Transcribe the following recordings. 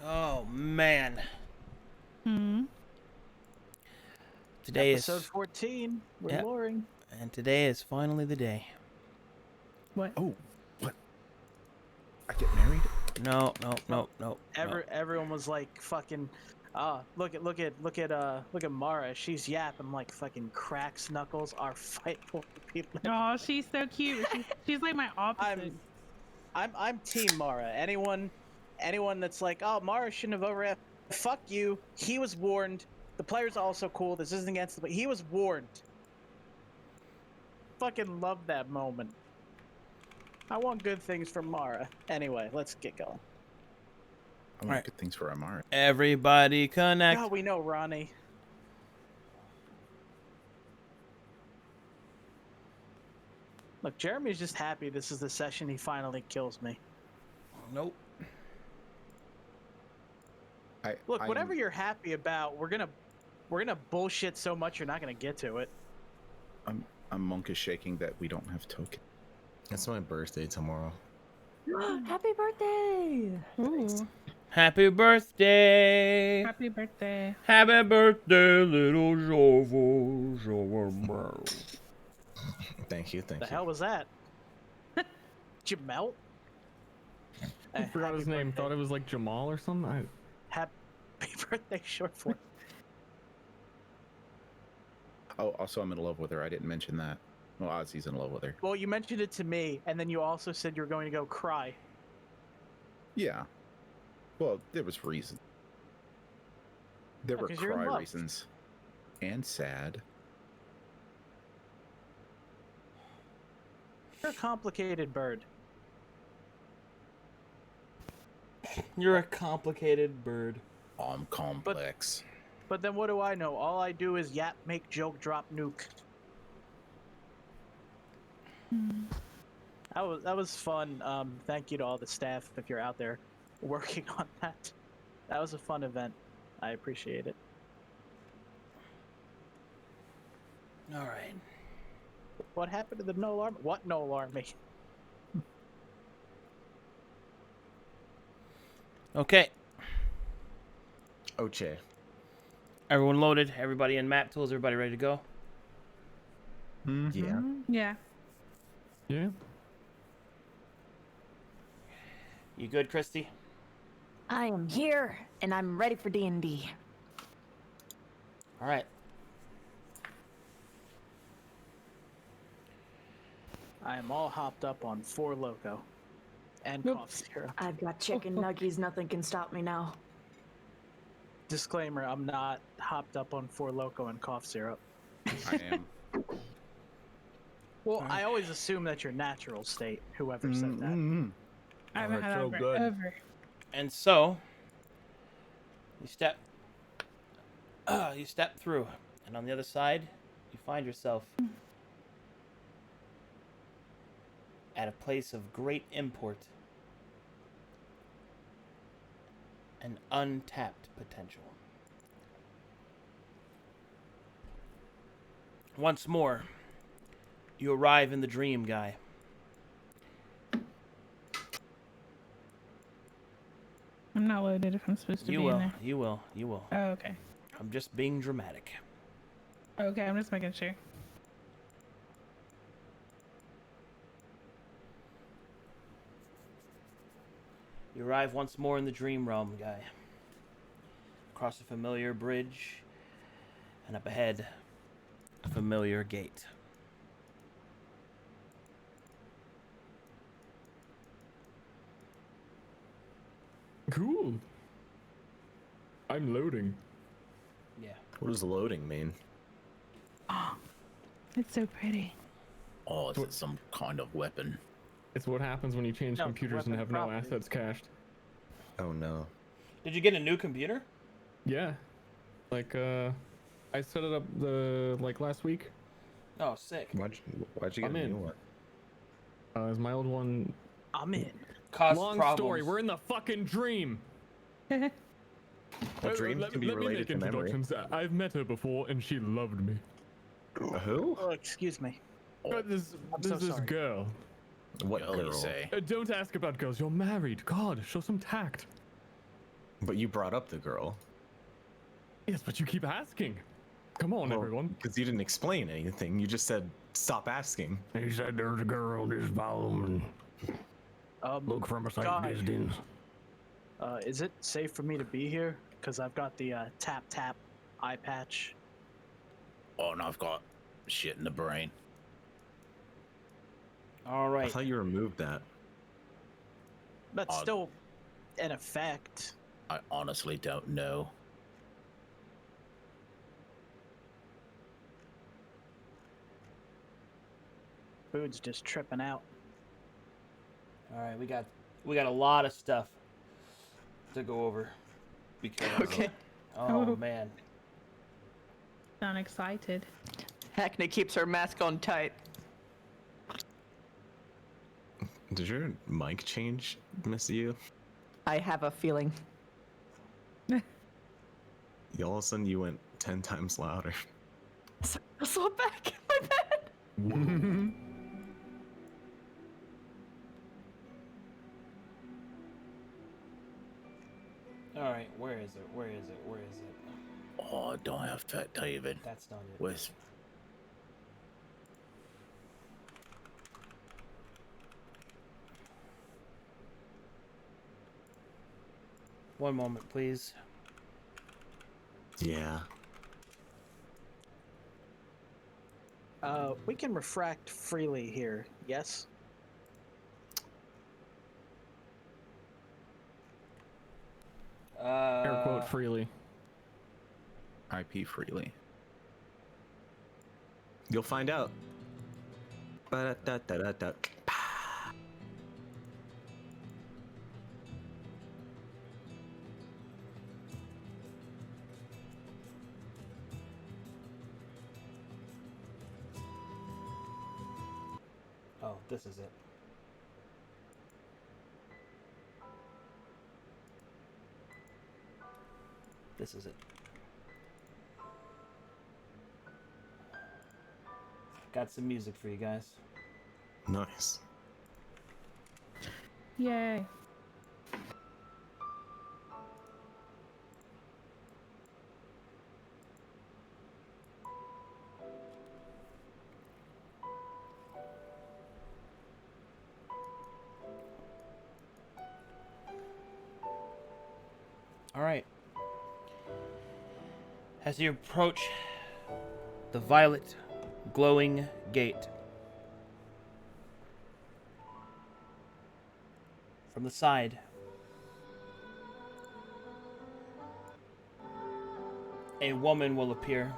Oh man. Hmm. Today Episode is 14. We're Yep. luring. and today is finally the day. What? Oh, what? I get married? No. Everyone was like fucking. Look at Mara. She's yapping like fucking cracks knuckles. Our fight for people. Oh, she's so cute. She's like my opposite. I'm Team Mara. Anyone that's like, oh, Mara shouldn't have overreacted. Fuck you. He was warned. The player's also cool. This isn't against the. But he was warned. Fucking love that moment. I want good things for Mara. Anyway, let's get going. I want good things for Amara. Everybody connect. Oh, we know Ronnie. Look, Jeremy's just happy this is the session he finally kills me. Nope. Look, whatever you're happy about, we're gonna bullshit so much you're not gonna get to it. Monk is shaking that we don't have token. It's my birthday tomorrow. Happy birthday! Ooh. Happy birthday. Happy birthday. Happy birthday, little Jovo. Thank you. The hell was that? Did you melt? I forgot his name. Thought it was like Jamal or something. Happy birthday, short form. Oh, also I'm in love with her. I didn't mention that. Well, Ozzy's in love with her. Well, you mentioned it to me, and then you also said you were going to go cry. Yeah. Well, there was reason. There were 'cause you're in cry love. reasons. And sad. You're a complicated bird. You're a complicated bird. I'm complex. But then what do I know? All I do is yap, make joke, drop nuke. That was fun. Thank you to all the staff if you're out there working on that. That was a fun event. I appreciate it. All right. What happened to the no alarm? What no alarm me? Okay. Oche. Everyone loaded. Everybody in map tools. Everybody ready to go? Yeah. Yeah. Yeah. You good, Christy? I am here, and I'm ready for D&D. All right. I am all hopped up on 4 Loco and Nope. cough syrup. I've got chicken nuggies. Nothing can stop me now. Disclaimer: I'm not hopped up on 4 Loco and cough syrup. I am. Well, I always assume that's your natural state. Whoever said that. I haven't had feel that good. forever. And so you step through, and on the other side, you find yourself at a place of great import and untapped potential. Once more, you arrive in the dream, guy. I'm not loaded if I'm supposed to You be will, in there. you will, you will. Oh, okay. I'm just being dramatic. Okay, I'm just making sure. You arrive once more in the dream realm, guy. Across a familiar bridge, and up ahead, a familiar gate. Cool. I'm loading. Yeah. What does loading mean? It's so pretty. Oh, is it some kind of weapon? It's what happens when you change No, computers and weapon have no properties. assets cached. Oh no. Did you get a new computer? Yeah. Like I set it up last week. Oh, sick. Why'd you get I'm a in. new one? Is my old one I'm in. Cause long problems. story, we're in the fucking dream. A dream let can be me related make to memory. introductions. I've met her before and she loved me. Who? Oh, excuse me. This so this sorry. girl. What Girl, girl? you say? Don't ask about girls. You're married. God, show some tact. But you brought up the girl. Yes, but you keep asking. Come on, everyone. Because you didn't explain anything. You just said, stop asking. He said there's a girl in this volume and look from a safe God. distance. Is it safe for me to be here? Because I've got the tap eye patch. Oh, and I've got shit in the brain. All I right. thought you removed that. That's still in effect. I honestly don't know. Food's just tripping out. All right. We got a lot of stuff to go over. Because, Okay. Oh man. Sound excited. Hackney keeps her mask on tight. Did your mic change, Miss You? I have a feeling. All of a sudden you went 10 times louder. So back. My bad. All right. Where is it? Where is it? Where is it? Oh, don't have to, David. That's not it. With One moment, please. Yeah. We can refract freely here, yes? Air quote freely. IP freely. You'll find out. Ba-da-da-da-da-da. Oh, this is it. This is it. Got some music for you guys. Nice. Yay. All right. As you approach the violet glowing gate, from the side, a woman will appear.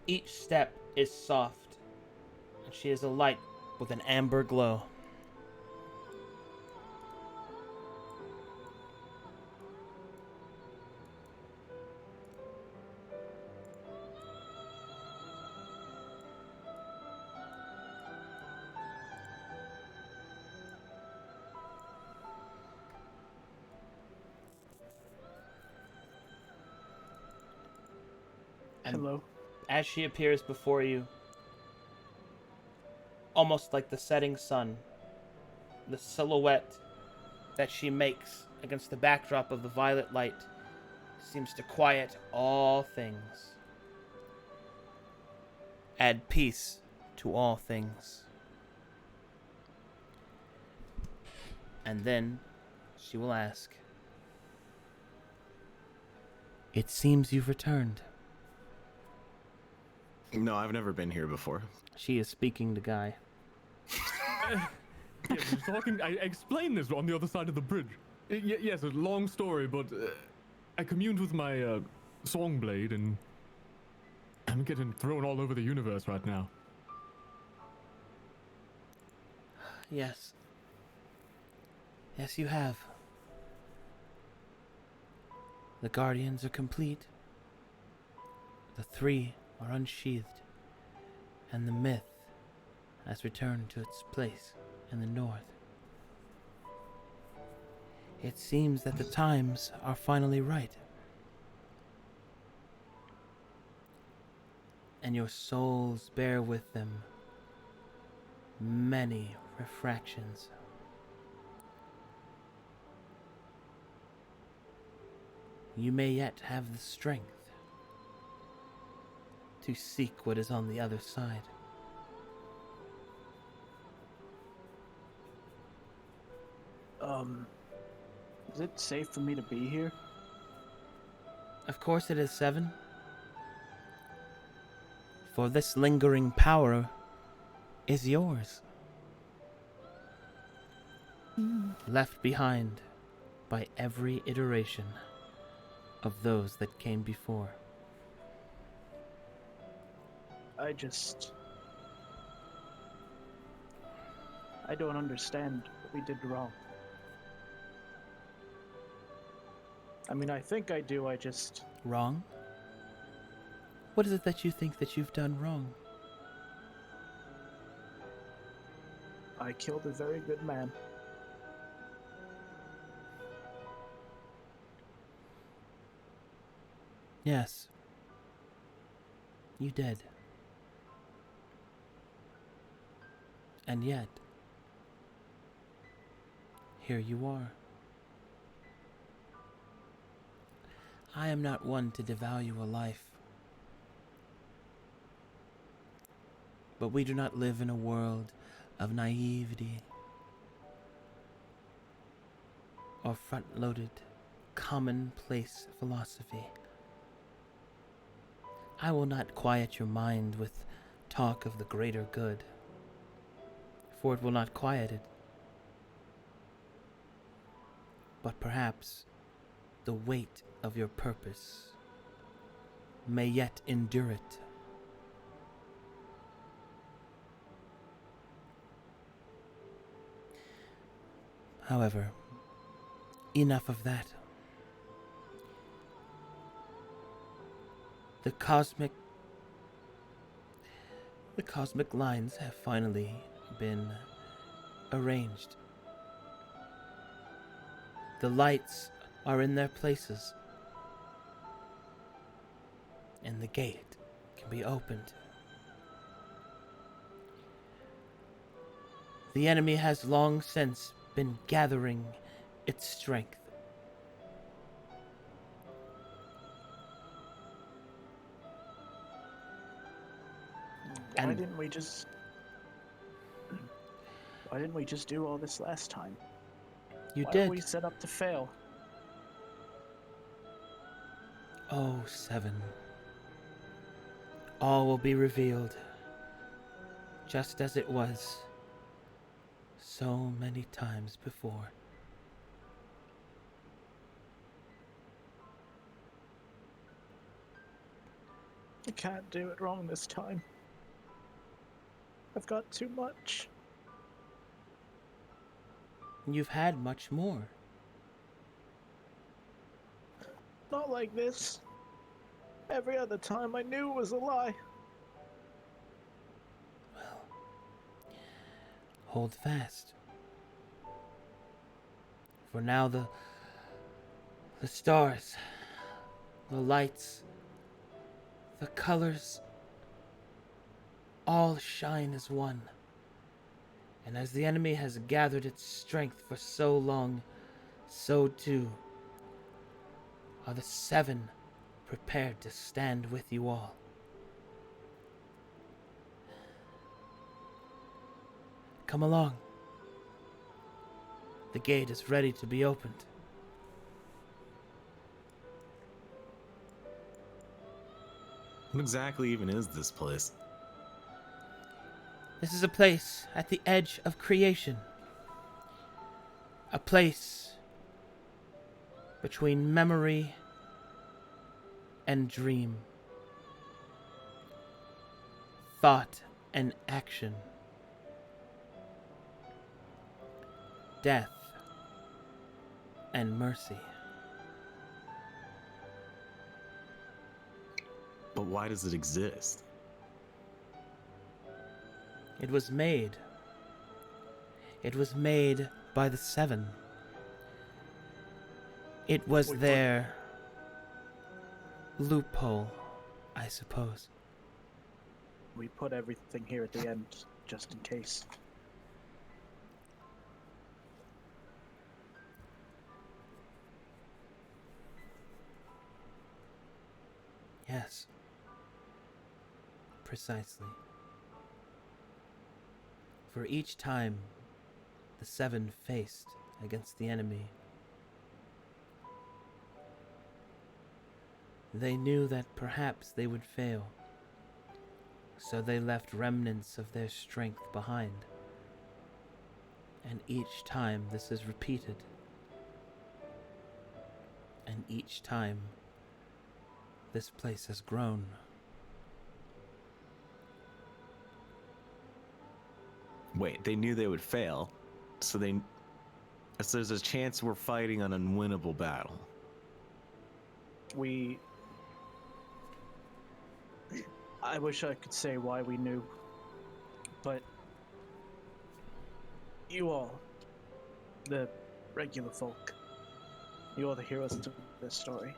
Each step is soft, and she is a light with an amber glow. And Hello. as she appears before you, almost like the setting sun, the silhouette that she makes against the backdrop of the violet light seems to quiet all things, add peace to all things. And then she will ask, "It seems you've returned." No, I've never been here before. She is speaking to Guy. Yeah, we're talking. I explained this on the other side of the bridge. Yes, a long story, but I communed with my song blade, and I'm getting thrown all over the universe right now. Yes. Yes, you have. The guardians are complete. The three are unsheathed, and the myth has returned to its place in the north. It seems that the times are finally right, and your souls bear with them many refractions. you may yet have the strength to seek what is on the other side. Is it safe for me to be here? Of course it is, Seven. For this lingering power is yours. Left behind by every iteration of those that came before. I don't understand what we did wrong. I mean, I think I do, Wrong? What is it that you think that you've done wrong? I killed a very good man. Yes. You did. And yet, here you are. I am not one to devalue a life. But we do not live in a world of naivety or front-loaded, commonplace philosophy. I will not quiet your mind with talk of the greater good, for it will not quiet it. But perhaps the weight of your purpose may yet endure it. However, enough of that. The cosmic lines have finally been arranged. The lights are in their places, and the gate can be opened. The enemy has long since been gathering its strength. Why didn't we just do all this last time? You Why did. were we set up to fail? Oh, Seven. All will be revealed, just as it was so many times before. I can't do it wrong this time. I've got too much. You've had much more. Not like this. Every other time I knew it was a lie. Well, hold fast. For now the stars, the lights, the colors, all shine as one. And as the enemy has gathered its strength for so long, so too are the seven prepared to stand with you all. Come along. The gate is ready to be opened. What exactly even is this place? This is a place at the edge of creation. A place between memory and dream. Thought and action. Death and mercy. But why does it exist? It was made. It was made by the seven. It was their loophole, I suppose. We put everything here at the end, just in case. Yes. Precisely. For each time the seven faced against the enemy, they knew that perhaps they would fail, so they left remnants of their strength behind. And each time this is repeated, and each time this place has grown. Wait, they knew they would fail, so there's a chance we're fighting an unwinnable battle. I wish I could say why we knew, but you all, the regular folk, you are the heroes of this story.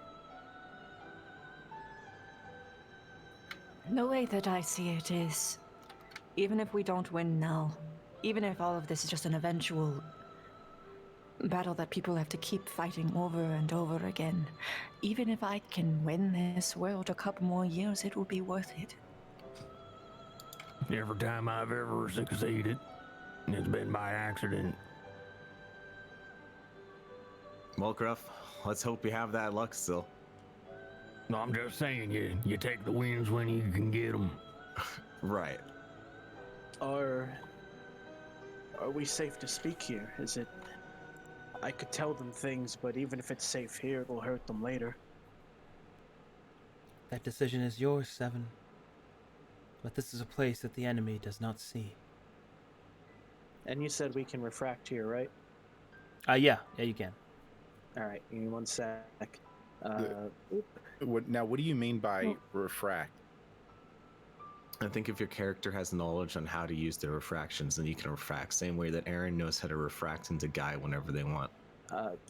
The way that I see it is, even if we don't win now, even if all of this is just an eventual battle that people have to keep fighting over and over again, even if I can win this world a couple more years, it will be worth it. Every time I've ever succeeded, it's been by accident. Well, Gruff, let's hope you have that luck still. No, I'm just saying, you take the wins when you can get them. Right. Are we safe to speak here? Is it... I could tell them things, but even if it's safe here, it'll hurt them later. That decision is yours, Seven. But this is a place that the enemy does not see. And you said we can refract here, right? Yeah, you can. Alright, give me 1 sec. Now, what do you mean by refract? I think if your character has knowledge on how to use their refractions, then you can refract. Same way that Aaron knows how to refract into Guy whenever they want.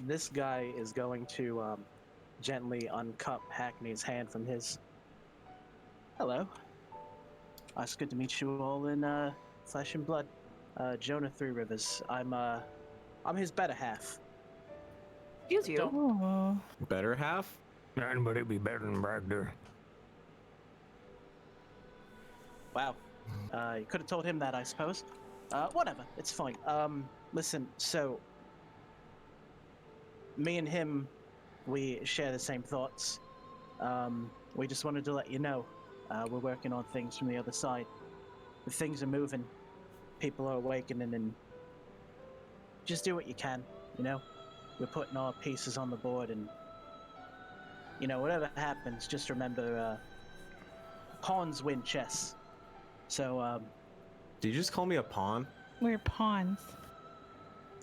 This guy is going to gently uncup Hackney's hand from his. Hello. It's good to meet you all in flesh and blood. Jonah Three Rivers. I'm his better half. Excuse you. Oh. Better half? Anybody be better than Bragder? Wow. You could have told him that, I suppose. Whatever. It's fine. Listen, so... Me and him, we share the same thoughts. We just wanted to let you know. We're working on things from the other side. The things are moving. People are awakening, and... Just do what you can, you know? We're putting our pieces on the board, and... You know, whatever happens, just remember, pawns win chess. So, Did you just call me a pawn? We're pawns.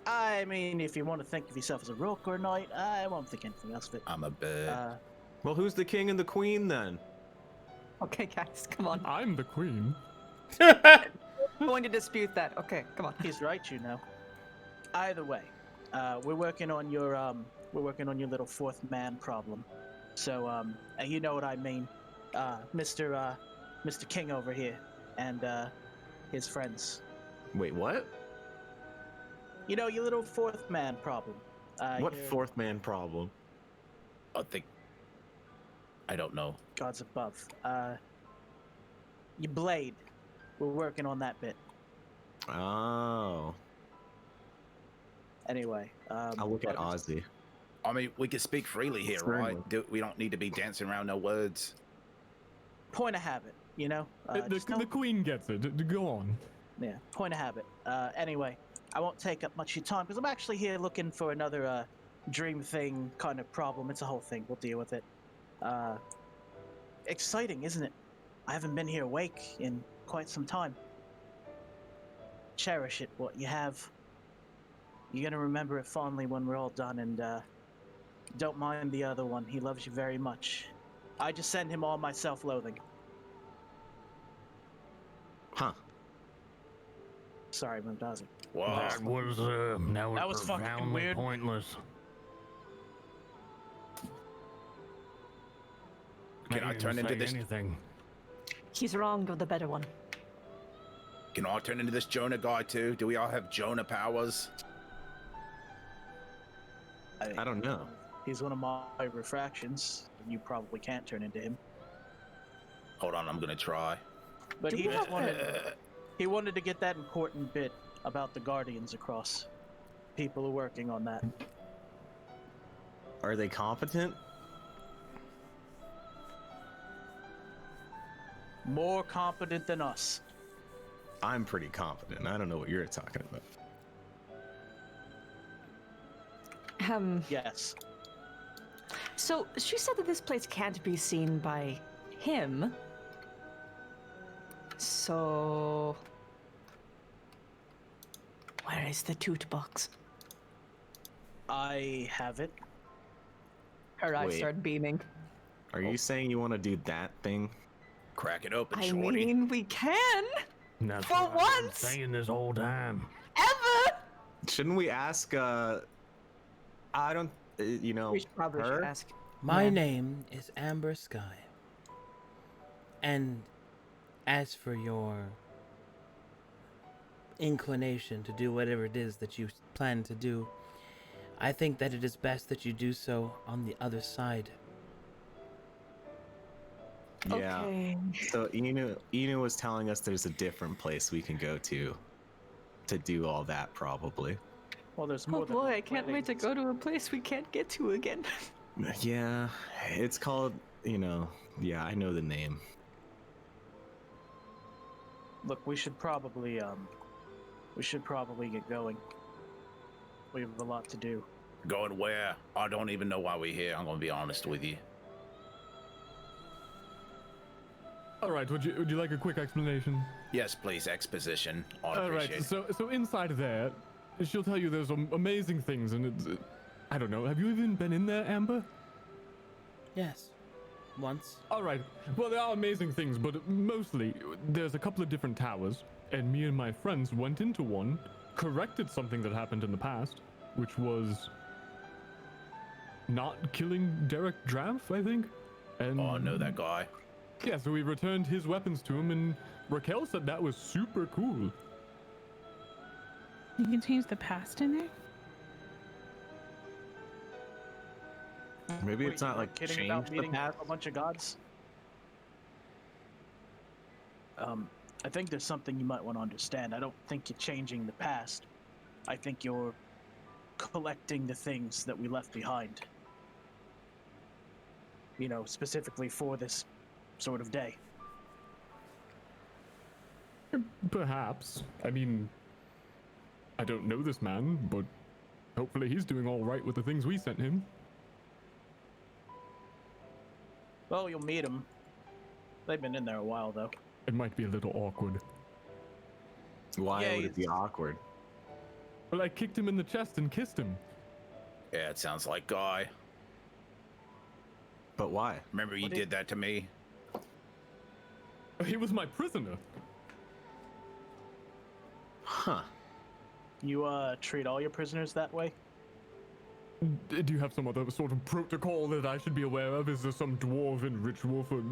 I mean, if you want to think of yourself as a rook or a knight, I won't think anything else of it. I'm a bird. Well, who's the king and the queen then? Okay, guys, come on. I'm the queen. I'm going to dispute that. Okay, come on. He's right, you know. Either way, we're working on your little fourth man problem. So, you know what I mean, Mr. King over here, and his friends. Wait, what? You know, your little fourth man problem. What your fourth man problem? I don't know. Gods above. Your blade. We're working on that bit. Oh. Anyway, I'll look at Ozzy. I mean, we can speak freely here, right? We don't need to be dancing around no words. Point of habit, you know? The queen gets it. Go on. Yeah, point of habit. Anyway, I won't take up much of your time, because I'm actually here looking for another dream thing kind of problem. It's a whole thing. We'll deal with it. Exciting, isn't it? I haven't been here awake in quite some time. Cherish it, what you have. You're gonna remember it fondly when we're all done, and don't mind the other one. He loves you very much. I just send him all my self-loathing. Huh. Sorry, Mumtazi. Whoa. That was fucking profoundly weird. pointless. Can I turn into this? Anything? He's wrong, you're the better one. Can I turn into this Jonah guy too? Do we all have Jonah powers? I don't know. He's one of my refractions. You probably can't turn into him. Hold on, I'm gonna try. But Do he we just have wanted to get that important bit about the Guardians across. People are working on that. Are they competent? More competent than us. I'm pretty competent. I don't know what you're talking about. Yes. So she said that this place can't be seen by him. So where is the toot box? I have it. Her eyes Wait. start beaming. Are you saying you want to do that thing? Crack it open, I shorty. mean, we can. That's For what I've been once! saying this whole time. Ever! Shouldn't we ask? I don't. You know, We probably should her? ask. My Yeah. name is Amber Sky. And as for your inclination to do whatever it is that you plan to do, I think that it is best that you do so on the other side. Yeah. Okay. So Inu was telling us there's a different place we can go to do all that probably. Well, there's Oh more than boy, one I can't wait to weddings. go to a place we can't get to again. Yeah, it's called. Yeah, I know the name. Look, we should probably get going. We have a lot to do. Going where? I don't even know why we're here. I'm gonna be honest with you. All right, would you like a quick explanation? Yes, please. Exposition. I All right, appreciate it. so inside there, she'll tell you there's amazing things, and it's, I don't know. Have you even been in there, Amber? Yes. Once. All right. Well, there are amazing things, but mostly there's a couple of different towers, and me and my friends went into one, corrected something that happened in the past, which was not killing Derek Draff, I think. And Oh, I know that guy. yeah, so we returned his weapons to him, and Raquel said that was super cool. You can change the past in there? Maybe Wait, it's not you were like kidding change about the meeting path. a bunch of gods. I think there's something you might want to understand. I don't think you're changing the past. I think you're collecting the things that we left behind. You know, specifically for this sort of day. Perhaps. I mean, I don't know this man, but hopefully he's doing all right with the things we sent him. Well, you'll meet them. They've been in there a while, though. It might be a little awkward. Why Yeah, would it be he's- awkward? Well, I kicked him in the chest and kissed him. Yeah, it sounds like Guy. But why? Remember you What did that to me? He was my prisoner. Huh. You, treat all your prisoners that way? Do you have some other sort of protocol that I should be aware of? Is there some dwarven ritual for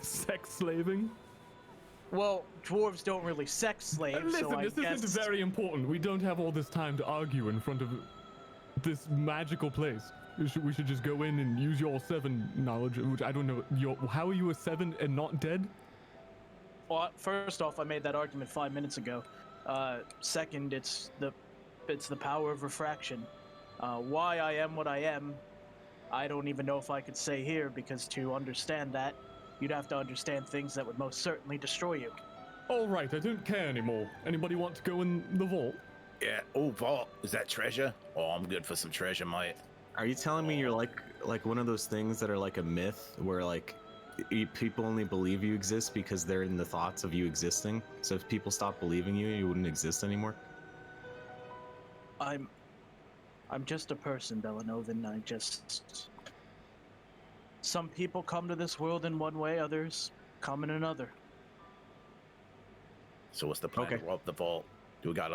sex slaving? Well, dwarves don't really sex slave, Listen, so I this guess... isn't very important. We don't have all this time to argue in front of this magical place. We should just go in and use your 7 knowledge, which I don't know. How are you a 7 and not dead? Well, first off, I made that argument 5 minutes ago. Second, it's the power of refraction. Why I am what I am, I don't even know if I could say here, because to understand that, you'd have to understand things that would most certainly destroy you. All right, I don't care anymore. Anybody want to go in the vault? Yeah. Oh, vault. Is that treasure? Oh, I'm good for some treasure, mate. Are you telling me you're like one of those things that are like a myth where like people only believe you exist because they're in the thoughts of you existing? So if people stop believing you, you wouldn't exist anymore? I'm just a person, Belanovan. Some people come to this world in one way, others come in another. So what's the plan Okay. to rob the vault? Do we got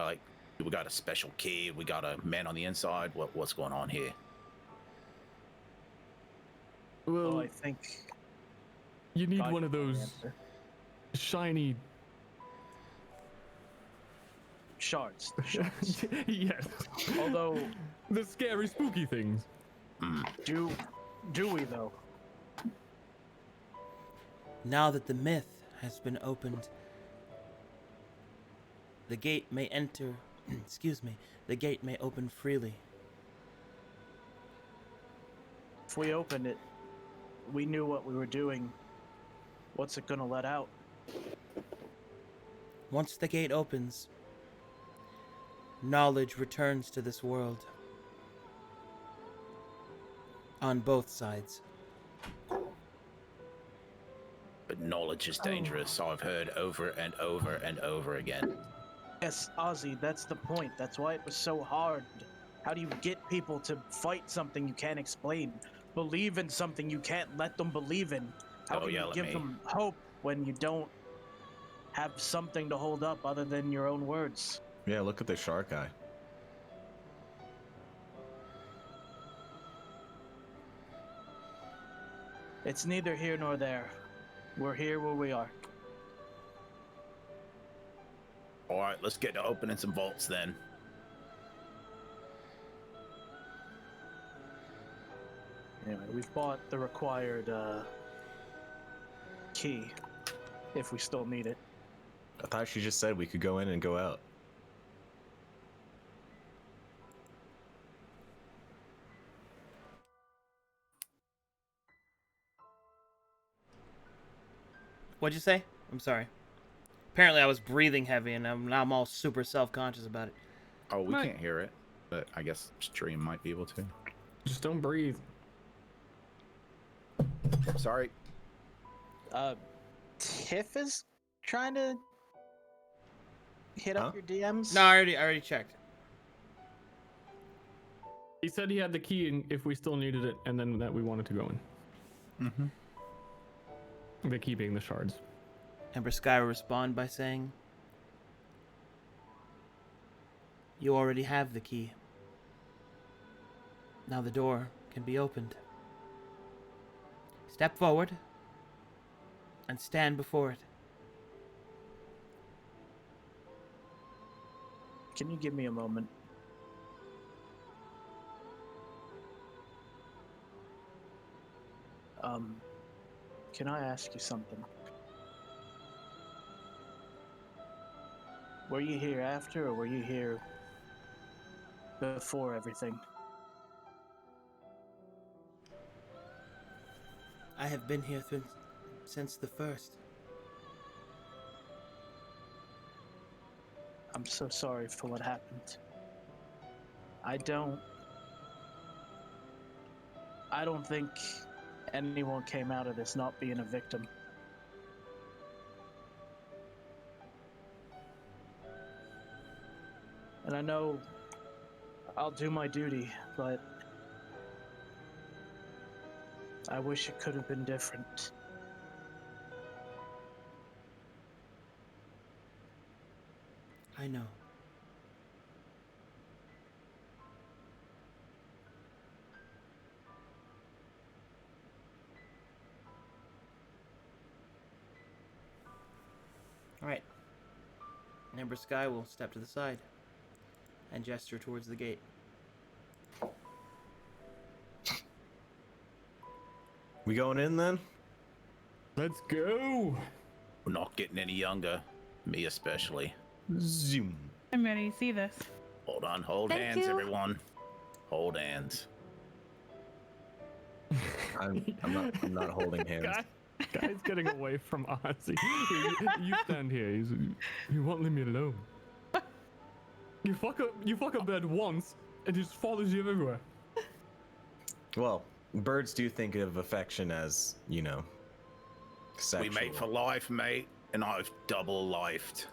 a special key? We got a man on the inside? What's going on here? Well, I think You need I one of can those answer. shiny. Shards. Shards. Yes. Although, The scary, spooky things. do we though? Now that the myth has been opened, the gate may enter, excuse me, the gate may open freely. If we opened it, we knew what we were doing. What's it gonna let out? Once the gate opens, knowledge returns to this world. On both sides. But knowledge is dangerous, so I've heard over and over and over again. Yes, Ozzy, that's the point. That's why it was so hard. How do you get people to fight something you can't explain? Believe in something you can't let them believe in? How can you yell at give me. them hope when you don't have something to hold up other than your own words? Yeah, look at the shark eye. It's neither here nor there. We're here where we are. All right, let's get to opening some vaults then. Anyway, we've bought the required key, if we still need it. I thought she just said we could go in and go out. What'd you say? I'm sorry. Apparently I was breathing heavy and now I'm all super self-conscious about it. Oh, we Right. can't hear it, but I guess stream might be able to. Just don't breathe. Sorry. Tiff is trying to hit up Huh? your DMs? No, I already checked. He said he had the key and if we still needed it, and then that we wanted to go in. Mm-hmm. The key being the shards. Ember Sky will respond by saying, "You already have the key. Now the door can be opened. Step forward and stand before it." Can you give me a moment? Can I ask you something? Were you here after, or were you here before everything? I have been here since the first. I'm so sorry for what happened. I don't think anyone came out of this not being a victim. And I know I'll do my duty, but I wish it could have been different. I know. Alright. Ember Sky will step to the side and gesture towards the gate. We going in then? Let's go! We're not getting any younger. Me especially. Zoom. I'm ready to see this. Hold on, hold Thank hands, you. everyone. Hold hands. I'm not holding hands. Guy's getting away from Ozzy. You stand here. You won't leave me alone. You fuck a bed once, and it just follows you everywhere. Well, birds do think of affection as, you know, sexual. We mate for life, mate, and I've double lifed.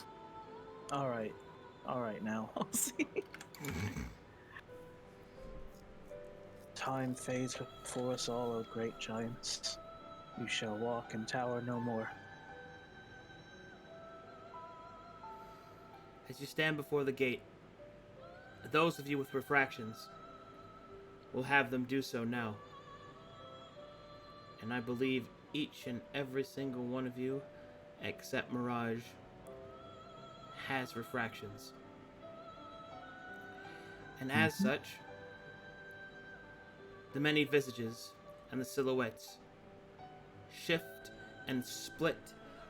All right now. I'll see. Time fades before us all, O great giants. You shall walk in tower no more. As you stand before the gate, those of you with refractions will have them do so now. And I believe each and every single one of you, except Mirage, has refractions. And as such, the many visages and the silhouettes shift and split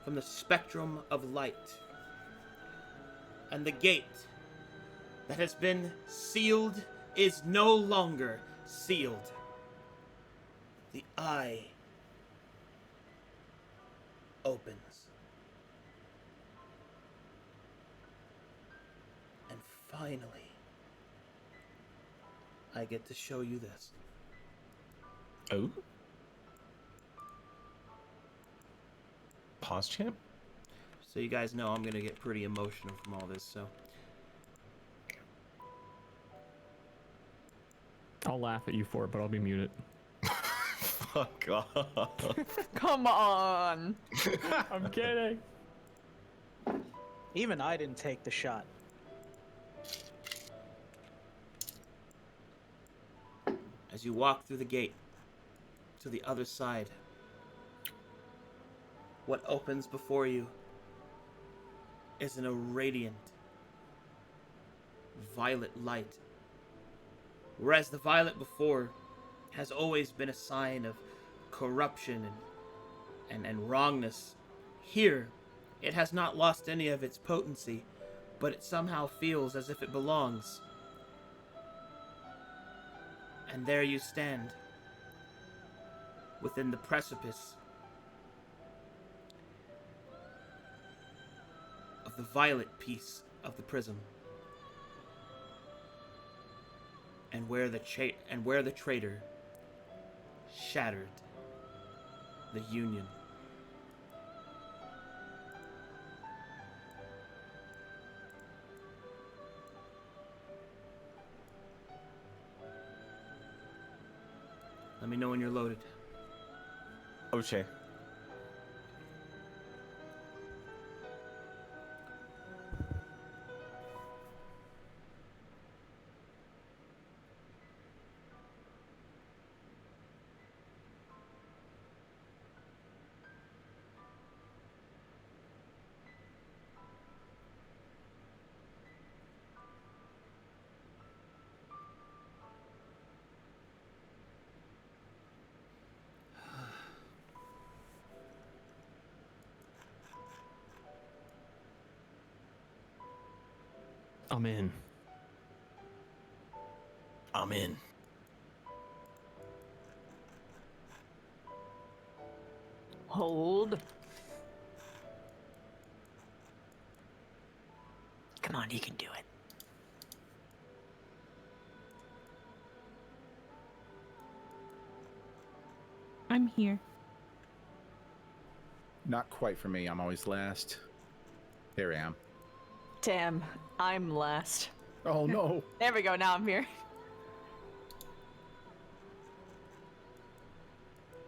from the spectrum of light. And the gate that has been sealed is no longer sealed. The eye opens. And finally, I get to show you this. Oh? Pause champ? So you guys know I'm gonna get pretty emotional from all this, so. I'll laugh at you for it, but I'll be muted. Fuck off. Come on. I'm kidding. Even I didn't take the shot. As you walk through the gate to the other side, what opens before you is a radiant violet light. Whereas the violet before has always been a sign of corruption and wrongness, here it has not lost any of its potency, but it somehow feels as if it belongs. And there you stand, within the precipice of the violet piece of the prism, and where the traitor shattered the union. Let me know when you're loaded. Oche. I'm in. I'm in. Hold. Come on, you can do it. I'm here. Not quite for me. I'm always last. Here I am. Damn, I'm last. Oh no. There we go, now I'm here.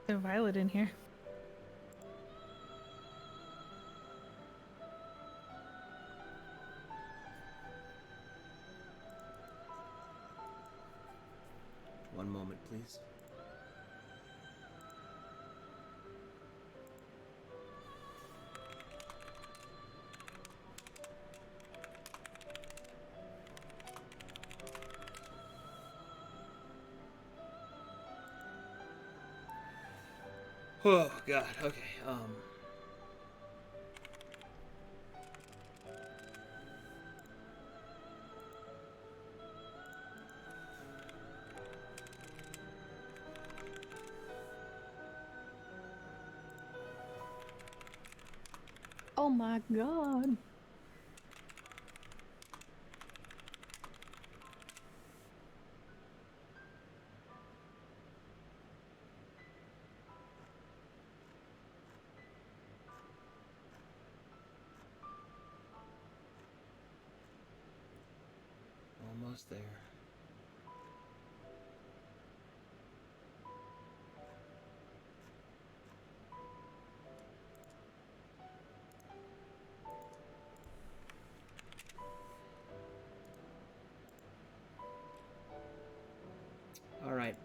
There's Violet in here. One moment, please. Oh God. Okay. Oh my god. Almost there. All right,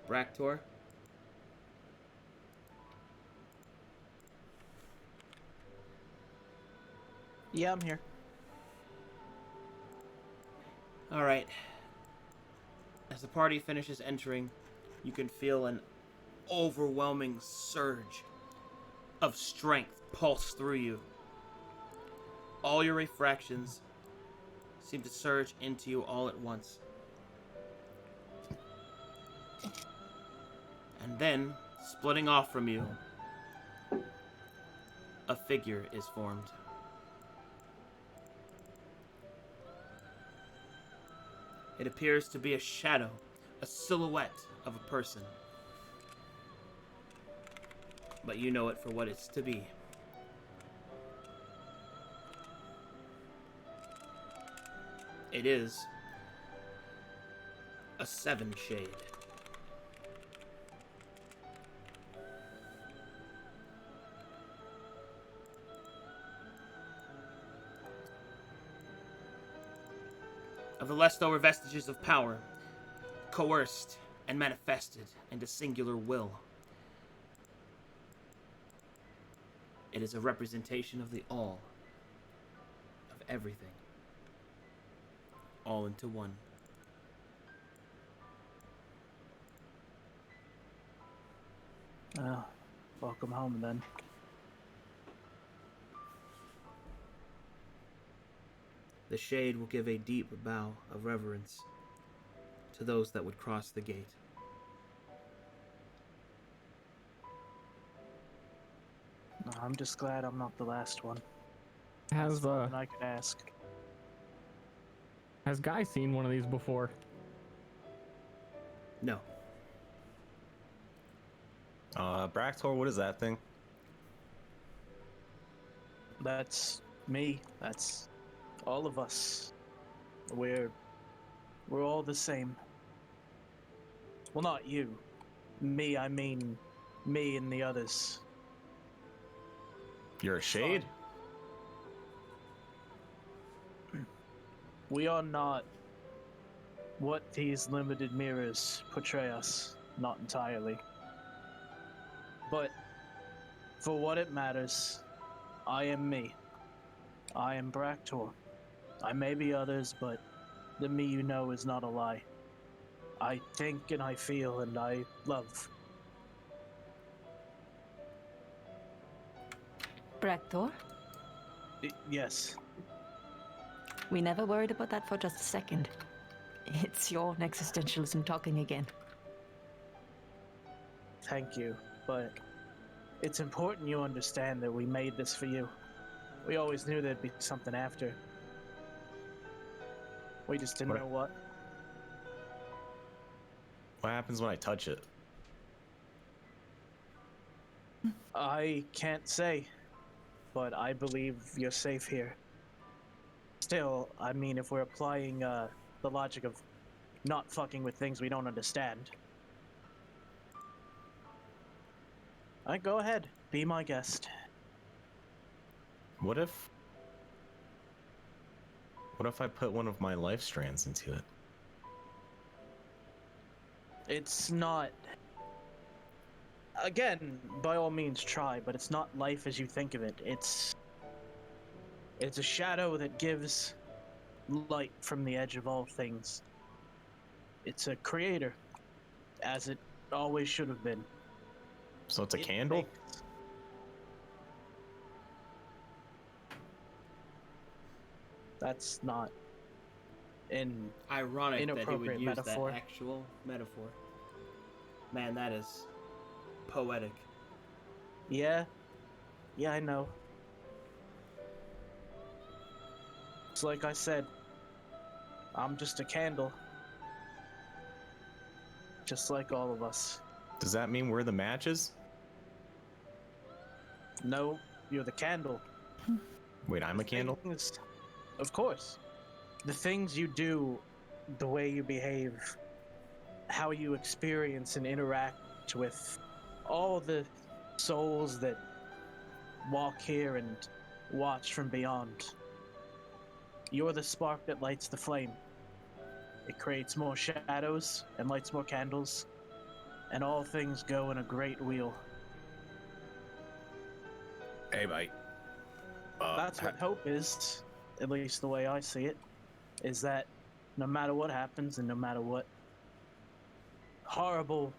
Bractor. Yeah, I'm here. All right. As the party finishes entering, you can feel an overwhelming surge of strength pulse through you. All your refractions seem to surge into you all at once. And then, splitting off from you, a figure is formed. It appears to be a shadow, a silhouette of a person. But you know it for what it's to be. It is a 7 shade. Of the leftover vestiges of power, coerced and manifested into singular will. It is a representation of the all, of everything, all into one. Welcome home then. The shade will give a deep bow of reverence to those that would cross the gate. I'm just glad I'm not the last one. Has And I could ask. has Guy seen one of these before? No. Bractor, what is that thing? That's me. That's all of us. We're all the same. Well, not you. Me, I mean me and the others. You're a shade? We are not what these limited mirrors portray us. Not entirely. But for what it matters, I am me. I am Bractor. I may be others, but the me you know is not a lie. I think and I feel and I love. Bractor, Yes. we never worried about that for just a second. It's your own existentialism talking again. Thank you, but it's important you understand that we made this for you. We always knew there'd be something after. We just didn't know what. What happens when I touch it? I can't say, but I believe you're safe here. Still, I mean, if we're applying the logic of not fucking with things we don't understand. Go ahead, be my guest. What if I put one of my life strands into it? It's not... Again, by all means try, but it's not life as you think of it. It's a shadow that gives light from the edge of all things. It's a creator, as it always should have been. So it's a It candle? makes- That's not Ironic that he would inappropriate use metaphor. that actual metaphor. Man, that is poetic. Yeah, I know. It's like I said, I'm just a candle. Just like all of us. Does that mean we're the matches? No, you're the candle. Wait, I'm a candle? Things- Of course. The things you do, the way you behave, how you experience and interact with all the souls that walk here and watch from beyond. You're the spark that lights the flame. It creates more shadows and lights more candles, and all things go in a great wheel. Hey, mate. That's what hope is, at least the way I see it, is that no matter what happens and no matter what horrible,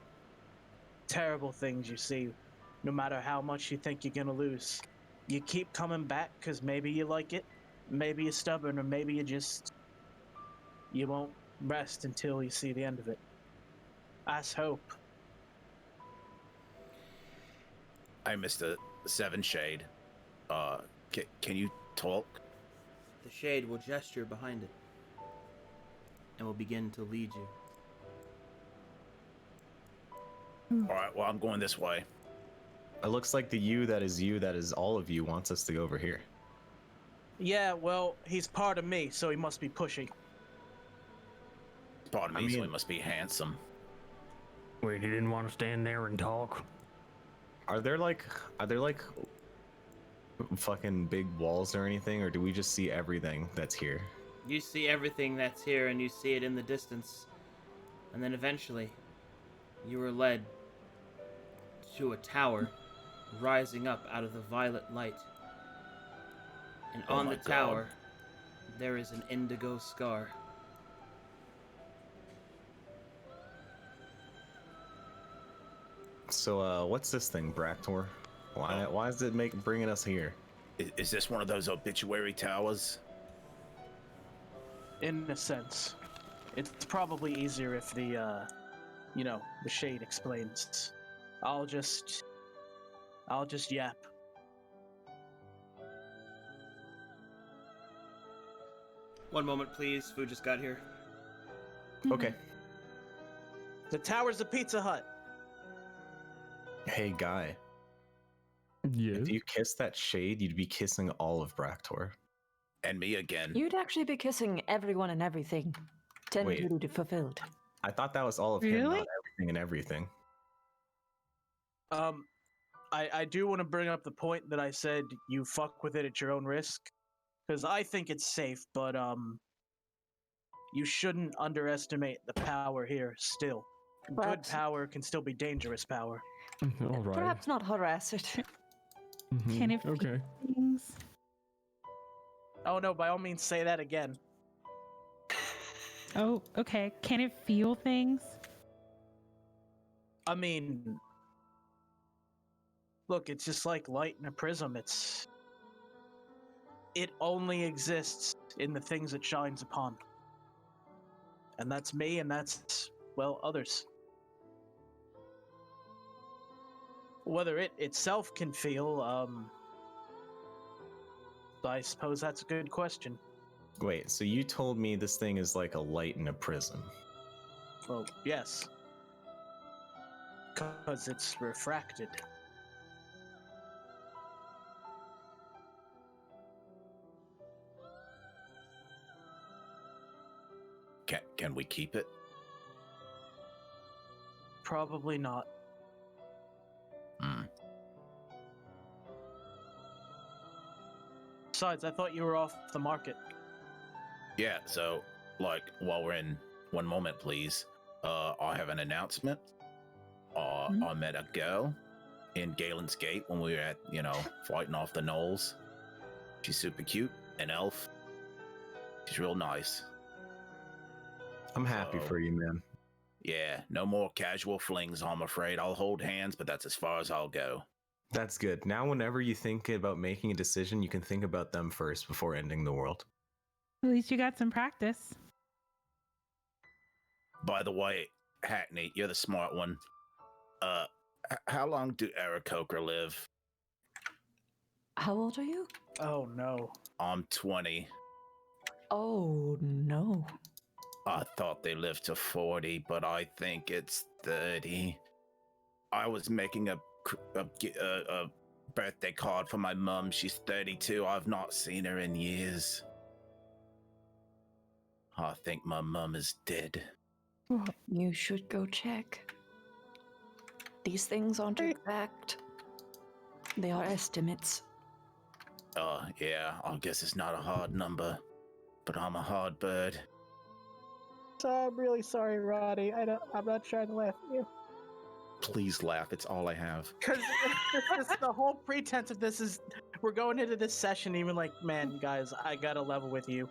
terrible things you see, no matter how much you think you're gonna lose. You keep coming back because maybe you like it, maybe you're stubborn, or maybe you won't rest until you see the end of it. That's hope. Hey, Mr. Seven Shade. Can you talk? The shade will gesture behind it and will begin to lead you. Alright, well, I'm going this way. It looks like the you that is all of you wants us to go over here. Yeah, well, he's part of me, so he must be pushing. Part of me, I so he mean- must be handsome. Wait, he didn't want to stand there and talk? Are there like fucking big walls or anything, or do we just see everything that's here? You see everything that's here, and you see it in the distance. And then eventually, you are led to a tower rising up out of the violet light. And Oh on my the tower, there is an indigo scar. So, what's this thing, Bractor? Why is it bringing us here? Is this one of those obituary towers? In a sense. It's probably easier if the shade explains. I'll just yap. One moment, please. Food just got here. Okay. The tower's a Pizza Hut. Hey, guy. Yes. If you kiss that shade, you'd be kissing all of Bractor. And me again. You'd actually be kissing everyone and everything. 10 Wait. duty fulfilled. I thought that was all of him, Really? not everything and everything. I do want to bring up the point that I said you fuck with it at your own risk, because I think it's safe, but you shouldn't underestimate the power here. Still, good Perhaps- power can still be dangerous power. All right. Perhaps not harass it. Mhm, Can it feel Okay. things? Oh no! By all means, say that again. Oh, okay. Can it feel things? I mean, look, it's just like light in a prism. It only exists in the things it shines upon. And that's me, and that's, well, others. Whether it itself can feel, I suppose that's a good question. Wait, so you told me this thing is like a light in a prism. Well, yes. Because it's refracted. Can we keep it? Probably not. Hmm. Besides, I thought you were off the market. Yeah, so, like, while we're in one moment, please, I have an announcement. I met a girl in Galen's Gate when we were at, fighting off the gnolls. She's super cute, an elf. She's real nice. I'm happy So- for you, man. Yeah, no more casual flings, I'm afraid. I'll hold hands, but that's as far as I'll go. That's good. Now, whenever you think about making a decision, you can think about them first before ending the world. At least you got some practice. By the way, Hackney, you're the smart one. How long do Aarakocra live? How old are you? Oh no. I'm 20. Oh, no. I thought they lived to 40, but I think it's 30. I was making a birthday card for my mum. She's 32. I've not seen her in years. I think my mum is dead. You should go check. These things aren't exact. They are estimates. Yeah, I guess it's not a hard number, but I'm a hard bird. So I'm really sorry, Roddy. I'm not trying to laugh at you. Please laugh, it's all I have. Because the whole pretense of this is we're going into this session even like, man, guys, I gotta level with you.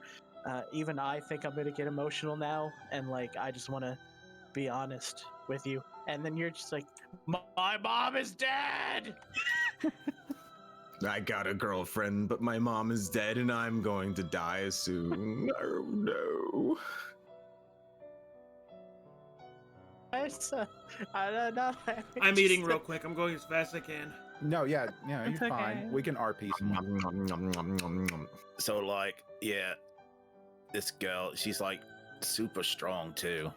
Even I think I'm gonna get emotional now, and like I just want to be honest with you. And then you're just like, my mom is dead! I got a girlfriend, but my mom is dead and I'm going to die soon. Oh no. I don't know. I'm eating real quick. I'm going as fast as I can. No, yeah, you're It's fine. okay. We can RP some more. Nom, nom, nom, nom, nom. So like, yeah, this girl, she's like super strong too.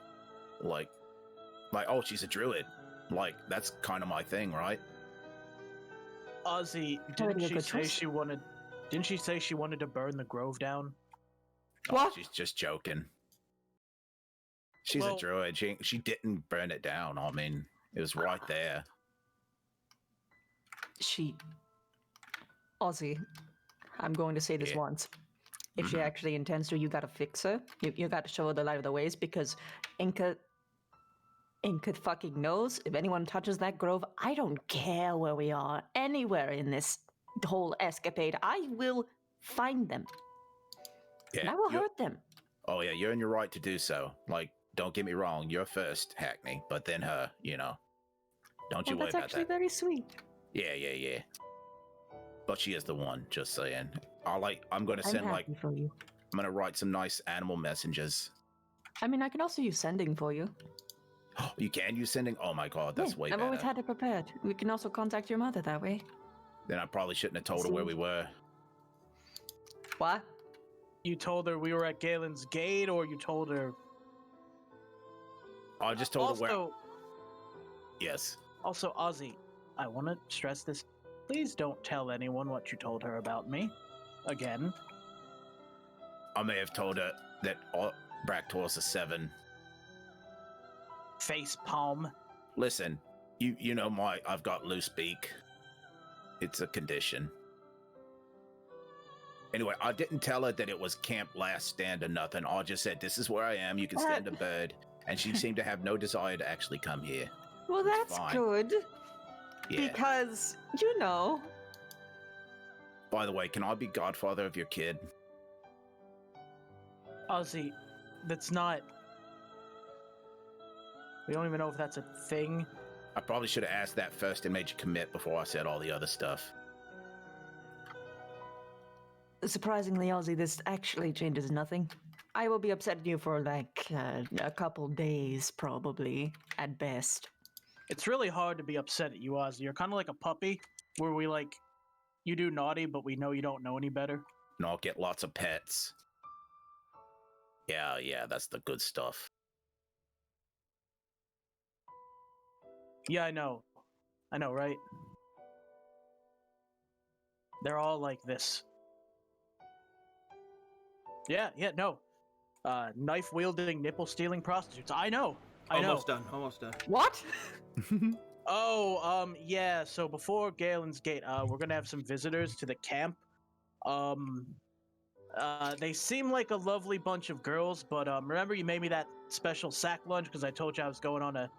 Like, oh, she's a druid. Like, that's kind of my thing, right? Ozzy, Already a didn't good she say choice. she wanted to burn the grove down? What? Oh, she's just joking. She's Well- a druid. She didn't burn it down. I mean, it was right there. Ozzy, I'm going to say this Yeah. once. If she actually intends to, you gotta fix her. You gotta show her the light of the ways because Inca fucking knows if anyone touches that grove, I don't care where we are, anywhere in this whole escapade, I will find them. Yeah. And I will you're- hurt them. Oh yeah, you're in your right to do so. Like, don't get me wrong, you're first, Hackney, but then her. You know. Don't you Well, worry that's about actually that. very sweet. Yeah. But she is the one. Just saying. I'm gonna I'm send happy for you. I'm gonna write some nice animal messengers. I mean, I can also use sending for you. You can use sending? Oh my god, that's Yeah, way I've better. always had it prepared. We can also contact your mother that way. Then I probably shouldn't have told her where we were. What? You told her we were at Galen's gate, or you told her... I just told her where. Also, Yes. also, Ozzy, I want to stress this. Please don't tell anyone what you told her about me. Again. I may have told her that Bractor's a 7. Face palm. Listen, you know I've got loose beak. It's a condition. Anyway, I didn't tell her that it was Camp Last Stand or nothing. I just said, this is where I am. You can stand a bird. And she seemed to have no desire to actually come here. Well, It's that's fine. good. Yeah. Because, you know. By the way, can I be godfather of your kid? Ozzy, that's not... We don't even know if that's a thing. I probably should have asked that first and made you commit before I said all the other stuff. Surprisingly, Ozzy, this actually changes nothing. I will be upsetting you for like a couple days, probably, at best. It's really hard to be upset at you, Ozzy. You're kind of like a puppy, where we like... You do naughty, but we know you don't know any better. And I'll get lots of pets. Yeah, that's the good stuff. Yeah, I know. I know, right? They're all like this. Yeah, no. Knife-wielding, nipple-stealing prostitutes. I know. Almost done. Almost done. What? Oh, yeah, so before Galen's Gate, we're gonna have some visitors to the camp. They seem like a lovely bunch of girls, but, remember you made me that special sack lunch because I told you I was going on a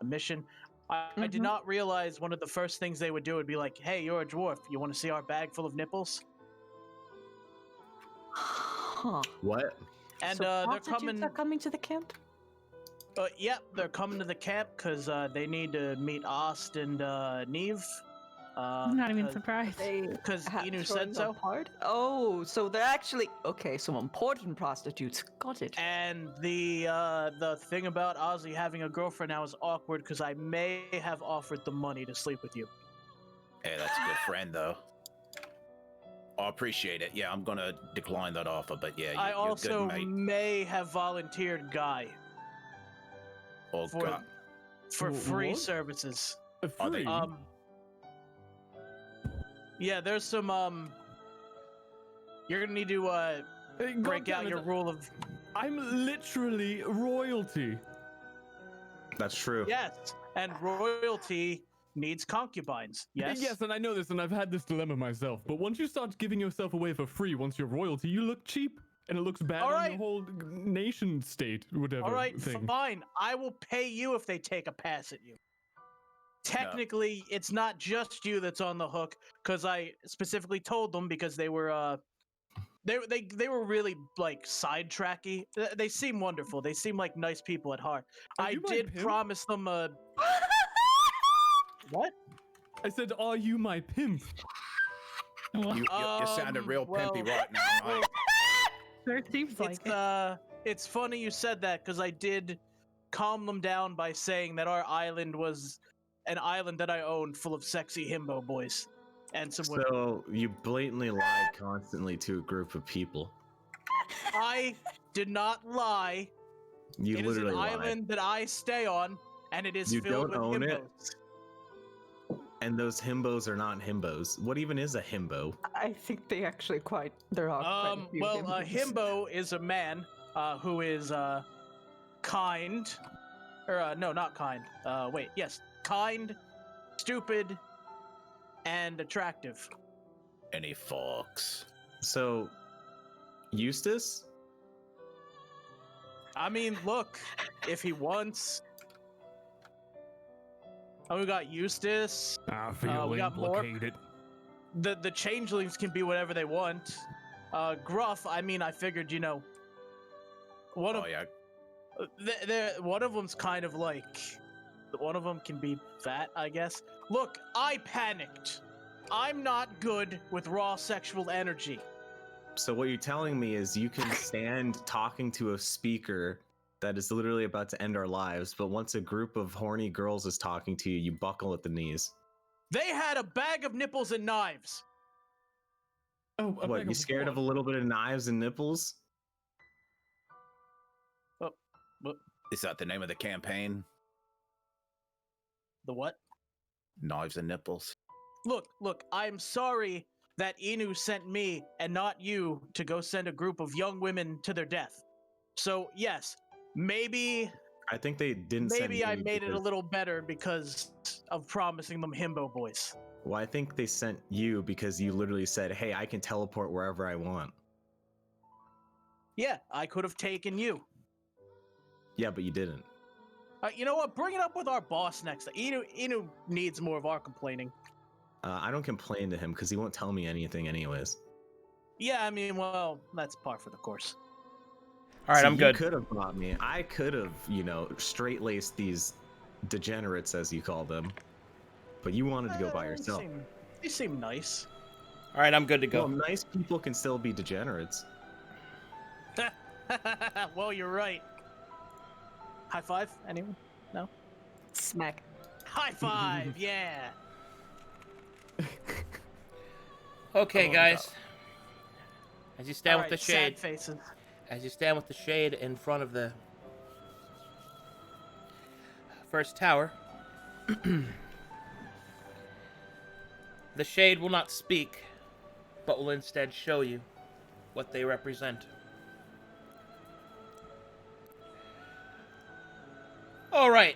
mission? I did not realize one of the first things they would do would be like, hey, you're a dwarf. You want to see our bag full of nipples? Huh. What? And So they're prostitutes are coming to the camp? Yep, they're coming to the camp because they need to meet Ost and Neve. I'm not even surprised. Because Ha- Inu throwing said so. apart? Oh, so they're actually okay. So important prostitutes. Got it. And the thing about Ozzy having a girlfriend now is awkward because I may have offered the money to sleep with you. Hey, that's a good friend, though. I appreciate it. Yeah, I'm gonna decline that offer, but yeah, I you're also good, mate. may have volunteered Guy Oh, for God. for free What? services. Are they- Free? Yeah, there's some you're gonna need to Hey, break out goddammit, your rule of I'm literally royalty. That's true. yes, and royalty needs concubines. Yes. Yes, and I know this, and I've had this dilemma myself. But once you start giving yourself away for free, once you're royalty, you look cheap, and it looks bad All on right. the whole nation state, whatever All right, thing. fine. I will pay you if they take a pass at you. Technically, it's not just you that's on the hook, because I specifically told them because they were They were really like sidetracky. They seem wonderful. They seem like nice people at heart. Are I you my did pimp? promise them a. What? I said, "Are you my pimp?" You sounded real well, pimpy right now, Mike. Sure seems like it. It's funny you said that because I did calm them down by saying that our island was an island that I owned full of sexy himbo boys and some women. So you blatantly lied constantly to a group of people. I did not lie. You It is an literally lied. island that I stay on, and it is You filled with don't own it? himbos. And those himbos are not himbos. What even is a himbo? I think they actually there are quite a few Well, a himbos. himbo is a man who is kind, or no, not kind. Wait, yes, kind, stupid, and attractive. Any fox? So, Eustace? I mean, look, if he wants. Oh, we got Eustace. I feel we got more. implicated. The changelings can be whatever they want. Gruff, I mean, I figured, one of one of them's kind of like, one of them can be fat, I guess. Look, I panicked. I'm not good with raw sexual energy. So what you're telling me is you can stand talking to a speaker that is literally about to end our lives, but once a group of horny girls is talking to you, you buckle at the knees. They had a bag of nipples and knives. Oh, What, you scared of a little bit of knives and nipples? Is that the name of the campaign? The what? Knives and nipples. Look, I'm sorry that Inu sent me and not you to go send a group of young women to their death. So, yes, maybe I think they didn't send maybe I me made it a because- little better because of promising them himbo boys. Well, I think they sent you because you literally said, hey, I can teleport wherever I want. Yeah, I could have taken you. Yeah, but you didn't. You know what? Bring it up with our boss next. Inu needs more of our complaining. I don't complain to him because he won't tell me anything anyways. Yeah, I mean, well, that's par for the course. All right, See, I'm good. You could have brought me. I could have, straight-laced these degenerates, as you call them. But you wanted to go by yourself. You seem nice. All right, I'm good to go. Well, nice people can still be degenerates. Well, you're right. High five? Anyone? No? Smack. High five, yeah. Okay, guys. As you stand with Alright, the shade, sad faces. as you stand with the shade in front of the first tower, the shade will not speak, but will instead show you what they represent. All right.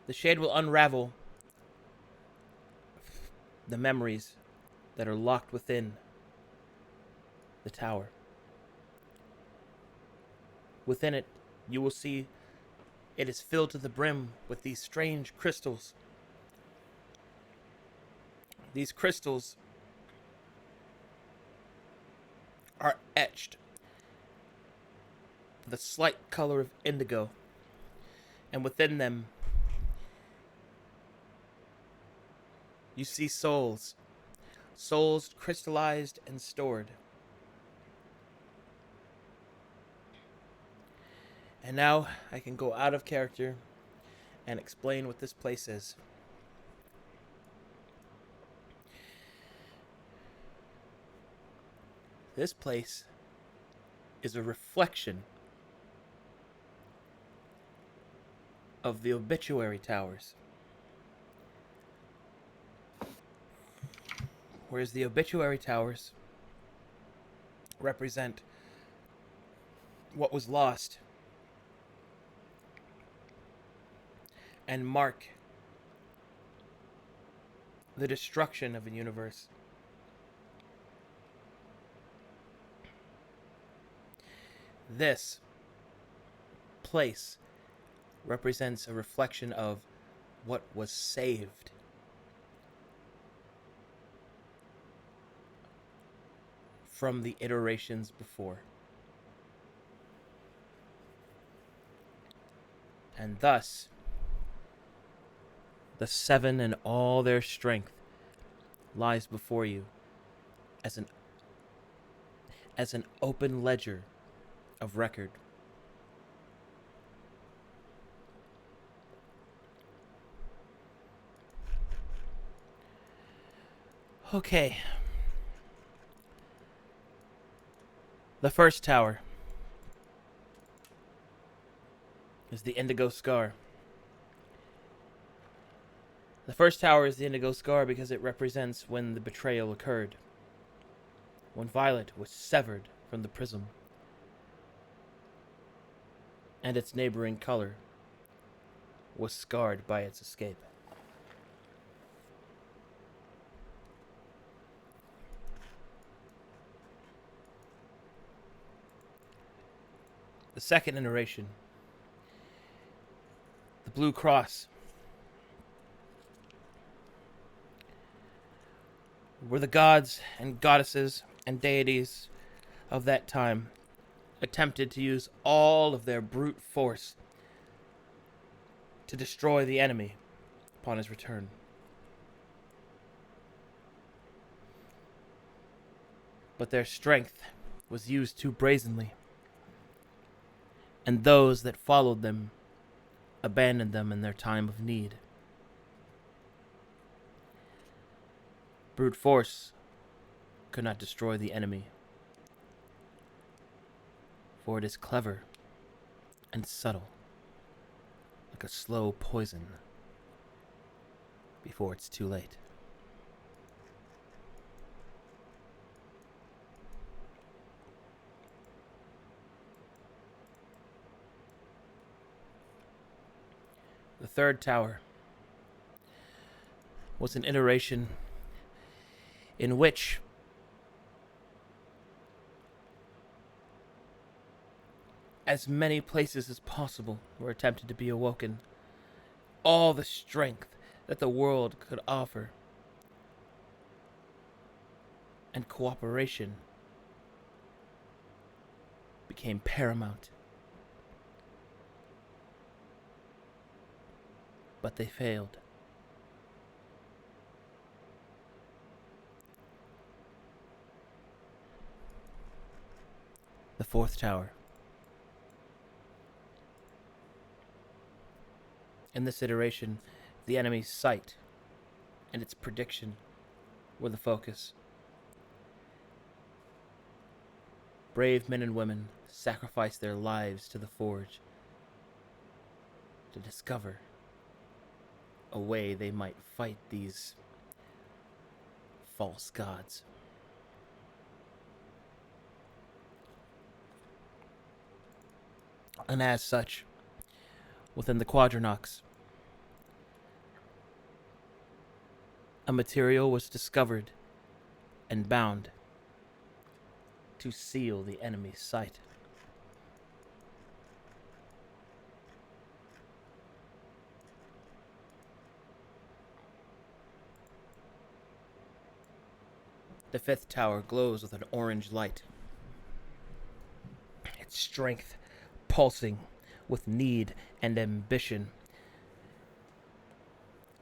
The shade will unravel the memories that are locked within the tower. Within it, you will see it is filled to the brim with these strange crystals. These crystals are etched with a slight color of indigo, and within them you see souls crystallized and stored. And now I can go out of character and explain what this place is. This place is a reflection of the obituary towers. Whereas the obituary towers represent what was lost and mark the destruction of a universe. This place represents a reflection of what was saved. From the iterations before. And thus, the seven and all their strength lies before you as an open ledger of record. Okay. The first tower is the Indigo Scar. The first tower is the Indigo Scar because it represents when the betrayal occurred. When Violet was severed from the prism. And its neighboring color was scarred by its escape. The second iteration, the Blue Cross, were the gods and goddesses and deities of that time attempted to use all of their brute force to destroy the enemy upon his return. But their strength was used too brazenly, and those that followed them abandoned them in their time of need. Brute force could not destroy the enemy, for it is clever and subtle, like a slow poison before it's too late. The third tower was an iteration in which as many places as possible were attempted to be awoken. All the strength that the world could offer and cooperation became paramount. But they failed. The fourth tower. In this iteration, the enemy's sight and its prediction were the focus. Brave men and women sacrificed their lives to the forge to discover a way they might fight these false gods. And as such, within the Quadrinox, a material was discovered and bound to seal the enemy's sight. The fifth tower glows with an orange light, its strength pulsing with need and ambition.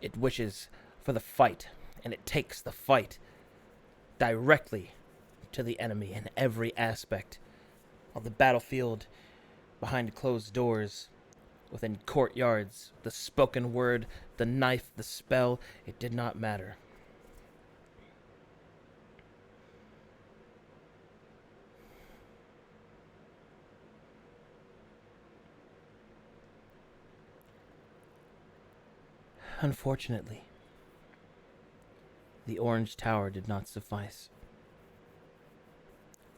It wishes for the fight, and it takes the fight directly to the enemy in every aspect of the battlefield, behind closed doors, within courtyards, the spoken word, the knife, the spell, it did not matter. Unfortunately, the Orange Tower did not suffice.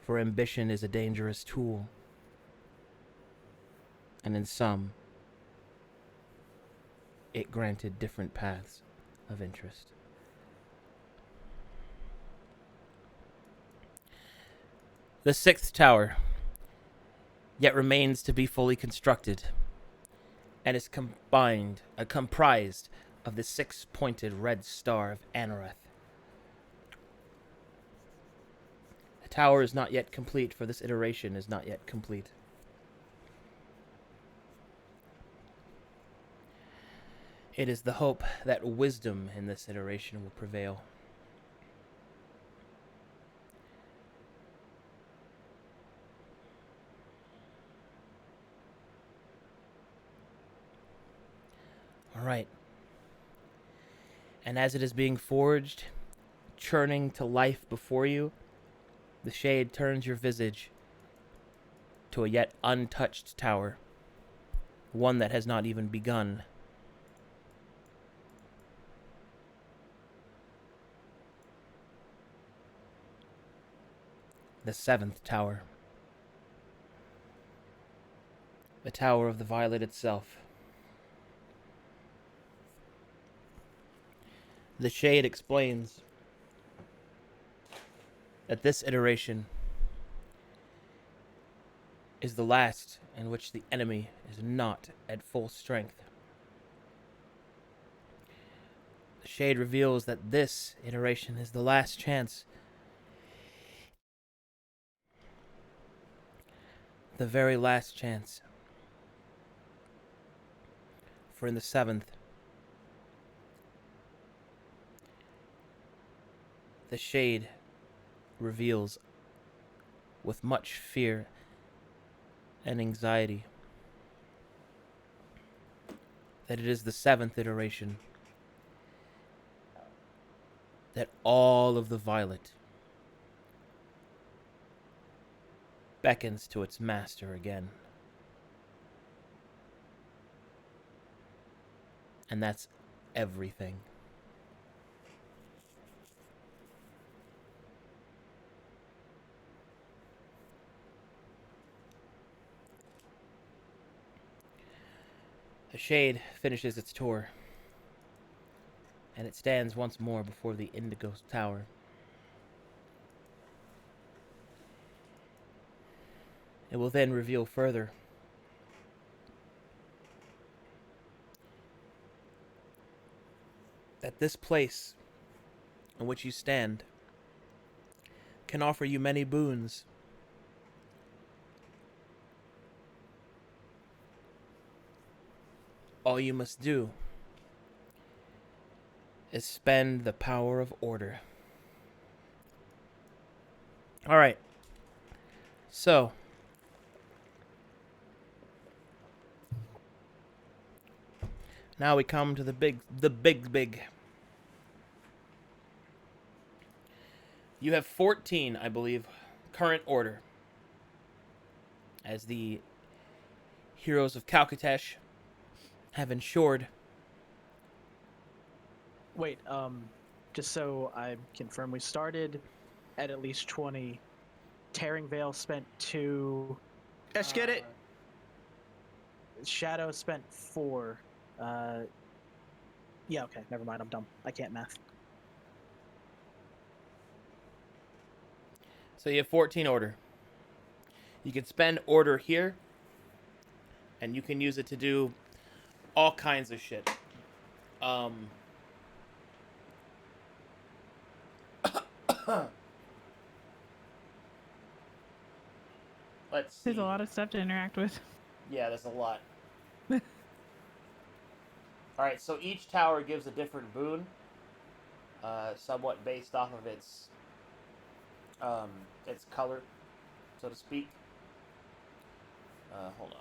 For ambition is a dangerous tool, and in some, it granted different paths of interest. The sixth tower yet remains to be fully constructed, and is comprised of the 6-pointed red star of Anareth. The tower is not yet complete, for this iteration is not yet complete. It is the hope that wisdom in this iteration will prevail. All right. And as it is being forged, churning to life before you, the shade turns your visage to a yet untouched tower, one that has not even begun. The 7th tower. The Tower of the Violet itself. The Shade explains that this iteration is the last in which the enemy is not at full strength. The Shade reveals that this iteration is the last chance, the very last chance. For in the 7th, the Shade reveals with much fear and anxiety that it is the 7th iteration that all of the violet beckons to its master again. And that's everything. The Shade finishes its tour, and it stands once more before the Indigo Tower. It will then reveal further that this place in which you stand can offer you many boons. All you must do is spend the power of order. All right. So, now we come to the big. You have 14, I believe, current order as the heroes of Calcatesh have ensured. Wait, just so I confirm, we started at least 20. Tearing Veil spent 2. Let's get it. Shadow spent 4. Yeah, okay, never mind, I'm dumb. I can't math. So you have 14 order. You can spend order here, and you can use it to do all kinds of shit. Let's see. There's a lot of stuff to interact with. Yeah, there's a lot. Alright, so each tower gives a different boon, somewhat based off of its color, so to speak. Hold on.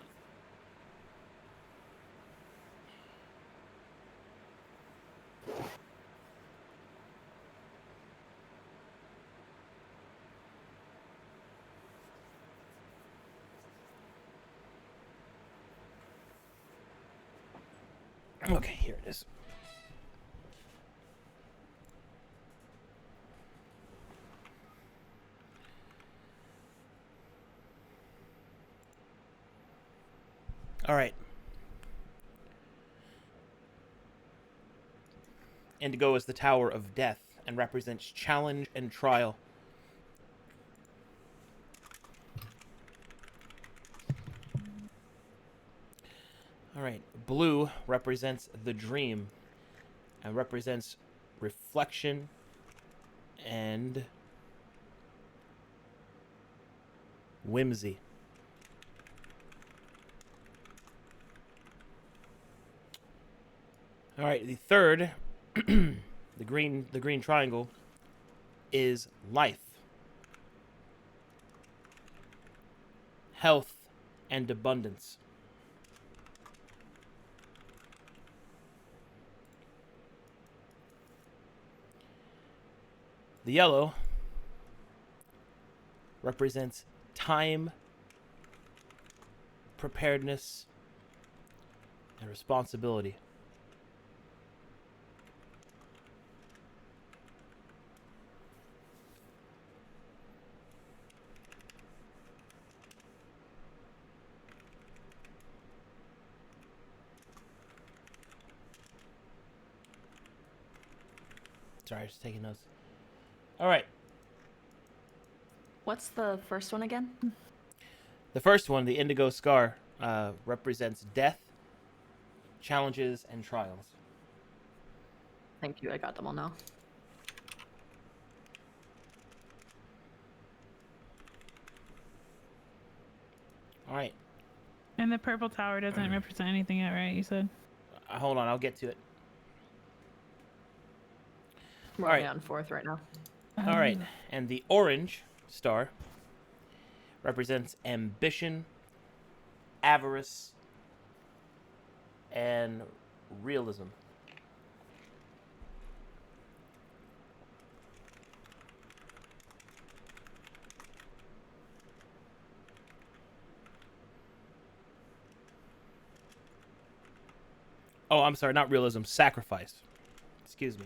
Okay, here it is. All right. Indigo is the Tower of Death and represents challenge and trial. right. Blue represents the dream and represents reflection and whimsy. All right, the third, the green triangle, is life, health, and abundance. The yellow represents time, preparedness, and responsibility. Sorry, just taking notes. All right. What's the first one again? The first one, the indigo scar, represents death, challenges, and trials. Thank you, I got them all now. All right. And the purple tower doesn't represent anything yet, right? You said. Hold on, I'll get to it. We're All right. only on 4th right now. All right. And the orange star represents ambition, avarice, and realism. Oh, I'm sorry, not realism, sacrifice. Excuse me.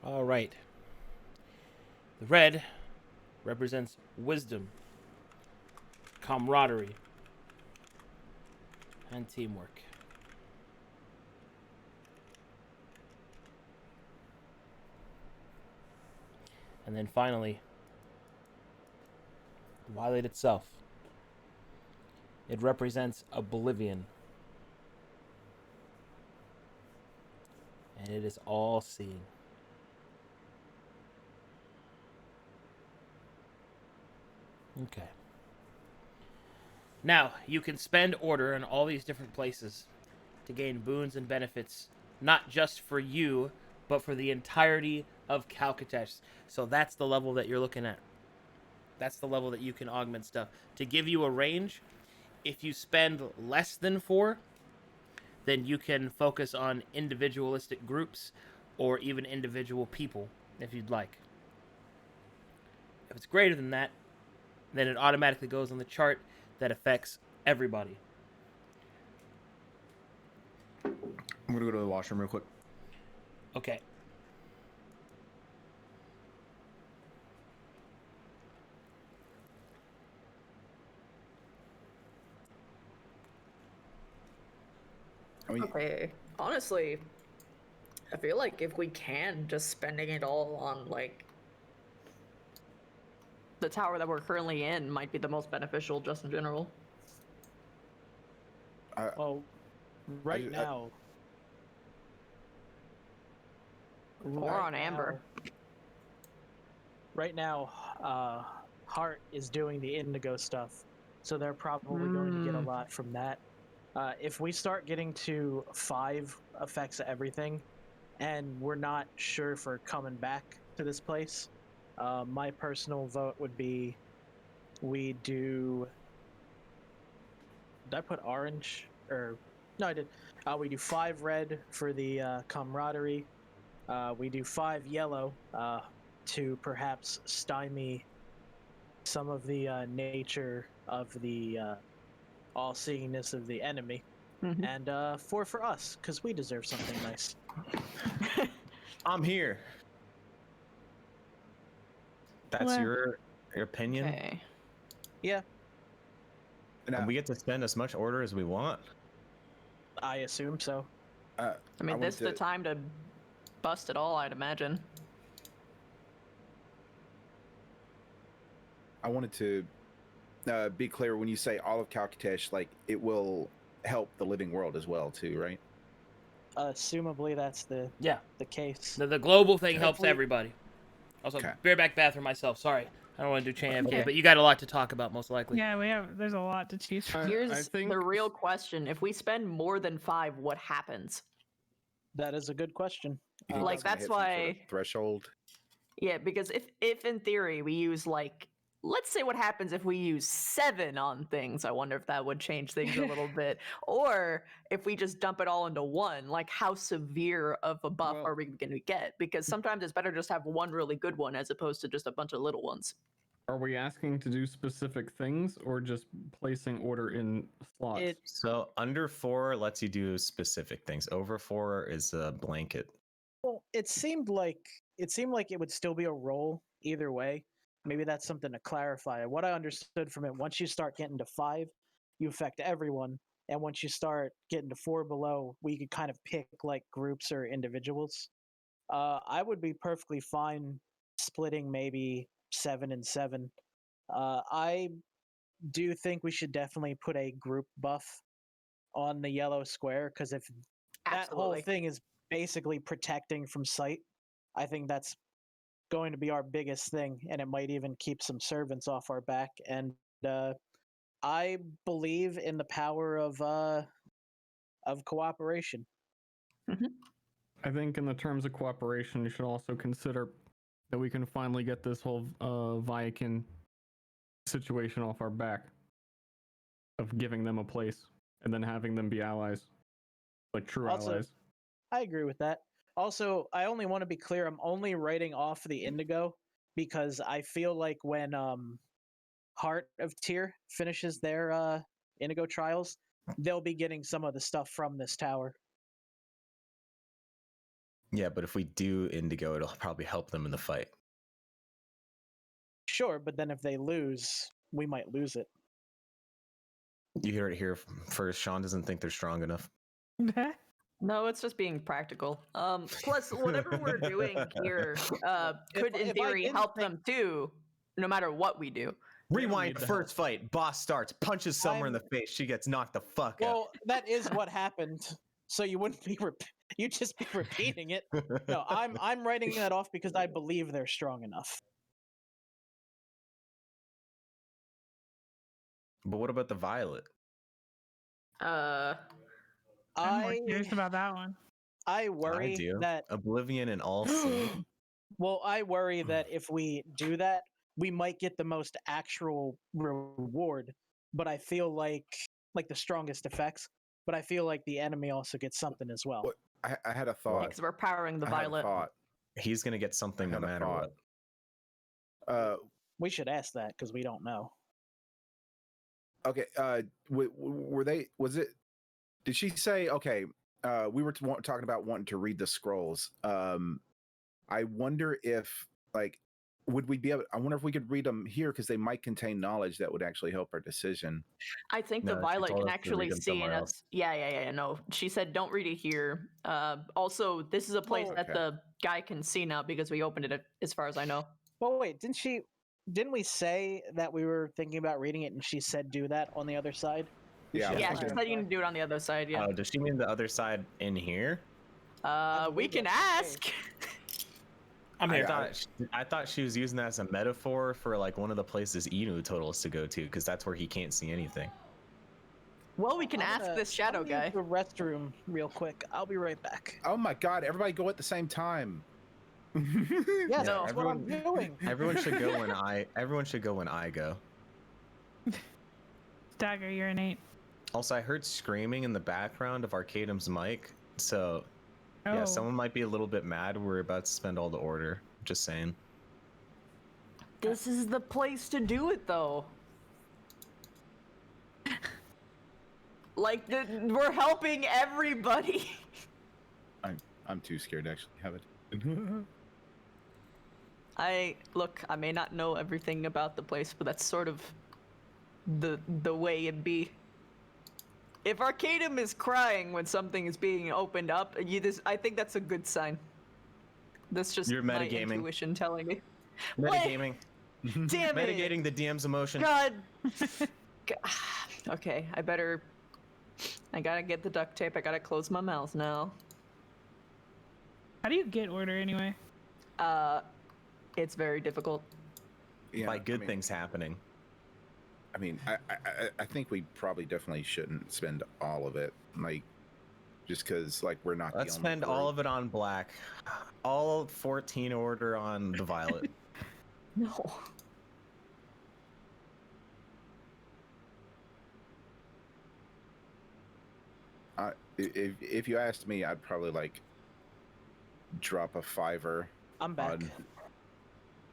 All right. The red represents wisdom, camaraderie, and teamwork. And then finally, violet itself. It represents oblivion. And it is all-seeing. Okay. Now, you can spend order in all these different places to gain boons and benefits, not just for you, but for the entirety of Calcatesh. So that's the level that you're looking at. That's the level that you can augment stuff. To give you a range, if you spend less than 4, then you can focus on individualistic groups or even individual people, if you'd like. If it's greater than that, then it automatically goes on the chart that affects everybody. I'm gonna go to the washroom real quick. Okay. Okay, honestly, I feel like if we can, just spending it all on, like, The tower that we're currently in might be the most beneficial just in general. Well, right now. Or on Amber. Right now, Heart is doing the indigo stuff, so they're probably going to get a lot from that. If we start getting to 5 effects of everything, and we're not sure if we're coming back to this place, my personal vote would be we do. Did I put orange? Or no, I did. We do 5 red for the camaraderie. We do 5 yellow to perhaps stymie some of the nature of the all-seeingness of the enemy, and 4 for us because we deserve something nice. I'm here. That's Well- your opinion, Okay. Yeah, and we get to spend as much order as we want. I assume so. I mean, this is the time to bust it all, I'd imagine. I wanted to be clear when you say all of Calcatesh, like it will help the living world as well, too, right? Assumably, that's the Yeah. case. The global thing Okay. helps everybody. Also, Okay. bareback bathroom myself. Sorry, I don't want to do chain AFK, Okay. but you got a lot to talk about, most likely. Yeah, there's a lot to choose from. Here's the real question: if we spend more than 5, what happens? That is a good question. You think Like, gonna that's hit some sort of why- threshold. Yeah, because if in theory we use like, let's say what happens if we use 7 on things. I wonder if that would change things a little bit. Or if we just dump it all into 1, like how severe of a buff are we going to get? Because sometimes it's better just have one really good one as opposed to just a bunch of little ones. Are we asking to do specific things or just placing order in slots? So under 4 lets you do specific things. Over 4 is a blanket. Well, it seemed like it would still be a roll either way. Maybe that's something to clarify. What I understood from it, once you start getting to 5, you affect everyone, and once you start getting to 4 below, we could kind of pick like groups or individuals. I would be perfectly fine splitting maybe 7 and 7. I do think we should definitely put a group buff on the yellow square, because if that whole Absolutely. thing is basically protecting from sight, I think that's going to be our biggest thing, and it might even keep some servants off our back. And I believe in the power of cooperation. I think in the terms of cooperation, you should also consider that we can finally get this whole Viakin situation off our back of giving them a place and then having them be allies, like true Also, allies. I agree with that. Also, I only want to be clear, I'm only writing off the indigo because I feel like when Heart of Tyre finishes their indigo trials, they'll be getting some of the stuff from this tower. Yeah, but if we do indigo, it'll probably help them in the fight. Sure, but then if they lose, we might lose it. You hear it here first. Sean doesn't think they're strong enough. No, it's just being practical. Plus, whatever we're doing here could, in if I theory, didn't help them too, no matter what we do. Rewind. First fight. Boss starts, punches Summer in the face. She gets knocked the fuck out. Well, that is what happened. So you wouldn't be you'd just be repeating it. No, I'm writing that off because I believe they're strong enough. But what about the Violet? I'm more curious about that one. I worry I do. that Oblivion and all sin. well, I worry that if we do that, we might get the most actual reward, but I feel like the strongest effects, but I feel like the enemy also gets something as well. What? I had a thought. Because we're powering the I had a violet. thought. He's gonna get something no had a matter thought. what. We should ask that because we don't know. Okay. Were they? Was it? Did she say? Okay. We were talking about wanting to read the scrolls. I wonder if like would we be able? I wonder if we could read them here because they might contain knowledge that would actually help our decision. I think No, the she violet told can us to actually read 'em see somewhere in else. us. Yeah. No, she said don't read it here. Also, this is a place Well, that okay. the guy can see now because we opened it, as far as I know. Well, wait, didn't we say that we were thinking about reading it and she said do that on the other side? Yeah, I was Yeah, she thinking- said you can do it on the other side. Yeah. Oh, does she mean the other side in here? I We believe can that's the ask. I'm here. I thought she was using that as a metaphor for like one of the places Inu told us to go to because that's where he can't see anything. Well, we can I'm ask gonna- this shadow I'm gonna guy. use the restroom real quick. I'll be right back. Oh my God! Everybody go at the same time. Yes, No. that's what I'm doing. Everyone should go when I go. Dagger, you're an 8. Also, I heard screaming in the background of Arcadum's mic, so Oh. yeah, someone might be a little bit mad. We're about to spend all the order. Just saying. This is the place to do it, though. Like, we're helping everybody. I'm too scared to actually have it. I may not know everything about the place, but that's sort of the way it be. If Arcadum is crying when something is being opened up, I think that's a good sign. That's just You're my metagaming. intuition telling me. Metagaming. Damn it! Mitigating the DM's emotion. God. Okay, I gotta get the duct tape. I gotta close my mouth now. How do you get order anyway? It's very difficult. Yeah, By good I mean, things happening. I mean, I think we probably definitely shouldn't spend all of it, like, just because like we're not. Let's the only spend group. all of it on black. All 14 order on the violet. No. If you asked me, I'd probably like drop a $5. I'm back.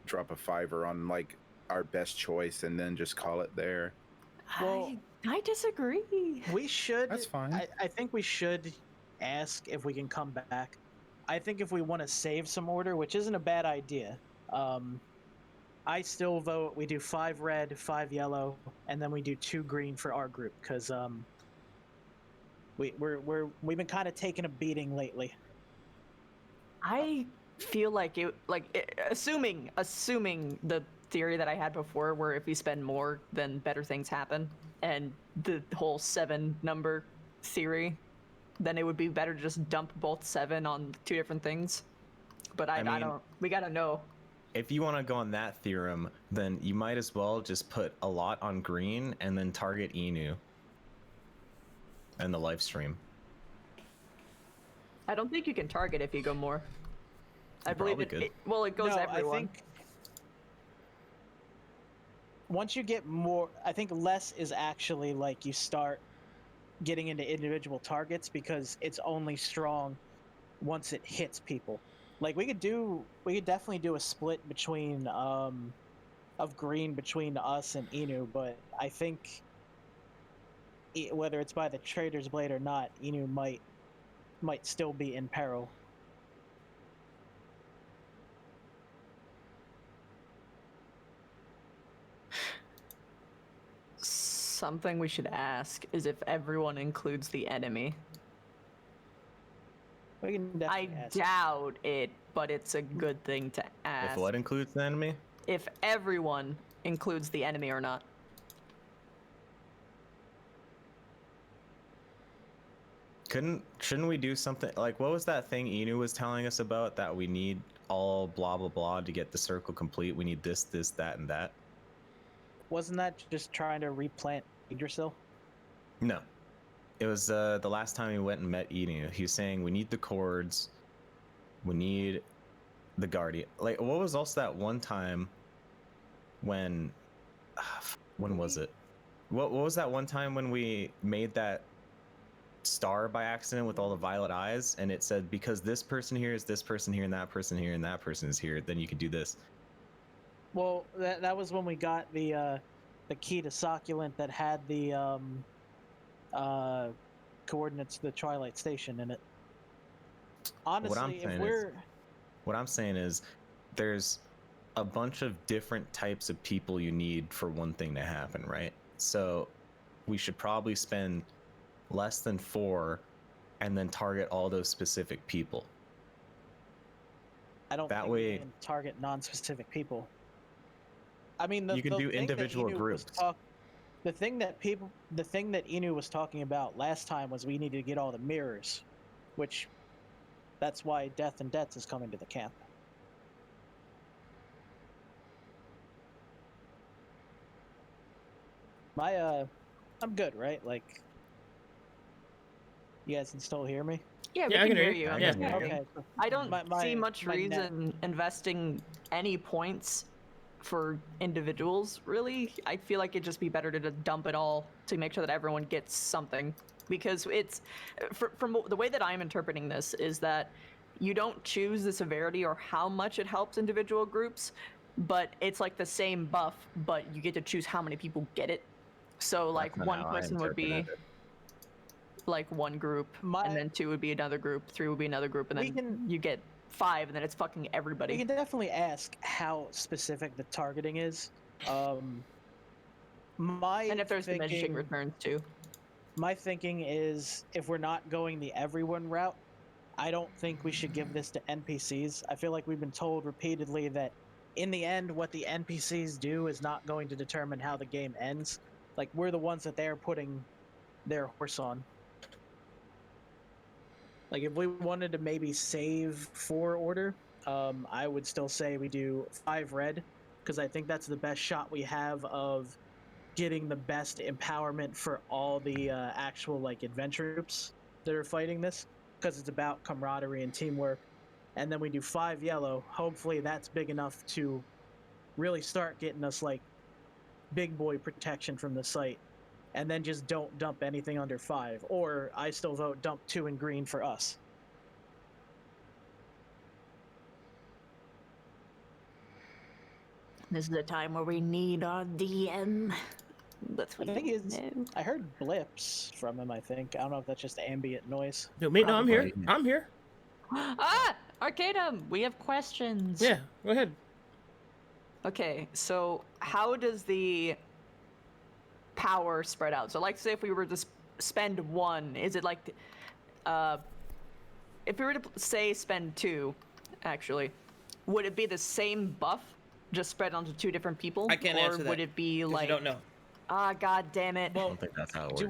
Drop a $5 on like our best choice, and then just call it there. Well, I disagree. We should. That's fine. I think we should ask if we can come back. I think if we want to save some order, which isn't a bad idea, I still vote we do 5 red, 5 yellow, and then we do 2 green for our group because we've been kind of taking a beating lately. I feel like assuming the theory that I had before, where if we spend more, then better things happen, and the whole 7 number theory, then it would be better to just dump both 7 on 2 different things. But I don't. We gotta know. If you want to go on that theorem, then you might as well just put a lot on green and then target Inu and the live stream. I don't think you can target if you go more. I believe probably it goes No, everyone. I think once you get more, I think less is actually like you start getting into individual targets because it's only strong once it hits people. Like we could definitely do a split between of green between us and Inu, but I think whether it's by the Trader's Blade or not, Inu might still be in peril. Something we should ask is if everyone includes the enemy. We can I definitely ask. doubt it, but it's a good thing to ask. If what includes the enemy? If everyone includes the enemy or not. Shouldn't we do something like, what was that thing Inu was telling us about, that we need all blah blah blah to get the circle complete? We need this, that, and that. Wasn't that just trying to replant Yggdrasil? No, it was the last time we went and met Inu. He was saying we need the chords, we need the guardian. Like, what was also that one time when was it? What was that one time when we made that star by accident with all the violet eyes, and it said because this person here is this person here and that person here and that person is here, then you can do this. Well, that was when we got the key to Succulent that had the coordinates to the Twilight Station in it. Honestly, what I'm saying is there's a bunch of different types of people you need for one thing to happen, right? So we should probably spend less than 4 and then target all those specific people. I don't that think way we can target non-specific people. I mean, you can do individual groups. The thing that Inu was talking about last time was we needed to get all the mirrors, which that's why Death and Debts is coming to the camp. I'm good, right? Like, you guys can still hear me? Yeah, Yeah, we can hear you. Yeah. Okay. I don't see much my net- reason investing any points for individuals, really. I feel like it'd just be better to just dump it all to make sure that everyone gets something. Because it's, from the way that I'm interpreting this, is that you don't choose the severity or how much it helps individual groups, but it's like the same buff, but you get to choose how many people get it. So, like, That's not one how I person would be interpreted it. like one group, and then 2 would be another group, 3 would be another group, and then you get 5, and then it's fucking everybody. We can definitely ask how specific the targeting is. And if there's diminishing returns too. My thinking is, if we're not going the everyone route, I don't think we should give this to NPCs. I feel like we've been told repeatedly that in the end, what the NPCs do is not going to determine how the game ends. Like, we're the ones that they're putting their horse on. Like, if we wanted to maybe save 4 order, I would still say we do 5 red, because I think that's the best shot we have of getting the best empowerment for all the actual, like, adventure groups that are fighting this, because it's about camaraderie and teamwork. And then we do 5 yellow. Hopefully that's big enough to really start getting us, like, big boy protection from the site. And then just don't dump anything under 5. Or I still vote dump 2 in green for us. This is the time where we need our DM. But we I think don't it's. know. I heard blips from him, I think. I don't know if that's just ambient noise. No, mate, no, I'm here. Probably. I'm here. Ah, Arcadum, we have questions. Yeah, go ahead. Okay, so how does the power spread out? So, like, say if we were to spend 1, is it like, if we were to say spend 2, actually, would it be the same buff, just spread onto 2 different people? I can't answer that. Or would it be 'Cause like? you don't know. Ah, god damn it. I don't think that's how it works.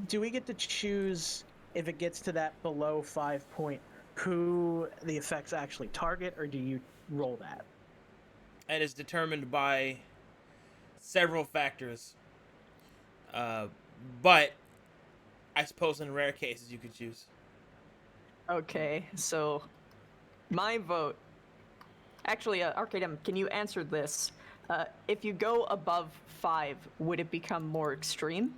Do we get to choose if it gets to that below 5 point who the effects actually target, or do you roll that? And is determined by several factors. But I suppose in rare cases you could choose. Okay, so my vote. Actually, Arcadum, can you answer this? If you go above 5, would it become more extreme?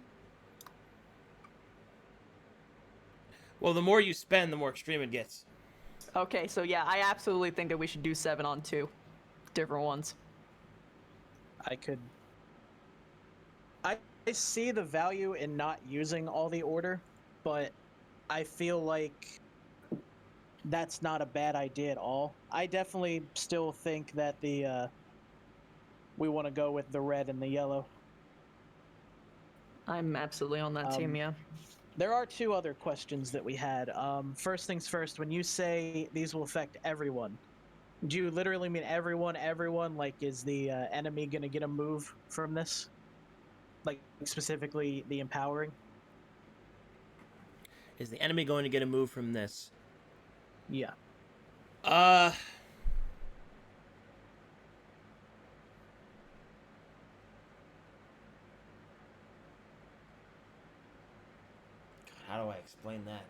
Well, the more you spend, the more extreme it gets. Okay, so yeah, I absolutely think that we should do 7 on 2 different ones. I see the value in not using all the order, but I feel like that's not a bad idea at all. I definitely still think that we want to go with the red and the yellow. I'm absolutely on that team, yeah. There are 2 other questions that we had. First things first, when you say these will affect everyone, do you literally mean everyone? Like, is the enemy going to get a move from this? Like, specifically the empowering? Is the enemy going to get a move from this? Yeah. How do I explain that?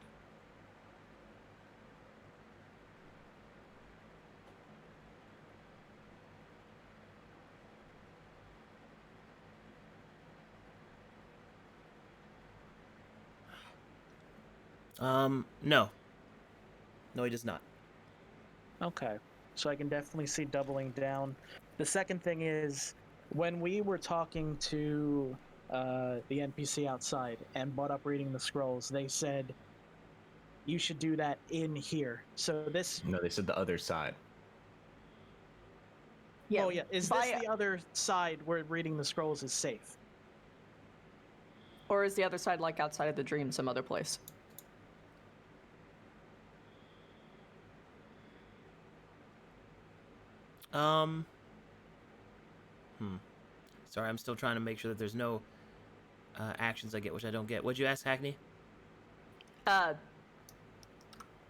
No. No, he does not. Okay. So I can definitely see doubling down. The second thing is, when we were talking to the NPC outside and brought up reading the scrolls, they said you should do that in here. So this. No, they said the other side. Oh yeah. Is this the other side where reading the scrolls is safe? Or is the other side like outside of the dream, some other place? Sorry, I'm still trying to make sure that there's no actions I get, which I don't get. What'd you ask, Hackney?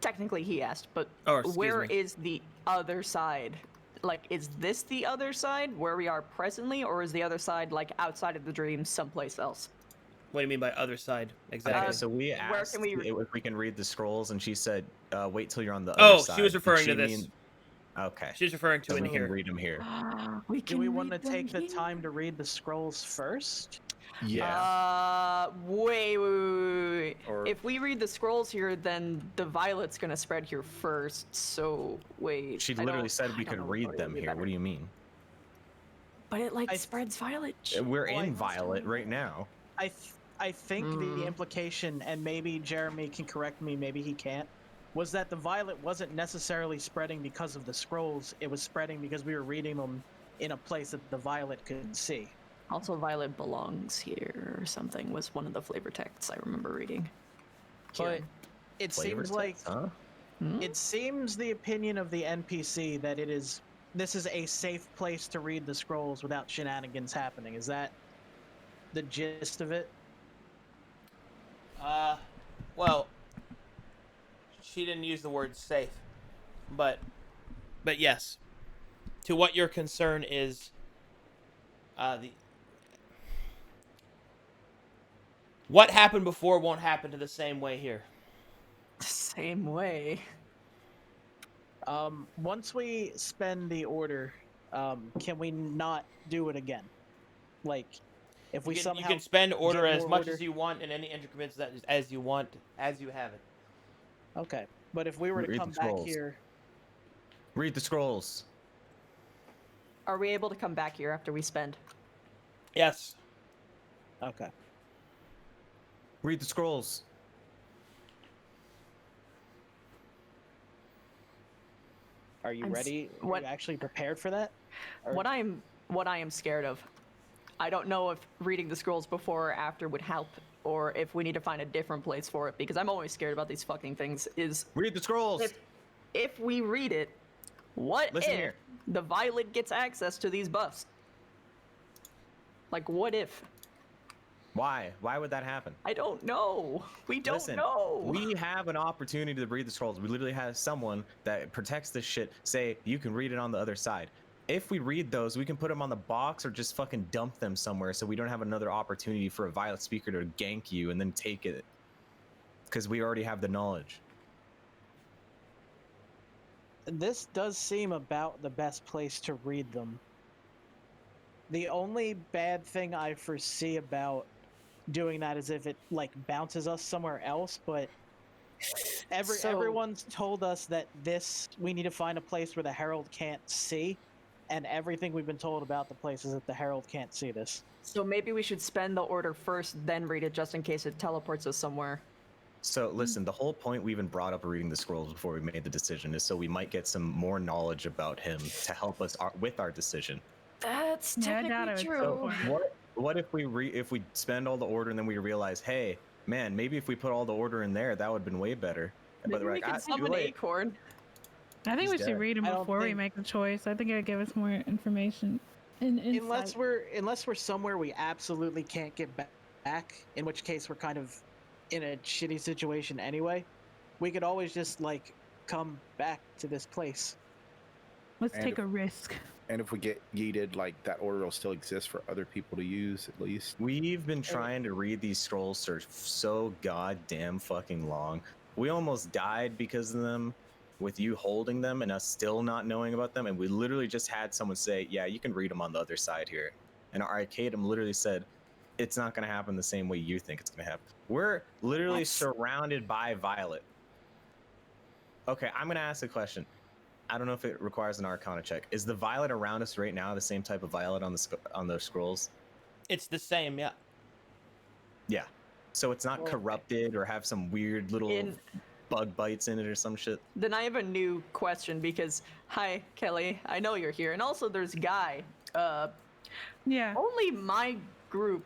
Technically he asked, but excuse where me. is the other side? Like, is this the other side where we are presently, or is the other side like outside of the dream someplace else? What do you mean by other side? Exactly. Okay, so we asked can we if we can read the scrolls, and she said, "Wait till you're on the other side." She was Did referring she to this. mean- Okay. She's referring to So in we here. can read them here. Do we want to take the time to read the scrolls first? Yeah. Wait. Or- If we read the scrolls here, then the violet's gonna spread here first. So wait. She I literally don't- said we I don't could know read what them would be here. better. What do you mean? But it like I- spreads violet. We're in Violet right now. I think the implication, and maybe Jeremy can correct me, maybe he can't, was that the violet wasn't necessarily spreading because of the scrolls. It was spreading because we were reading them in a place that the violet could see. Also, violet belongs here or something was one of the flavor texts I remember reading. But it Flavor seems like text, huh? it seems the opinion of the NPC that it is this is a safe place to read the scrolls without shenanigans happening. Is that the gist of it? Well, she didn't use the word safe, but yes, to what your concern is, the what happened before won't happen to the same way here. Same way. Once we spend the order, can we not do it again? Like, if we somehow you can spend order get as more much order- as you want in any increments as you want, as you have it. Okay, but if we were to Read come the back scrolls. here, Read the scrolls. Are we able to come back here after we spend? Yes. okay. Read the scrolls. Are you I'm s- ready? Are what- you actually prepared for that? Or- What I am scared of. I don't know if reading the scrolls before or after would help, or if we need to find a different place for it, because I'm always scared about these fucking things. Is Read the scrolls. if we read it, what Listen if here. the Violet gets access to these buffs? Like, what if? Why? Why would that happen? I don't know. We don't Listen, know. we have an opportunity to read the scrolls. We literally have someone that protects this shit say, you can read it on the other side. If we read those, we can put them on the box or just fucking dump them somewhere so we don't have another opportunity for a Violet speaker to gank you and then take it. Because we already have the knowledge. This does seem about the best place to read them. The only bad thing I foresee about doing that is if it like bounces us somewhere else, but everyone's told us that we need to find a place where the herald can't see, and everything we've been told about the place is that the herald can't see this. So maybe we should spend the order first, then read it, just in case it teleports us somewhere. So listen, the whole point we even brought up reading the scrolls before we made the decision is so we might get some more knowledge about him to help us with our decision. That's Yeah, I doubt it technically would true. teleport. What if we spend all the order and then we realize, hey, man, maybe if we put all the order in there, that would have been way better. But Maybe we're we like, can too summon late. Acorn. I think He's we should dead. read them I don't before we think- make the choice. I think it would give us more information. And Unless we're somewhere we absolutely can't get back, in which case we're kind of in a shitty situation anyway. We could always just like come back to this place. let's And take if- a risk. And if we get yeeted, like that order will still exist for other people to use at least. We've been trying to read these scrolls for so goddamn fucking long. We almost died because of them, with you holding them and us still not knowing about them. And we literally just had someone say, yeah, you can read them on the other side here. And our Arcadum literally said, it's not going to happen the same way you think it's going to happen. We're literally surrounded by Violet. Okay, I'm going to ask a question. I don't know if it requires an Arcana check. Is the Violet around us right now the same type of Violet on the scrolls? It's the same, yeah. Yeah. So it's not Well, corrupted or have some weird little In- bug bites in it or some shit. Then I have a new question because, hi, Kelly, I know you're here. And also there's Guy. Yeah. Only my group,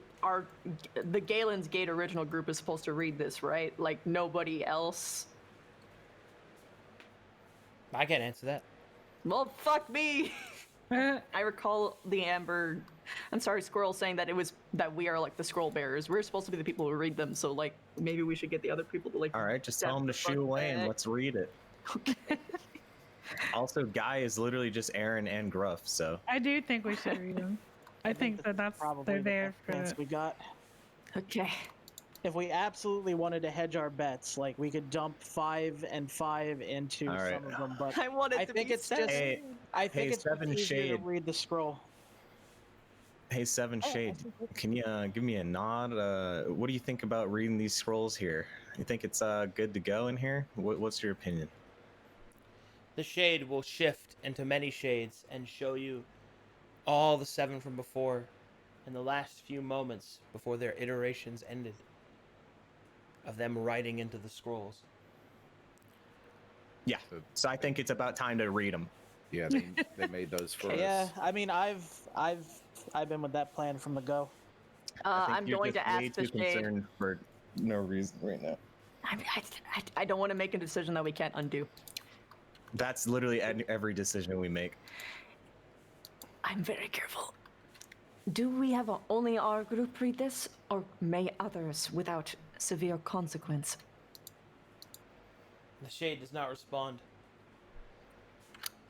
the Galen's Gate original group, is supposed to read this, right? Like nobody else. I can't answer that. Well, fuck me. I recall the Squirrel saying that that we are like the scroll bearers. We're supposed to be the people who read them, so like maybe we should get the other people to like. All right, just step tell them to the fuck shoo away and back. let's read it. Also, Guy is literally just Aaron and Gruff, so I do think we should read them. I think that's probably they're the there best for chance it. we got. Okay. If we absolutely wanted to hedge our bets, like we could dump 5 and 5 into All right. some of them, but I want it I to think be it's seven. just- hey, I think Hey, it's just Seven easier Shade. to read the scroll. hey, Seven Shade, can you give me a nod? What do you think about reading these scrolls here? You think it's good to go in here? What's your opinion? The shade will shift into many shades and show you all the 7 from before in the last few moments before their iterations ended of them writing into the scrolls. Yeah, so I think it's about time to read them. Yeah, they made those for Yeah, us. I mean, I've been with that plan from the go. I'm going to ask the shade. concerned for no reason right now. I don't want to make a decision that we can't undo. That's literally every decision we make. I'm very careful. Do we have only our group read this, or may others without severe consequence? The shade does not respond.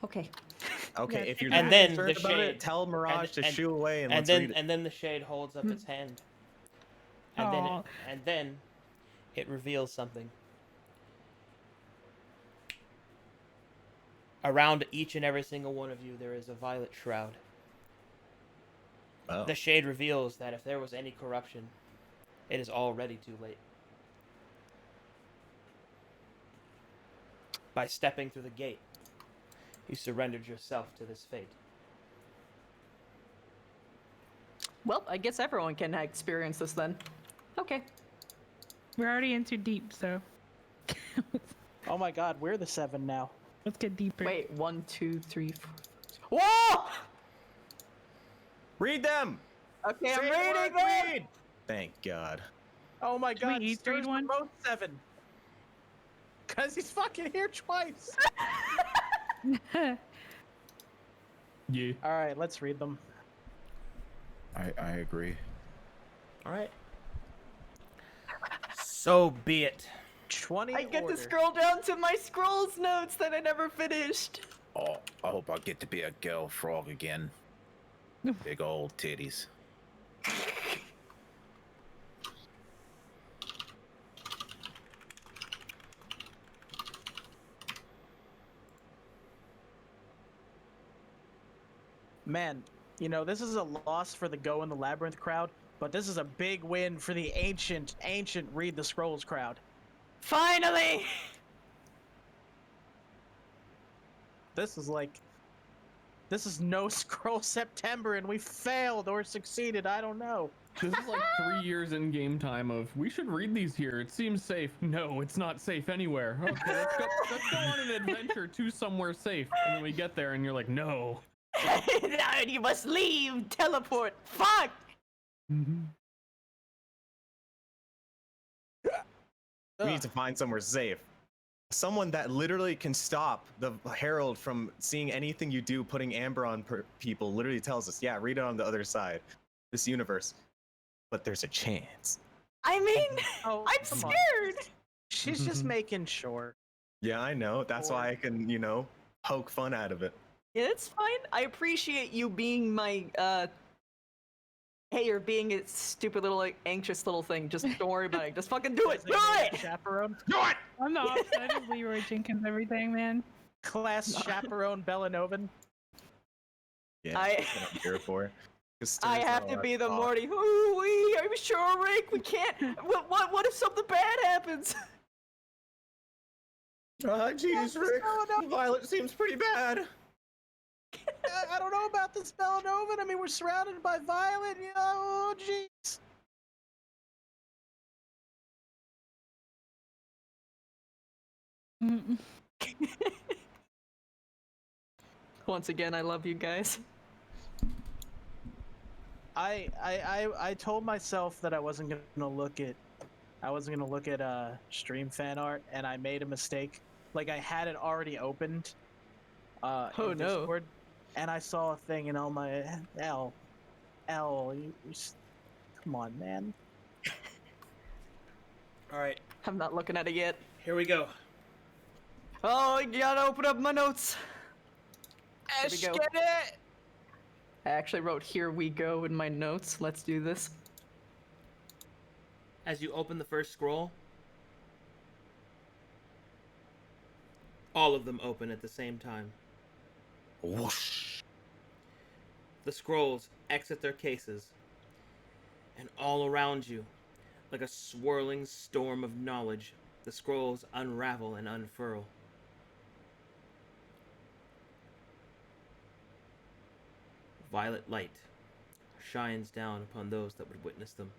Okay. Okay, Yeah, if you're take And not then concerned the about shade- it, tell Mirage to shoo away and, and let's then read it. and then the shade holds up its hand. And Aw. then it reveals something. Around each and every single one of you, there is a violet shroud. Oh. The shade reveals that if there was any corruption, it is already too late. By stepping through the gate, you surrendered yourself to this fate. Well, I guess everyone can experience this then. Okay. We're already in too deep, so Oh my god, we're the 7 now. let's get deeper. Wait, 1, 2, 3, 4. Whoa! Read them! Okay, I'm Say the reading word, them! read! Thank God. Oh my god, each Stur's read one? both 7. Cause he's fucking here twice. Yeah. Alright, let's read them. I agree. All right. So be it. 20 I get order. to scroll down to my scrolls notes that I never finished. Oh, I hope I get to be a girl frog again. Big old titties. Man, you know, this is a loss for the Go in the Labyrinth crowd, but this is a big win for the ancient Read the Scrolls crowd. Finally! This is no Scroll September and we failed or succeeded, I don't know. This is like 3 years in game time of, we should read these here. It seems safe. No, it's not safe anywhere. Okay, let's go on an adventure to somewhere safe. And then we get there and you're like, no. Now you must leave! Teleport! Fuck! We need to find somewhere safe. Someone that literally can stop the herald from seeing anything you do, putting amber on people, literally tells us, yeah, read it on the other side. This universe. But there's a chance. I mean, Oh, I'm come on. scared! She's just making sure. Yeah, I know. That's why I can, poke fun out of it. Yeah, it's fine. I appreciate you being my, hey, you're being a stupid little, like, anxious little thing. Just don't worry about it. Just fucking do it! Do Designated it! Chaperone. Do it! I'm the opposite of Leroy Jenkins everything, man. Class Chaperone Bellanovan. Yeah, I- that's what I'm here for. 'Cause I Stur's have not to allowed be the talk. Morty. Ooh, I'm sure, Rick. We can't. What if something bad happens? Jeez, Rick. Violet seems pretty bad. I don't know about this Bellanovan. I mean, we're surrounded by Violet. You know, oh, jeez. Mm-mm. Once again, I love you guys. I told myself that I wasn't gonna look at stream fan art, and I made a mistake. Like I had it already opened. Oh, in no. Discord, and I saw a thing, and all my L, come on, man. All right, I'm not looking at it yet. here we go. Oh, I gotta open up my notes. Ash, we go. get it. I actually wrote "Here we go" in my notes. Let's do this. As you open the first scroll, all of them open at the same time. Whoosh. The scrolls exit their cases, and all around you, like a swirling storm of knowledge, the scrolls unravel and unfurl. Violet light shines down upon those that would witness them.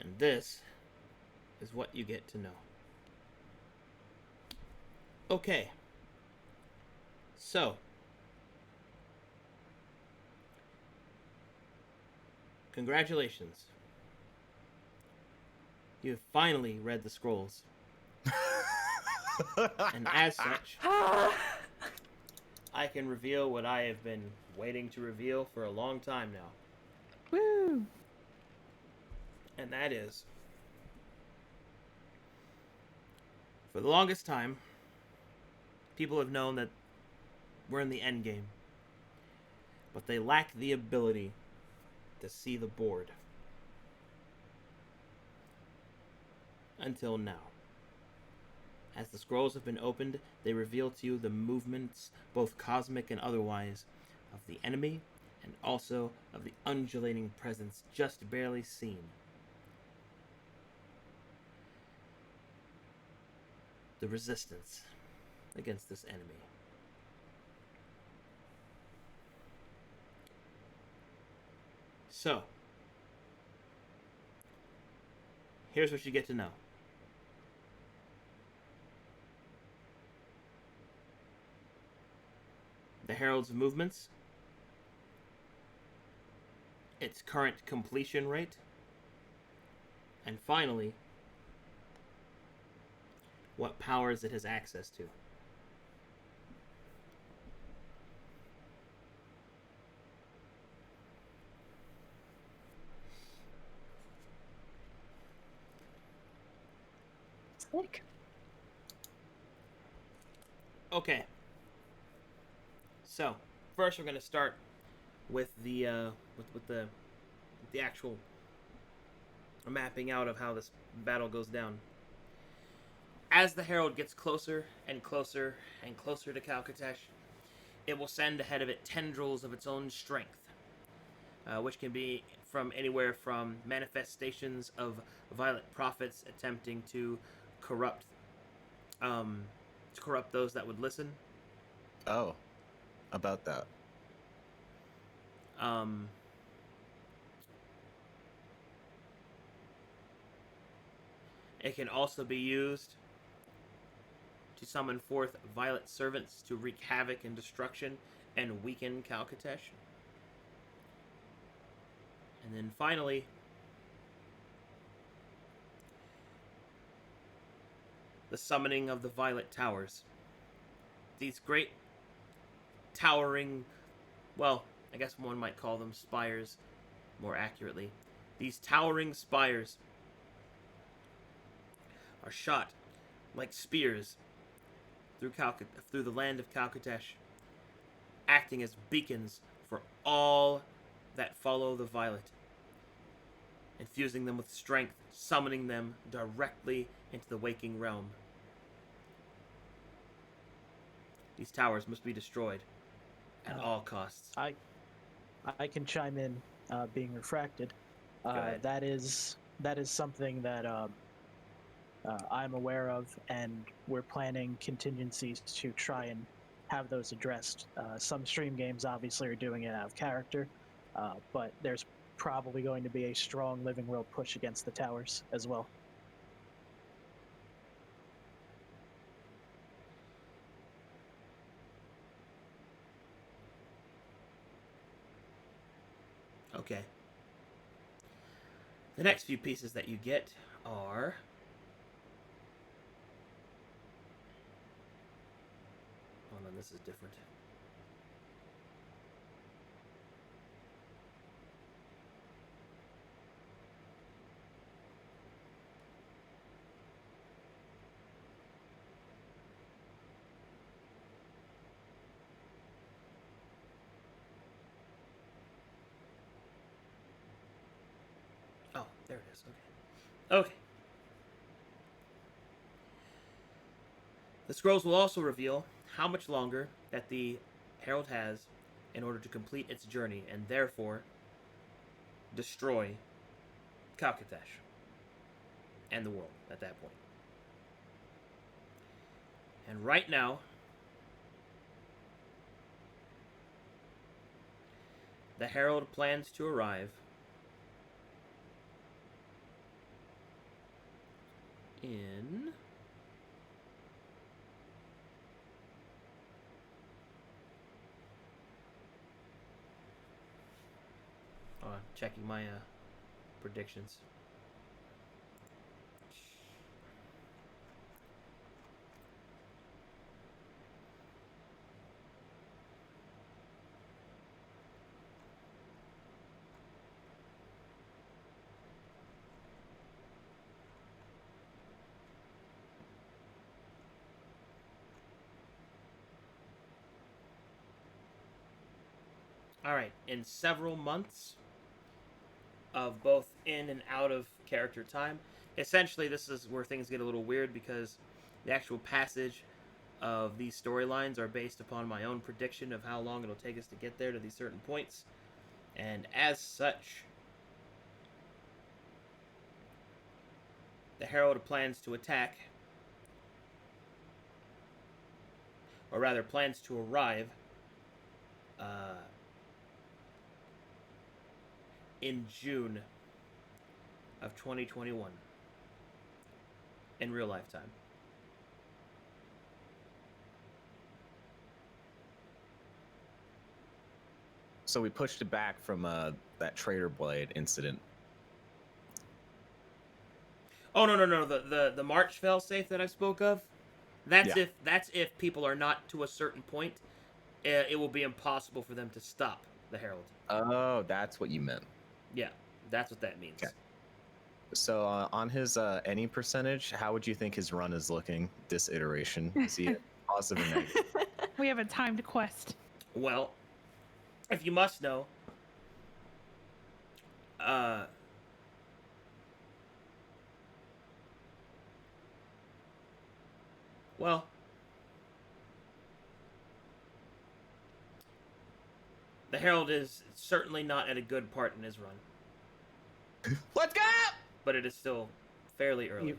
And this is what you get to know. Okay. So, congratulations. You have finally read the scrolls. And as such, I can reveal what I have been waiting to reveal for a long time now. Woo! And that is, for the longest time, people have known that we're in the end game, but they lack the ability to see the board. Until now. As the scrolls have been opened, they reveal to you the movements, both cosmic and otherwise, of the enemy, and also of the undulating presence just barely seen. The resistance against this enemy. So, here's what you get to know. The Herald's movements, its current completion rate, and finally, what powers it has access to. Sick. Okay. So, first we're going to start with the with the actual mapping out of how this battle goes down. As the Herald gets closer and closer and closer to Calcatesh, it will send ahead of it tendrils of its own strength, which can be from anywhere from manifestations of violent prophets attempting to corrupt those that would listen. Oh, about that. It can also be used to summon forth violet servants to wreak havoc and destruction and weaken Calcatesh. And then finally, the summoning of the Violet Towers. These great towering, well, I guess one might call them spires more accurately. These towering spires are shot like spears through the land of Calcatesh, acting as beacons for all that follow the Violet, infusing them with strength, summoning them directly into the waking realm. These towers must be destroyed at all costs. I can chime in, being refracted. Go ahead. That is something that I'm aware of, and we're planning contingencies to try and have those addressed. Some stream games obviously are doing it out of character, but there's probably going to be a strong living world push against the towers as well. Okay. The next few pieces that you get are hold on, this is different. Oh, there it is. Okay. Okay. The scrolls will also reveal how much longer that the Herald has in order to complete its journey and therefore destroy Calcatesh and the world at that point. And right now, the Herald plans to arrive in checking my predictions. Alright, in several months of both in and out of character time. Essentially, this is where things get a little weird because the actual passage of these storylines are based upon my own prediction of how long it'll take us to get there to these certain points. And as such, the Herald plans to attack, or rather plans to arrive in June of 2021 in real lifetime. So we pushed it back from that Trader Blade incident. Oh no! The March failsafe that I spoke of, that's Yeah. if people are not to a certain point, it will be impossible for them to stop the Herald. Oh, that's what you meant. Yeah, that's what that means. Okay. So on his any percentage, how would you think his run is looking this iteration? Is he positive or negative? We have a timed quest. Well, if you must know, well, the Herald is certainly not at a good part in his run. Let's go! But it is still fairly early.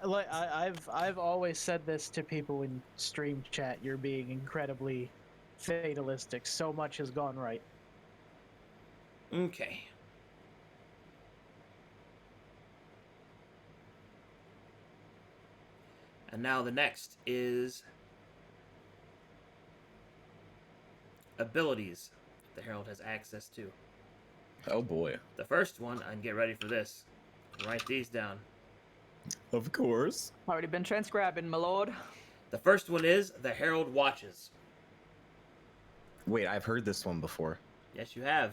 Like I've always said this to people in stream chat. You're being incredibly fatalistic. So much has gone right. Okay. And now the next is abilities the Herald has access to. Oh boy. The first one, and get ready for this. Write these down. Of course. Already been transcribing, my lord. The first one is the Herald watches. Wait, I've heard this one before. Yes, you have.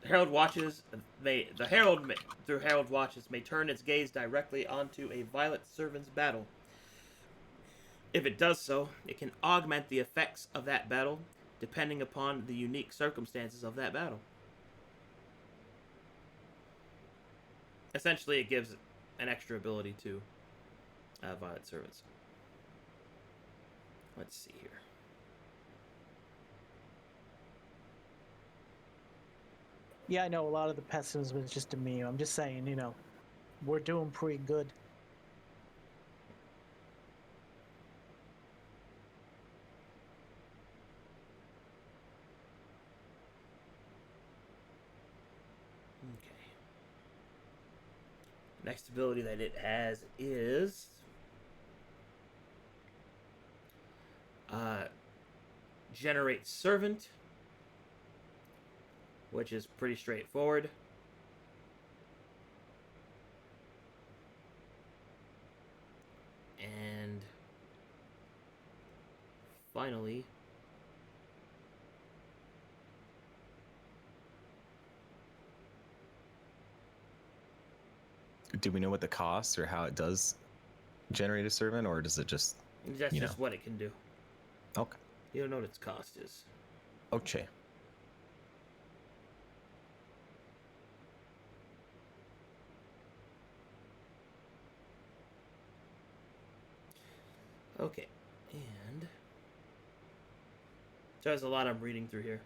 The Herald watches. The Herald, through Herald watches, may turn its gaze directly onto a Violet Servant's battle. If it does so, it can augment the effects of that battle, depending upon the unique circumstances of that battle. Essentially, it gives an extra ability to Violet Servants. Let's see here. Yeah, I know a lot of the pessimism is just a meme. I'm just saying, you know, we're doing pretty good. Okay. Next ability that it has is Generate Servant, which is pretty straightforward. And finally, Do we know what the cost or how it does generate a servant, or does it just... that's you just know? what it can do. Okay. You don't know what its cost is. Okay. Okay, and so there's a lot I'm reading through here.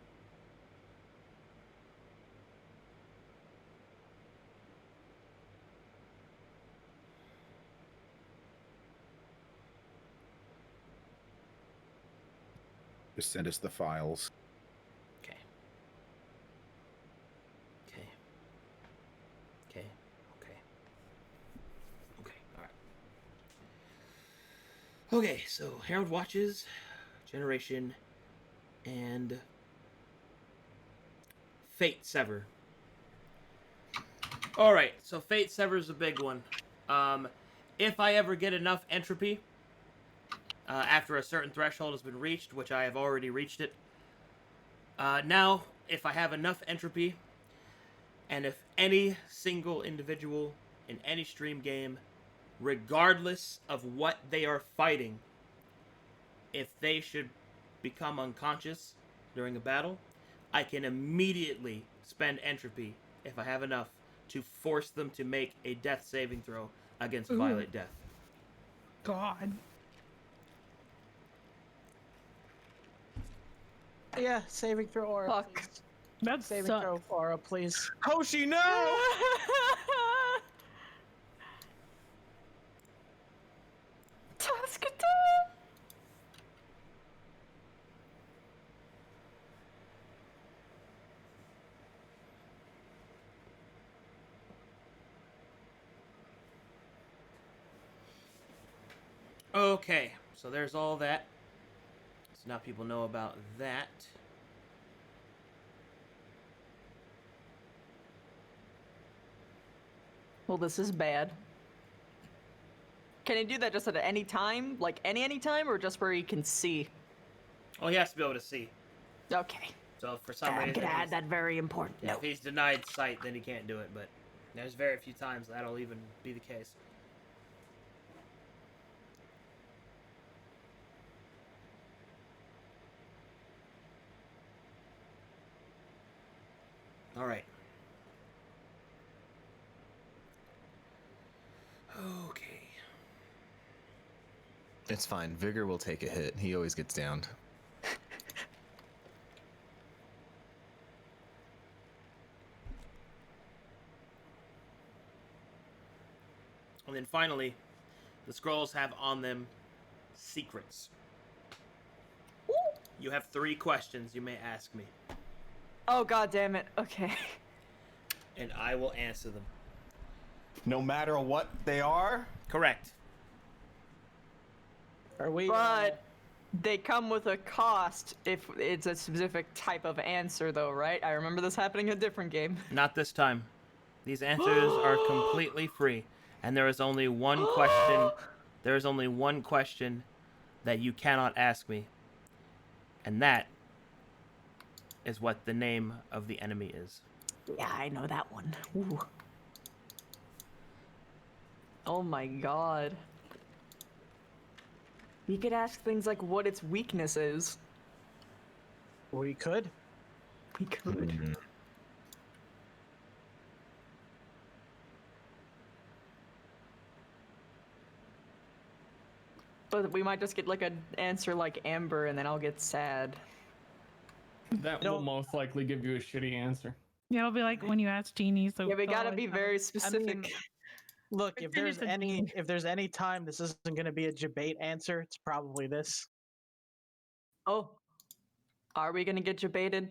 Just send us the files. Okay. Okay. Okay. Okay. Okay. All right. Okay, so Herald Watches, Generation, and Fate Sever. All right, so Fate Sever is a big one. If I ever get enough entropy, after a certain threshold has been reached, which I have already reached it. Now, if I have enough entropy, and if any single individual in any stream game, regardless of what they are fighting, if they should become unconscious during a battle, I can immediately spend entropy, if I have enough, to force them to make a death saving throw against violent death. God. Yeah, saving throw aura. Fuck. Please. That Saving sucks. throw aura, please. Hoshi, no! Tascadam! Okay, so there's all that. So now people know about that. Well, this is bad. Can he do that just at any time? Like any time, or just where he can see? Oh, he has to be able to see. Okay. So for some I'm reason, gonna add he's- that very important yeah, if note. he's denied sight, then he can't do it. But there's very few times that'll even be the case. All right. Okay. It's fine. Vigor will take a hit. He always gets downed. And then finally, the scrolls have on them secrets. You have 3 questions you may ask me, Oh, god damn it. Okay. and I will answer them. No matter what they are? Correct. Are we? But they come with a cost if it's a specific type of answer, though, right? I remember this happening in a different game. Not this time. These answers are completely free, and there is only one question. There is only one question that you cannot ask me, and that is what the name of the enemy is. Yeah, I know that one. Ooh. Oh my god. We could ask things like what its weakness is. We could. We could. But we might just get like an answer like Amber, and then I'll get sad. That will most likely give you a shitty answer. Yeah, it'll be like when you ask genies. So Yeah, we gotta be very specific. mean, Look, if Pretend there's it's a any genie. if there's any time this isn't going to be a debate answer, it's probably this. Oh, are we gonna get debated,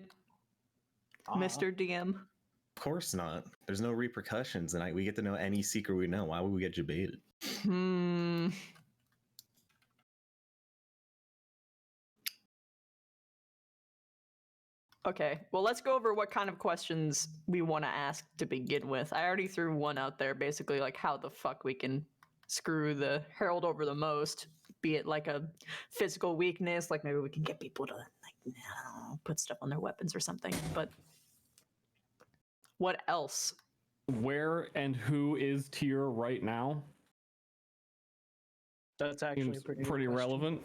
Mr. DM? Of course not. There's no repercussions, and we get to know any secret we know. Why would we get debated? Hmm. Okay, well, let's go over what kind of questions we want to ask to begin with. I already threw one out there, basically, like how the fuck we can screw the herald over the most, be it like a physical weakness, like maybe we can get people to, like, I don't know, put stuff on their weapons or something, but what else? Where and who is Tyre right now? That's actually Seems a pretty pretty good question. relevant.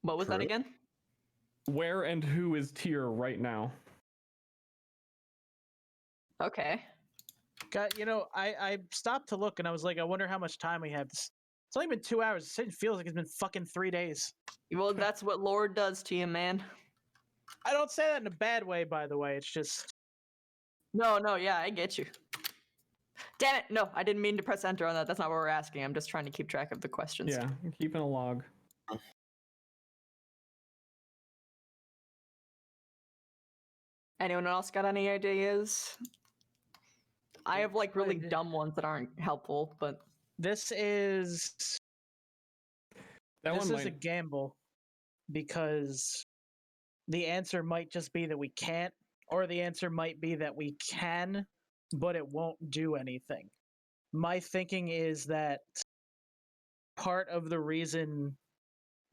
What was that True. again? Where and who is Tyre right now? Okay. God, I stopped to look and I was like, I wonder how much time we have. It's only been 2 hours. It feels like it's been fucking 3 days. Well, that's what Lord does to you, man. I don't say that in a bad way, by the way. It's just No, yeah, I get you. Damn it! No, I didn't mean to press enter on that. That's not what we're asking. I'm just trying to keep track of the questions. Yeah, keeping a log. Anyone else got any ideas? I have like really Good. dumb ones that aren't helpful, but this is That this one is a might. gamble because the answer might just be that we can't, or the answer might be that we can, but it won't do anything. My thinking is that part of the reason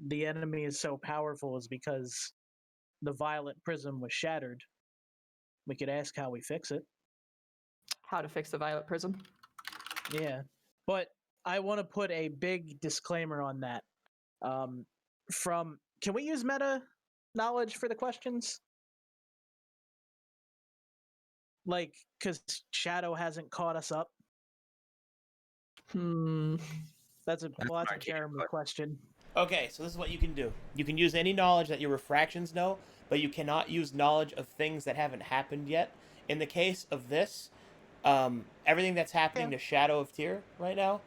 the enemy is so powerful is because the violet prism was shattered. We could ask how we fix it. how to fix the violet prism? Yeah. But I want to put a big disclaimer on that. From can we use meta knowledge for the questions? Like, because Shadow hasn't caught us up. That's a Jeremy question. Okay, so this is what you can do. You can use any knowledge that your refractions know, but you cannot use knowledge of things that haven't happened yet. In the case of this, everything that's happening to Shadow of Tyre right now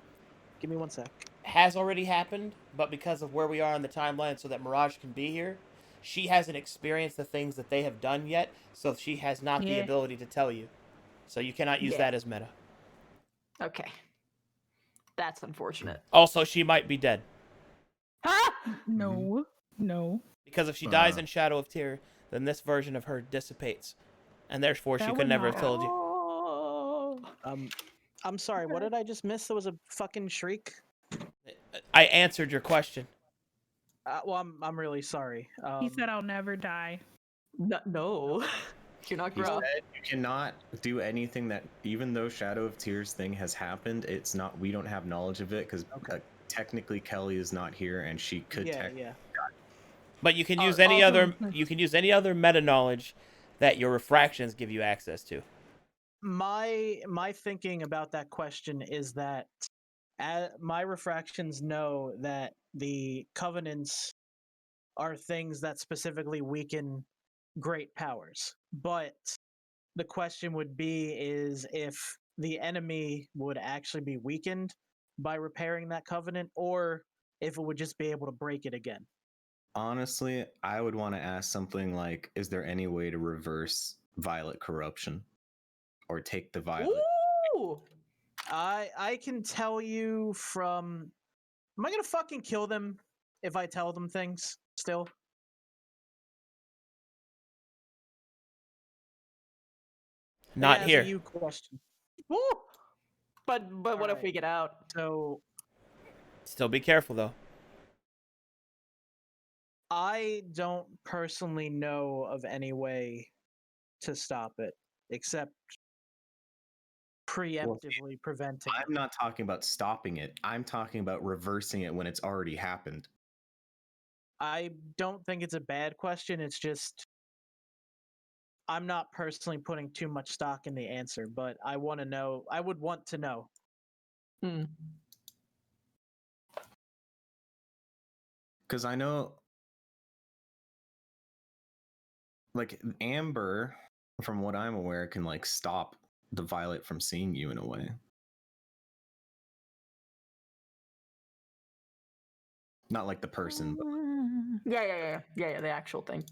Give me 1 sec. has already happened, but because of where we are on the timeline so that Mirage can be here, she hasn't experienced the things that they have done yet, so she has not the ability to tell you. So you cannot use that as meta. Okay. That's unfortunate. Also, she might be dead. Huh? No. No. Because if she dies in Shadow of Tyre, then this version of her dissipates. And therefore, she could never have told you. I'm sorry, what did I just miss? There was a fucking shriek? I answered your question. Well, I'm really sorry. He said I'll never die. No. You're not You gross. said you cannot do anything that, even though Shadow of Tears thing has happened, it's not. We don't have knowledge of it because technically Kelly is not here, and she could. Yeah. But you can use any other. You can use any other meta knowledge that your refractions give you access to. My thinking about that question is that my refractions know that the covenants are things that specifically weaken great powers. But the question would be is if the enemy would actually be weakened by repairing that covenant, or if it would just be able to break it again. Honestly, I would want to ask something like, is there any way to reverse violet corruption? Or take the violet? Ooh! I can tell you from... Am I gonna fucking kill them if I tell them things still? Not That's here. a you question. Woo! But what if we get out? So Still be careful though. I don't personally know of any way to stop it except preemptively preventing it. I'm not talking about stopping it. I'm talking about reversing it when it's already happened. I don't think it's a bad question. It's just I'm not personally putting too much stock in the answer, but I want to know. I would want to know. Because I know, like, Amber, from what I'm aware, can, like, stop the violet from seeing you in a way. Not like the person, but Yeah, the actual thing.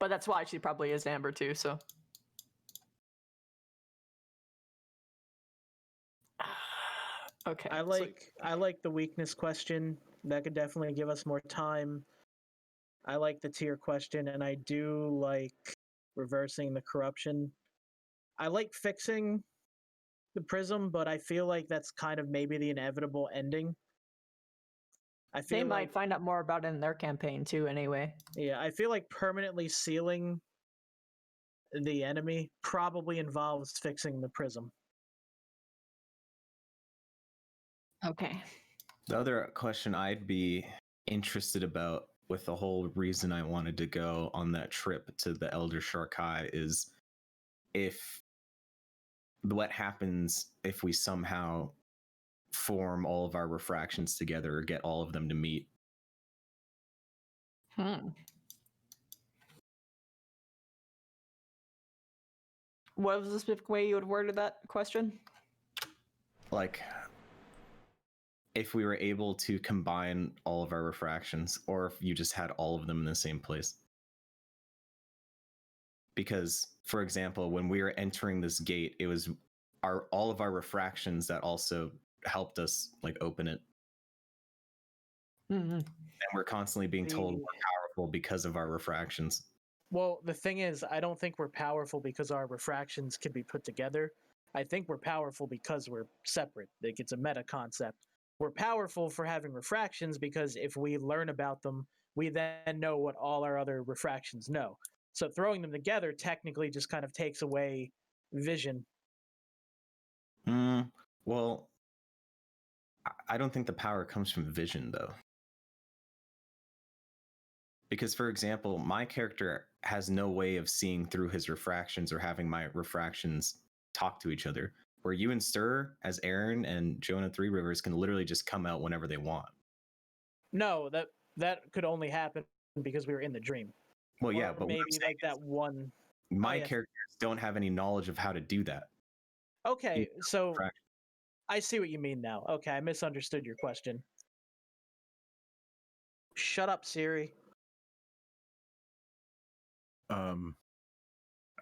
But that's why she probably is Amber too, so. Okay. I like the weakness question. That could definitely give us more time. I like the tier question, and I do like reversing the corruption. I like fixing the prism, but I feel like that's kind of maybe the inevitable ending. I feel they might find out more about it in their campaign too, anyway. Yeah, I feel like permanently sealing the enemy probably involves fixing the prism. Okay. the other question I'd be interested about, with the whole reason I wanted to go on that trip to the Elder Sharkai, is if what happens if we somehow form all of our refractions together or get all of them to meet. What was the specific way you would worded that question? Like, if we were able to combine all of our refractions, or if you just had all of them in the same place. Because, for example, when we were entering this gate, it was all of our refractions that also helped us, like, open it. And we're constantly being told we're powerful because of our refractions. Well, the thing is, I don't think we're powerful because our refractions can be put together. I think we're powerful because we're separate. Like, it's a meta concept. We're powerful for having refractions because if we learn about them, we then know what all our other refractions know. So throwing them together technically just kind of takes away vision. Well, I don't think the power comes from vision, though. Because, for example, my character has no way of seeing through his refractions or having my refractions talk to each other. Where you and Stir, as Aaron and Jonah Three Rivers, can literally just come out whenever they want. No, that could only happen because we were in the dream. Well, yeah, Or but maybe like that one. my yes. characters don't have any knowledge of how to do that. Okay, so Refraction. I see what you mean now. Okay, I misunderstood your question. Shut up, Siri.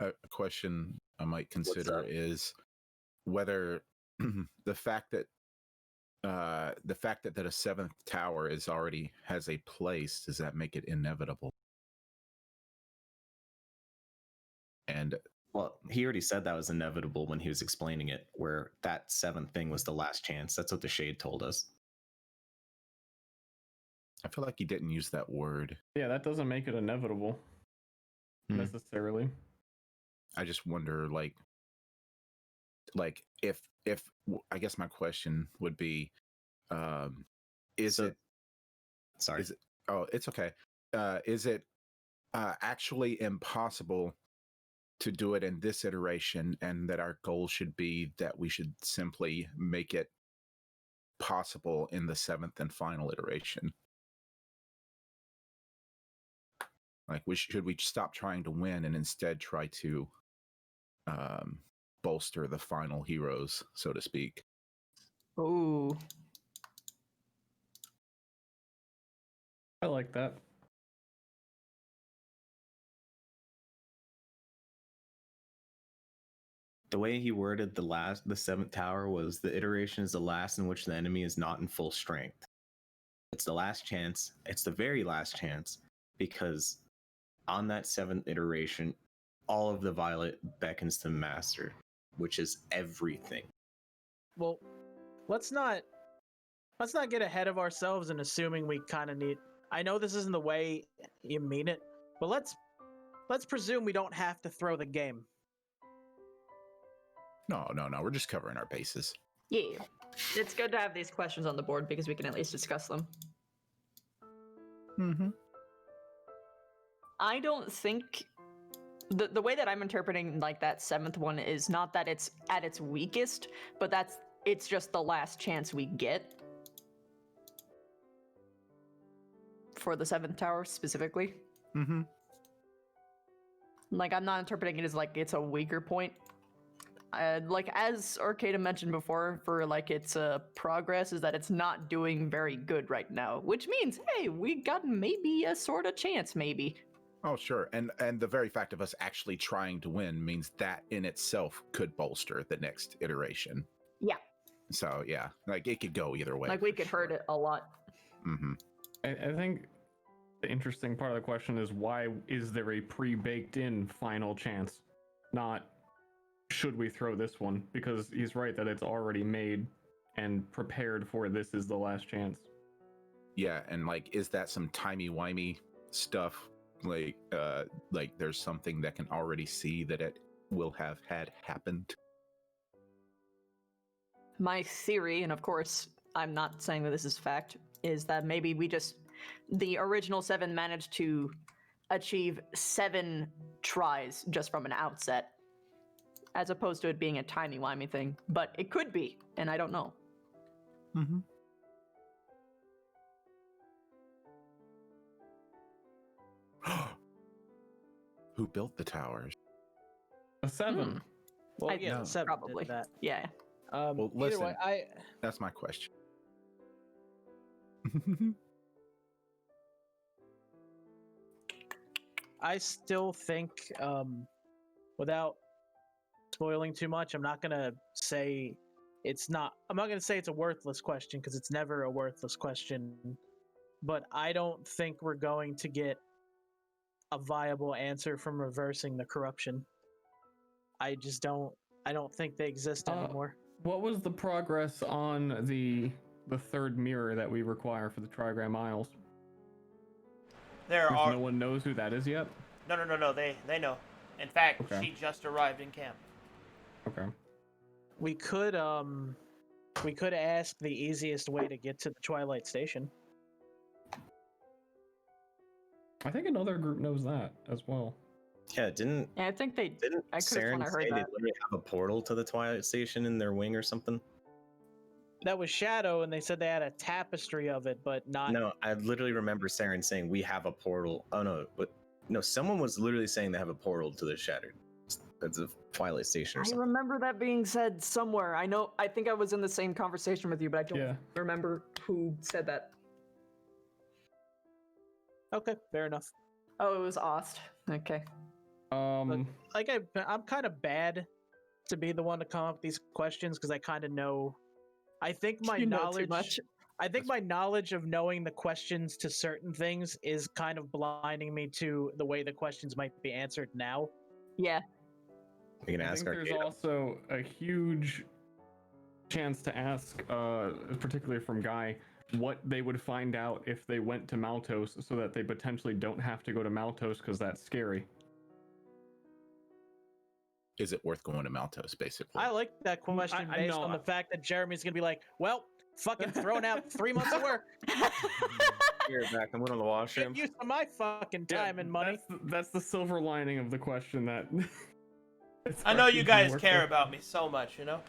A question I might consider is whether the fact that a seventh tower is already has a place, does that make it inevitable? And Well, he already said that was inevitable when he was explaining it, where that seventh thing was the last chance. That's what the Shade told us. I feel like he didn't use that word. Yeah, that doesn't make it inevitable necessarily. I just wonder, like if I guess my question would be, is it? Sorry. Is it? Oh, it's okay. Is it actually impossible to do it in this iteration, and that our goal should be that we should simply make it possible in the seventh and final iteration? Like, should we stop trying to win and instead try to bolster the final heroes, so to speak? Ooh. I like that. The way he worded the seventh tower was the iteration is the last in which the enemy is not in full strength. It's the last chance. It's the very last chance, because on that seventh iteration, all of the violet beckons to master, which is everything. Well, let's not get ahead of ourselves and assuming we kind of need. I know this isn't the way you mean it, but let's presume we don't have to throw the game. No, we're just covering our bases. Yeah. It's good to have these questions on the board because we can at least discuss them. Mm-hmm. I don't think the way that I'm interpreting like that seventh one is not that it's at its weakest, but it's just the last chance we get for the seventh tower specifically. Mm-hmm. Like, I'm not interpreting it as like it's a weaker point. Like, as Arcadum mentioned before, for like its progress is that it's not doing very good right now, which means, hey, we got maybe a sort of chance, maybe. Oh, sure. And the very fact of us actually trying to win means that in itself could bolster the next iteration. Yeah. So, yeah, like it could go either way. Like, we could hurt it a lot. Mm-hmm. I think the interesting part of the question is, why is there a pre-baked in final chance? Not, should we throw this one? Because he's right that it's already made and prepared for this is the last chance. Yeah, and like, is that some timey-wimey stuff? Like there's something that can already see that it will have had happened? My theory, and of course, I'm not saying that this is fact, is that maybe the original 7 managed to achieve 7 tries just from an outset, as opposed to it being a timey-wimey thing. But it could be, and I don't know. Mm-hmm. Who built the towers? A 7. Well, yeah, no. 7 Probably. did that. Yeah. Well, Either listen, way, that's my question. I still think, without spoiling too much, I'm not gonna say it's not. I'm not gonna say it's a worthless question because it's never a worthless question. But I don't think we're going to get a viable answer from reversing the corruption. I just don't. I don't think they exist anymore. What was the progress on the third mirror that we require for the Trigram Isles? There are no one knows who that is yet? No. They know. In fact, Okay. she just arrived in camp. Okay. We could ask the easiest way to get to the Twilight Station. I think another group knows that as well. Yeah, didn't Yeah, I think they. didn't I could have sworn Saren I heard say they that. literally have a portal to the Twilight Station in their wing or something? That was Shadow, and they said they had a tapestry of it, but not. No, I literally remember Saren saying we have a portal. Oh no, but no, someone was literally saying they have a portal to the Shattered. That's a Twilight Station or I something. remember that being said somewhere. I know. I think I was in the same conversation with you, but I don't remember who said that. Okay, fair enough. Oh, it was Ost. Okay. Like I'm kind of bad to be the one to come up with these questions because I kind of know. I think my You know too knowledge. much. I think my knowledge of knowing the questions to certain things is kind of blinding me to the way the questions might be answered now. Yeah. We can I ask think there's Arcadum. also a huge chance to ask, particularly from Guy, what they would find out if they went to Maltos, so that they potentially don't have to go to Maltos because that's scary. Is it worth going to Maltos, basically? I like that question I based know, on the fact that Jeremy's gonna be like, "Well, fucking throwing out 3 months of work. Here, back. I'm going to the washroom. Get use of my fucking time and money." That's the silver lining of the question. That I know you guys care about me so much, you know.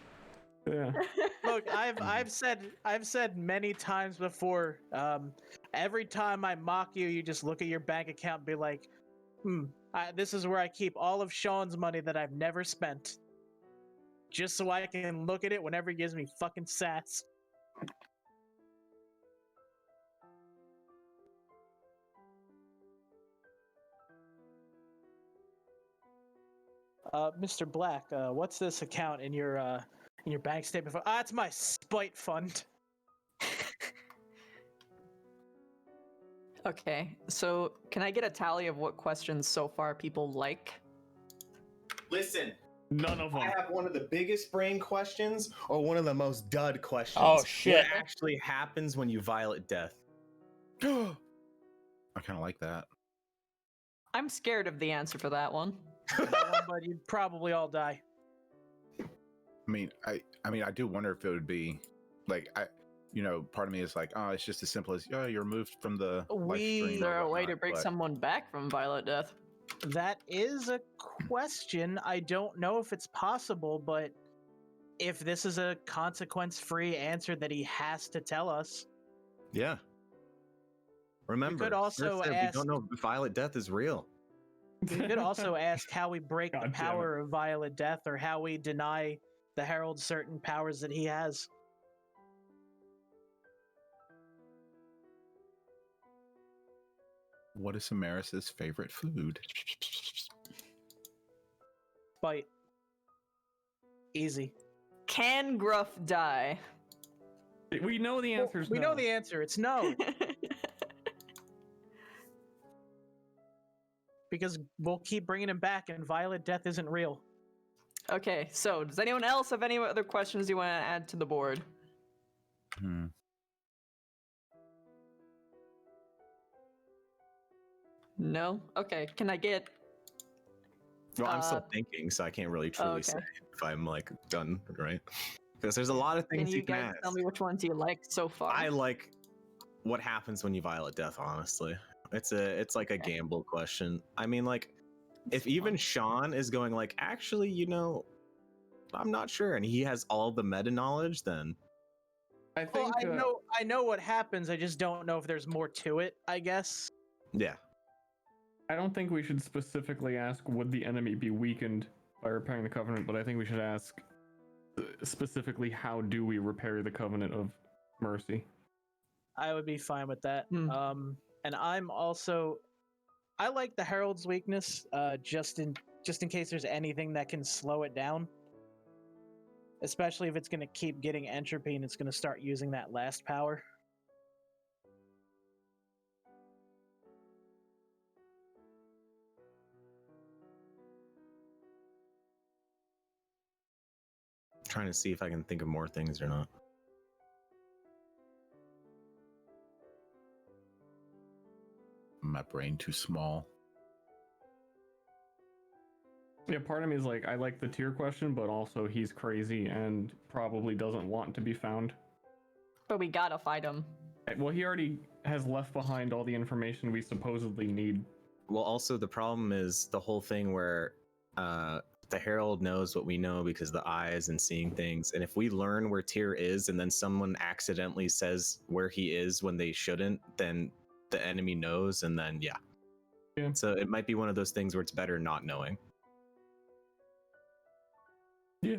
Yeah. Look, I've said many times before. Every time I mock you, you just look at your bank account and be like, this is where I keep all of Sean's money that I've never spent. Just so I can look at it whenever he gives me fucking sass. Mr. Black, what's this account in your bank statement for? It's my spite fund. Okay, so can I get a tally of what questions so far people like? Listen, none of them. I have one of the biggest brain questions or one of the most dud questions. Oh, shit. What actually happens when you violate death? I kind of like that. I'm scared of the answer for that one. But you'd probably all die. I mean, I do wonder if it would be like part of me is like, oh, it's just as simple as you're removed from the life stream. Is there or a way to whatnot, bring but- someone back from violent death? That is a question. I don't know if it's possible, but if this is a consequence-free answer that he has to tell us. Yeah. Remember, We could also we ask. don't know if violent death is real. We could also ask how we break God the damn power of violent death, or how we deny the herald certain powers that he has. What is Samaris's favorite food? Bite. Easy. Can Gruff die? We know the answer is We no. know the answer. It's no. Because we'll keep bringing him back, and violent death isn't real. Okay, so does anyone else have any other questions you want to add to the board? No? Okay, can I get... Well, I'm still thinking, so I can't really truly say if I'm like done, right? Because there's a lot of things Can you you can guys ask. tell me which ones you like so far? I like what happens when you violate death, honestly. It's like a gamble question. I mean, like, if even Sean is going like, actually, I'm not sure, and he has all the meta knowledge, then I think I know what happens. I just don't know if there's more to it, I guess. yeah. I don't think we should specifically ask would the enemy be weakened by repairing the covenant, but I think we should ask specifically how do we repair the covenant of mercy. I would be fine with that. And I'm also, I like the herald's weakness, just in case there's anything that can slow it down. Especially if it's going to keep getting entropy and it's going to start using that last power. Trying to see if I can think of more things or not. My brain too small. Yeah, part of me is like, I like the tier question, but also he's crazy and probably doesn't want to be found. But we gotta fight him. Well, he already has left behind all the information we supposedly need. Well, also the problem is the whole thing where the herald knows what we know because the eyes and seeing things, and if we learn where Tyre is and then someone accidentally says where he is when they shouldn't, then the enemy knows, and then yeah. So it might be one of those things where it's better not knowing. Yeah.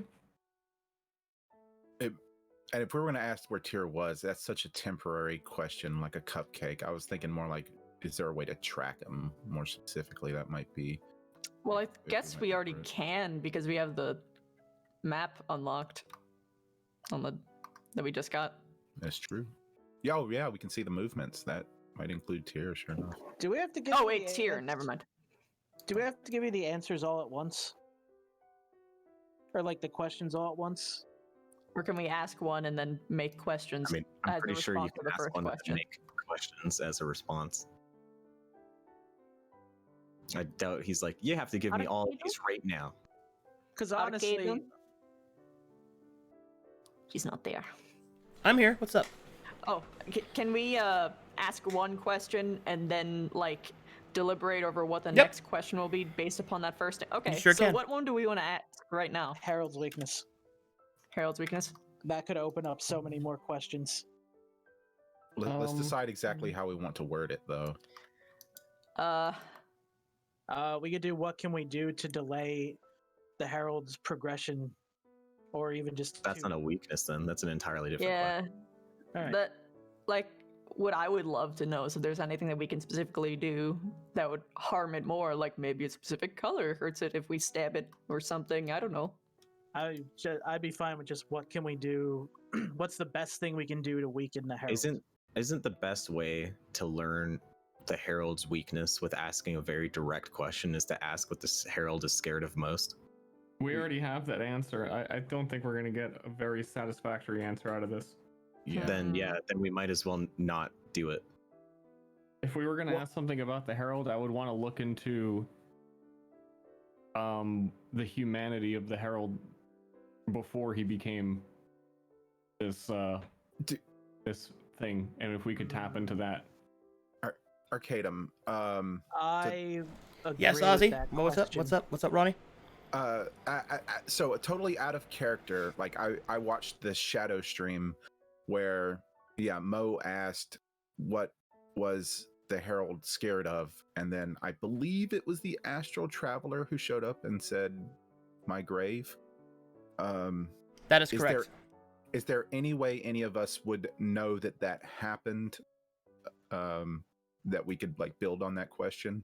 And if we were going to ask where Tyre was, that's such a temporary question, like a cupcake. I was thinking more like, is there a way to track him more specifically? That might be. Well, I guess we already can because we have the map unlocked on the that we just got. That's true. Yeah, oh, yeah, we can see the movements. That might include Tyre, sure enough. Do we have to give? Oh wait, Tyre. Never mind. Do we have to give you the answers all at once, or like the questions all at once? Or can we ask one and then make questions? I mean, I'm as a pretty sure you response can to the ask first one question? and make questions as a response. I doubt he's like, you have to give me all of these right now. Because honestly, Arcadum? He's not there. I'm here. What's up? Oh, can we ask one question and then like deliberate over what the next question will be based upon that first? Okay. You sure so can. what one do we want to ask right now? Herald's weakness. Herald's weakness. That could open up so many more questions. Let's decide exactly how we want to word it, though. We could do what can we do to delay the Herald's progression, or even just. That's not a weakness, then. That's an entirely different question. All right. That, like, what I would love to know is if there's anything that we can specifically do that would harm it more, like maybe a specific color hurts it if we stab it or something. I don't know. I'd be fine with just what can we do? What's the best thing we can do to weaken the Herald? Isn't the best way to learn the Herald's weakness with asking a very direct question is to ask what this Herald is scared of most? We already have that answer. I don't think we're gonna get a very satisfactory answer out of this. Then we might as well not do it. If we were gonna ask something about the Herald, I would want to look into the humanity of the Herald before he became this this thing, and if we could tap into that. Arcadum. I agree Yes, with Ozzy. that What's up? question. What's up? What's up, Ronnie? So totally out of character. Like I watched this shadow stream where Mo asked what was the Herald scared of, and then I believe it was the astral traveler who showed up and said, "My grave." That is correct. Is there any way any of us would know that happened? That we could like build on that question?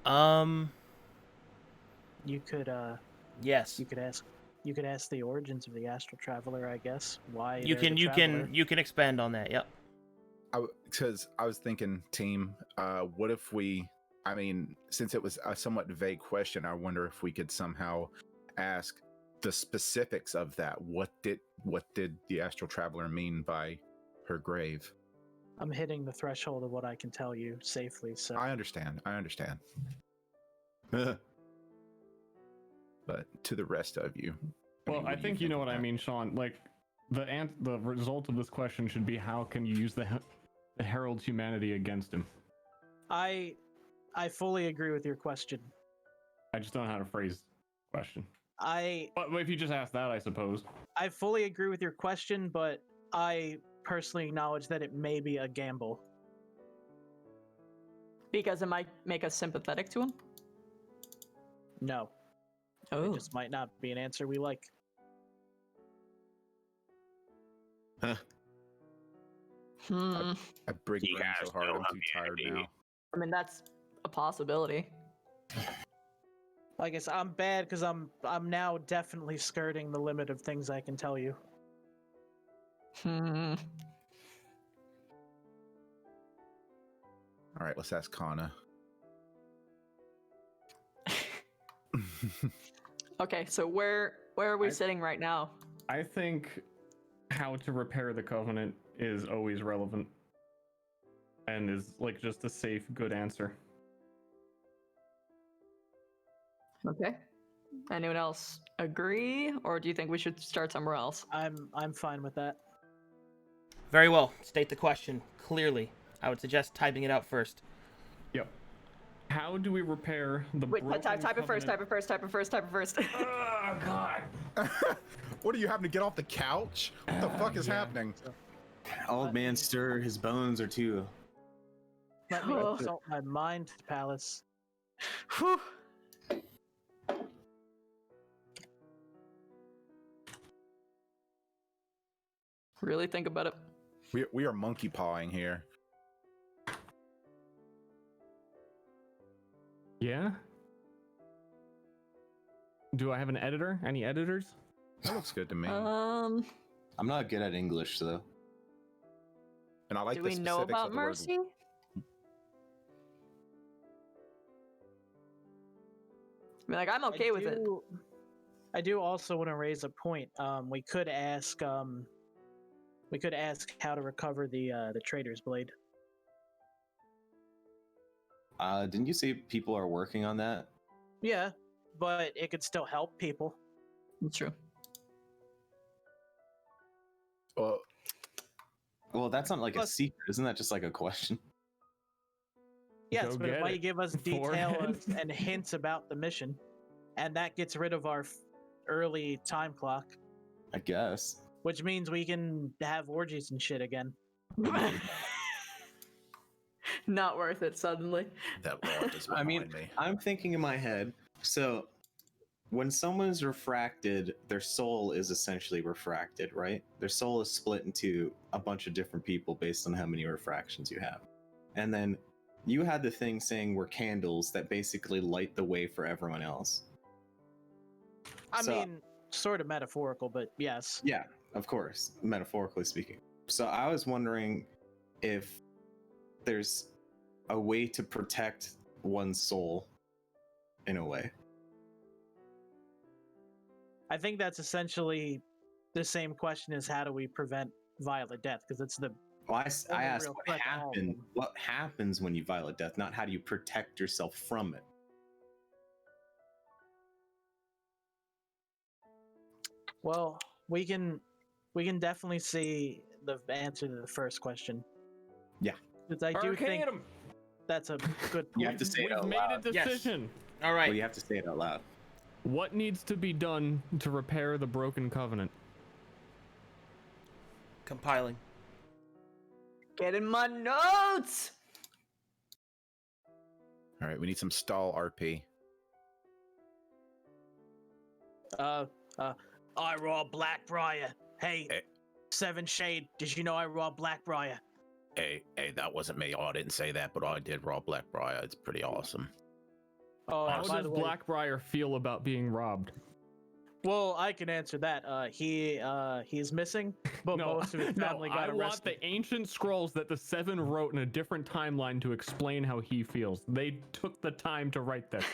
You could Yes. you could ask the origins of the astral traveler, I guess. Why You they're can the you traveler. can you can expand on that. Yep. Because I was thinking, team, what if we? I mean, since it was a somewhat vague question, I wonder if we could somehow ask the specifics of that. What did the astral traveler mean by her grave? I'm hitting the threshold of what I can tell you safely, so I understand. But to the rest of you, Well, what I do think you know what I of that? mean, Sean. Like, the result of this question should be how can you use the Herald's humanity against him? I fully agree with your question. I just don't know how to phrase the question. But if you just ask that, I suppose. I fully agree with your question, but I personally acknowledge that it may be a gamble. Because it might make us sympathetic to him? No. Oh. It just might not be an answer we like. I break brain so hard, I'm too tired now. I mean, that's a possibility. I guess I'm bad because I'm now definitely skirting the limit of things I can tell you. All right, let's ask Kana. Okay, so where are we sitting right now? I think how to repair the Covenant is always relevant. And is like just a safe, good answer. Okay. Anyone else agree, or do you think we should start somewhere else? I'm fine with that. Very well. State the question clearly. I would suggest typing it out first. Yep. How do we repair the Wait, broken type it first, covenant- type it first, type it first, type it first. Oh God. What are you having to get off the couch? What the fuck is happening? Old man stir, his bones are too. Let me consult my mind palace. Whew. Really think about it. We are monkey pawing here. Yeah? Do I have an editor? Any editors? That looks good to me. Um, I'm not good at English, though. And I like do the we know specifics about of the word. mercy? I mean, like, I'm okay with it. I do also want to raise a point. We could ask how to recover the trader's blade. Didn't you say people are working on that? Yeah, but it could still help people. That's true. Well, that's not like a Plus- secret. Isn't that just like a question? Yes, Go but it get might it, give us forehead. details and hints about the mission, and that gets rid of our early time clock, I guess. which means we can have orgies and shit again. Not worth it suddenly. That loft is I behind mean, me. I'm thinking in my head. So, when someone's refracted, their soul is essentially refracted, right? Their soul is split into a bunch of different people based on how many refractions you have. And then you had the thing saying we're candles that basically light the way for everyone else. I So- mean, sort of metaphorical, but yes. Yeah, of course, metaphorically speaking. So I was wondering if there's a way to protect one's soul in a way. I think that's essentially the same question as how do we prevent violent death, because it's the Well, I Only asked real what threat to all of happened. them. What happens when you violate death? Not how do you protect yourself from it. well, we can definitely see the answer to the first question. Yeah. Because I do think Arcadum! that's a good point. You have to say it We've out made loud. a decision. All right. Well, you have to say it out loud. What needs to be done to repair the broken covenant? Compiling. Get in my notes! All right, we need some stall RP. I robbed Blackbriar. Hey, Eh. Seven Shade, did you know I robbed Blackbriar? Hey, that wasn't me. I didn't say that, but I did rob Blackbriar. It's pretty awesome. Oh, How by does the way, Blackbriar feel about being robbed? well, I can answer that. He's missing, but most of his family I got want arrested. the ancient scrolls that the Seven wrote in a different timeline to explain how he feels. They took the time to write this.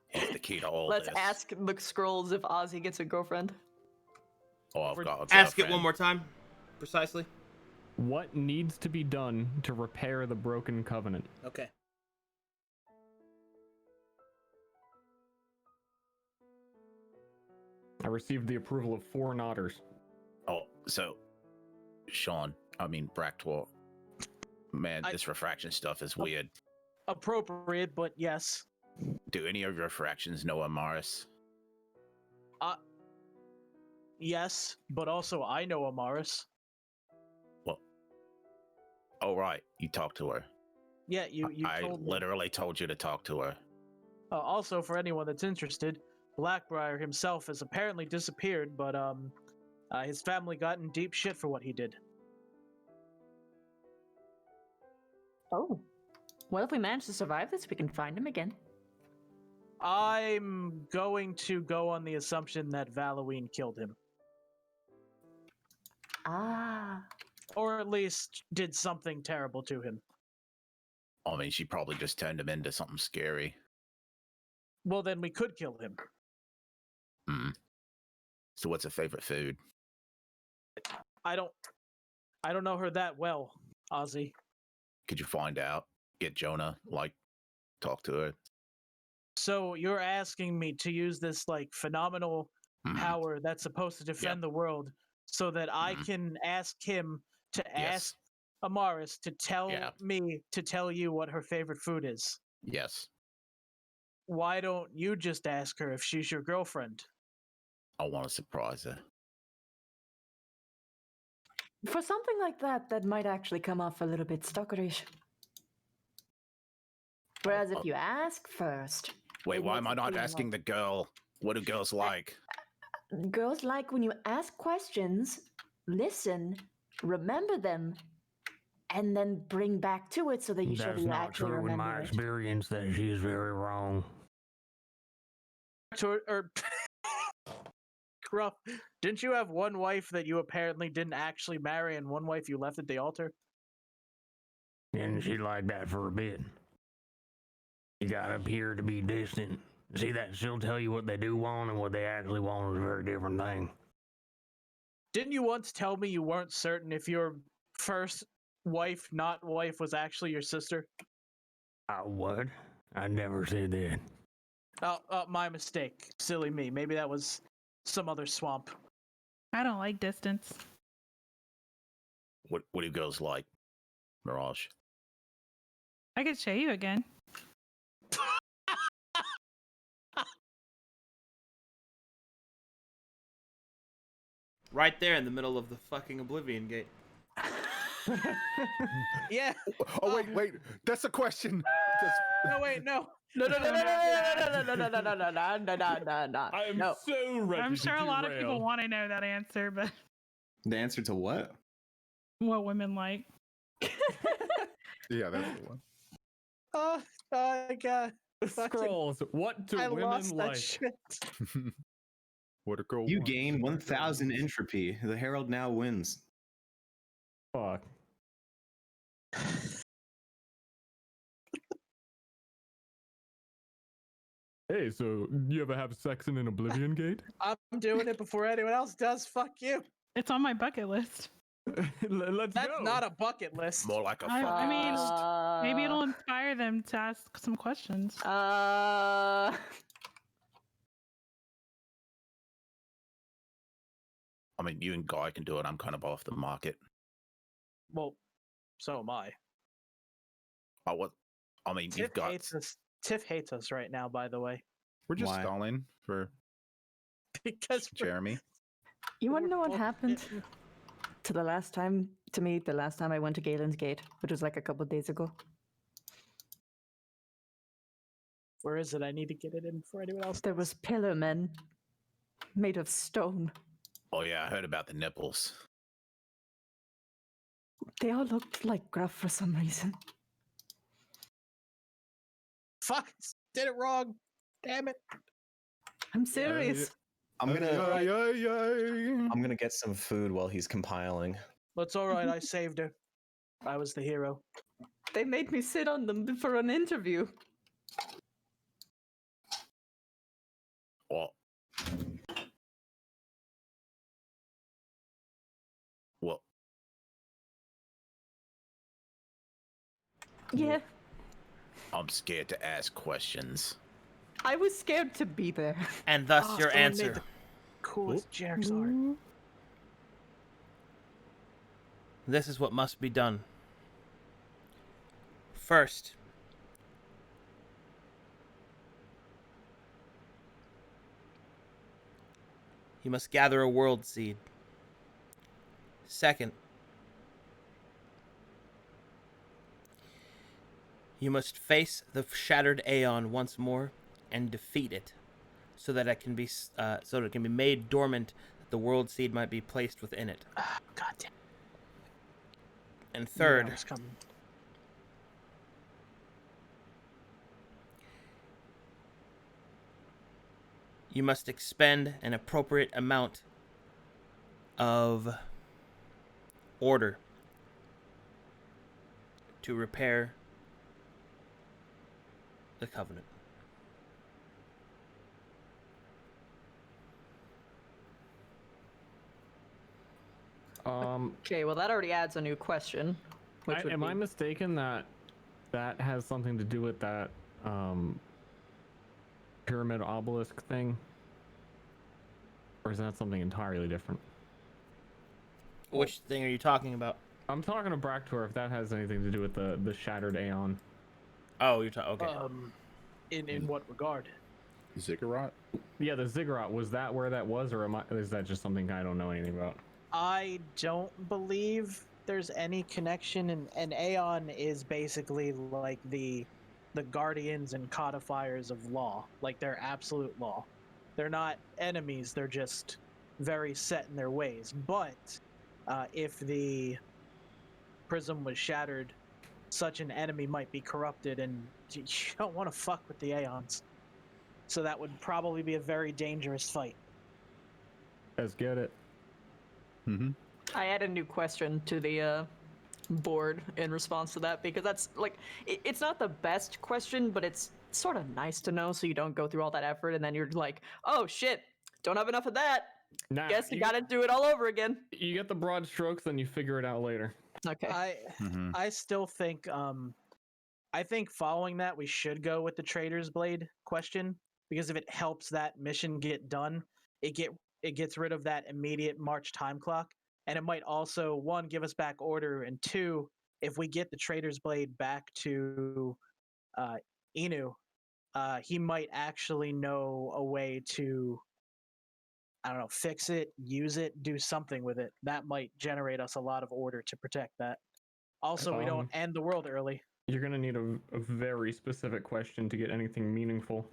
He's the key to all Let's this. ask the scrolls if Ozzy gets a girlfriend. Oh, I've got a Ask it girlfriend. one more time. Precisely. What needs to be done to repair the broken covenant? Okay. I received the approval of 4 nodders. Oh, so, Bractor. Man, this refraction stuff is weird. Appropriate, but yes. Do any of your refractions know Amaris? Yes, but also I know Amaris. Well, oh right, you talked to her. Yeah, you I told me. literally told you to talk to her. Also, for anyone that's interested, Blackbriar himself has apparently disappeared, but his family got in deep shit for what he did. Oh. Well, if we manage to survive this, we can find him again. I'm going to go on the assumption that Valouine killed him. Ah. Or at least did something terrible to him. I mean, she probably just turned him into something scary. Well, then we could kill him. Hmm. So what's her favorite food? I don't know her that well, Ozzy. Could you find out? Get Jonah, talk to her. So you're asking me to use this phenomenal Mhm. power that's supposed to defend the world so that I Mhm. can ask him to Yes. ask Amaris to tell Yeah. me to tell you what her favorite food is. Yes. Why don't you just ask her if she's your girlfriend? I want to surprise her. For something like that, that might actually come off a little bit stalkerish. Whereas if you ask first. Wait, it why makes am I it not seem asking like- the girl? What do girls like? Girls like when you ask questions, listen, remember them, and then bring back to it so that you show that That's you not actually true in remember my it. experience. That she's very wrong. Gruff, didn't you have one wife that you apparently didn't actually marry and one wife you left at the altar? And she liked that for a bit. You gotta appear to be distant. See that she'll tell you what they do want and what they actually want is a very different thing. Didn't you once tell me you weren't certain if your first wife, not wife, was actually your sister? What? I never said that. My mistake. Silly me. Maybe that was some other swamp. I don't like distance. What do girls like? Mirage. I could show you again. Right there in the middle of the fucking Oblivion Gate. Yeah. Oh wait, that's a question. No, wait, no. No. I'm so ready. I'm to sure a lot of people derail. want to know that answer, but The answer to what? what women like. Yeah, that's the one. Oh my god. Scrolls. What do I women lost that like? shit. What a girl. You wants. gain 1,000 entropy. The herald now wins. Fuck. Hey, so you ever have sex in an Oblivion Gate? I'm doing it before anyone else does. Fuck you. It's on my bucket list. Let's That's go. not a bucket list. More like a I fucking mean, list. maybe it'll inspire them to ask some questions. I mean, you and Guy can do it. I'm kind of off the market. Well, so am I. I mean, Tiff you've got. hates us. Tiff hates us right now, by the way. We're just Why? stalling for Because we're- Jeremy. You want to know what both happened getting- to the last time I went to Galen's Gate, which was like a couple of days ago? Where is it? I need to get it in before anyone else. There was pillar men made of stone. Oh yeah, I heard about the nipples. They all looked like Gruff for some reason. Fuck! Did it wrong. Damn it. I'm serious. I'm gonna Ay. I'm gonna get some food while he's compiling. That's all right. I saved her. I was the hero. They made me sit on them for an interview. Well, well, Yeah, I'm scared to ask questions. I was scared to be there. And thus Oh, your someone made answer. the coolest Jerk's art. This is what must be done. First, you must gather a world seed. Second, you must face the shattered Aeon once more and defeat it, so that it can be made dormant. That the world seed might be placed within it. Ah, God damn. And Knew that third, was coming. you must expend an appropriate amount of order to repair the covenant. Okay, well that already adds a new question. Which would Am be, I mistaken that that has something to do with that pyramid obelisk thing? Or is that something entirely different? Which thing are you talking about? I'm talking to Bractor if that has anything to do with the shattered Aeon. Oh, you're talking. Okay. In what regard? Ziggurat? Yeah, the ziggurat, was that where that was, or is that just something I don't know anything about? I don't believe there's any connection, and Aeon is basically like the guardians and codifiers of law. Like, they're absolute law. They're not enemies, they're just very set in their ways. But if the prism was shattered, such an enemy might be corrupted, and you don't want to fuck with the Aeons. So that would probably be a very dangerous fight. Let's get it. Mm-hmm. I add a new question to the board in response to that, because that's like, it's not the best question, but it's sort of nice to know, so you don't go through all that effort and then you're like, oh shit, don't have enough of that. Nah, Guess you gotta do it all over again. You get the broad strokes, then you figure it out later. Okay. I still think I think following that we should go with the Trader's Blade question, because if it helps that mission get done, it gets rid of that immediate March time clock, and it might also, one, give us back order, and two, if we get the Trader's Blade back to Inu, he might actually know a way to, I don't know, fix it, use it, do something with it. That might generate us a lot of order to protect that. Also, we don't end the world early. You're gonna need a very specific question to get anything meaningful.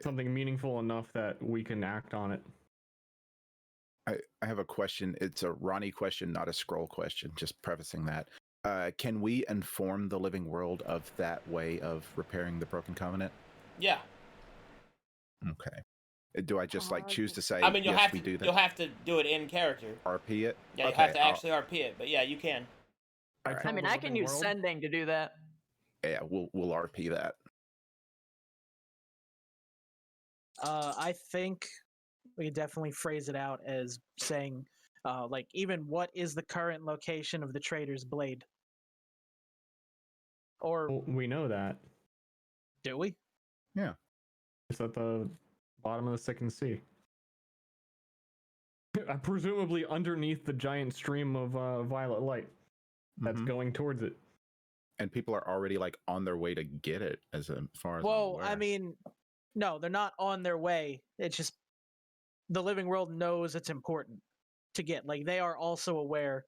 Something meaningful enough that we can act on it. I have a question. It's a Ronnie question, not a scroll question. Just prefacing that. Can we inform the living world of that way of repairing the broken covenant? Yeah. Okay. Do I just like choose to say? I mean, you'll yes, have we to do that? You'll have to do it in character. RP it. Yeah, you okay, have to actually RP it. But yeah, you can. I mean, I can use sending to do that. Yeah, we'll RP that. I think we definitely phrase it out as saying, like, even what is the current location of the Trader's Blade? Or well, we know that. Do we? Yeah. It's at the bottom of the second sea. Presumably underneath the giant stream of violet light that's going towards it. And people are already like on their way to get it, as far as I'm Well, aware. I mean, no, they're not on their way. It's just the living world knows it's important to get. Like, they are also aware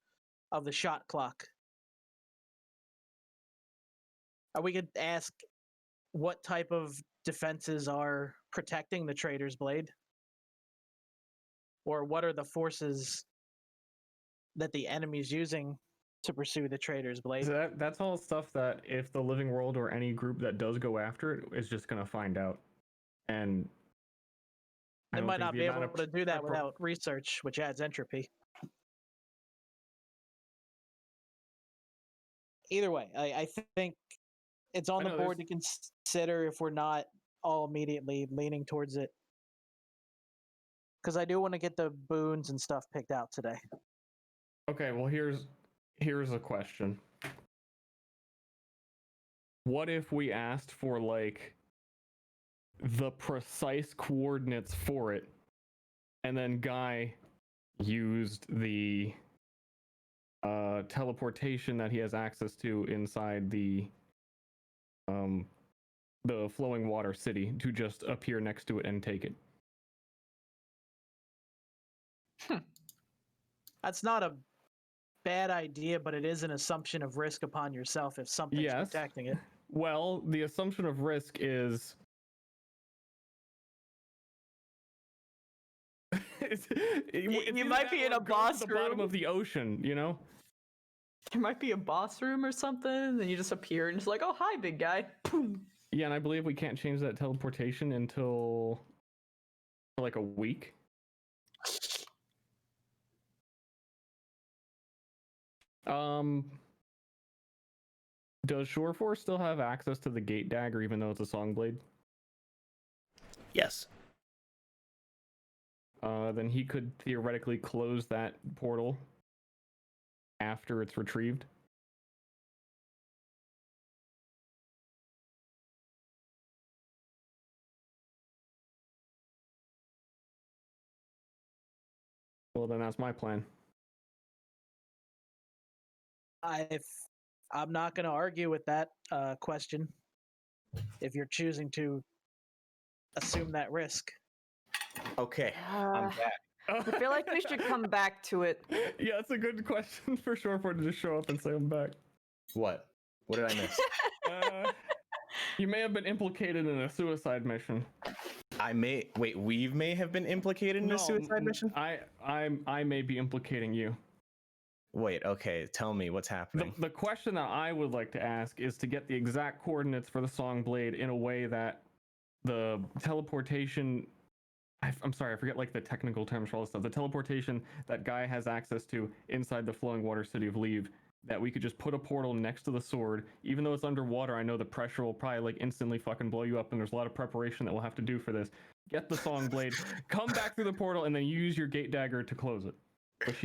of the shot clock. We could ask what type of defenses are protecting the Trader's Blade, or what are the forces that the enemy's using to pursue the Trader's Blade. So that's all stuff that if the living world or any group that does go after it is just going to find out. And they might not be able to do that without research, which adds entropy. Either way, I think it's on the board to consider if we're not all immediately leaning towards it. Because I do want to get the boons and stuff picked out today. Okay, well here's a question. What if we asked for like the precise coordinates for it, and then Guy used the teleportation that he has access to inside the flowing water city to just appear next to it and take it? That's not a bad idea, but it is an assumption of risk upon yourself if something's protecting it. Well, the assumption of risk is you might be in a boss room. The bottom of the ocean, you know? There might be a boss room or something, and you just appear and just like, oh, hi, big guy. Boom. Yeah, and I believe we can't change that teleportation until like a week. Does Shoreforce still have access to the gate dagger even though it's a song blade? Yes. Then he could theoretically close that portal after it's retrieved. Well, then that's my plan. I'm not going to argue with that question if you're choosing to assume that risk. Okay, I'm Uh, back. I feel like we should come back to it. Yeah, it's a good question for sure for it to just show up and say I'm back. What? What did I miss? You may have been implicated in a suicide mission. We may have been implicated in a suicide mission? I may be implicating you. Wait, okay, tell me what's happening. The question that I would like to ask is to get the exact coordinates for the Song Blade in a way that the teleportation... I'm sorry, I forget like the technical terms for all this stuff. The teleportation that Guy has access to inside the flowing water city of Leave, that we could just put a portal next to the sword. Even though it's underwater, I know the pressure will probably like instantly fucking blow you up, and there's a lot of preparation that we'll have to do for this. Get the Song Blade, come back through the portal, and then use your gate dagger to close it.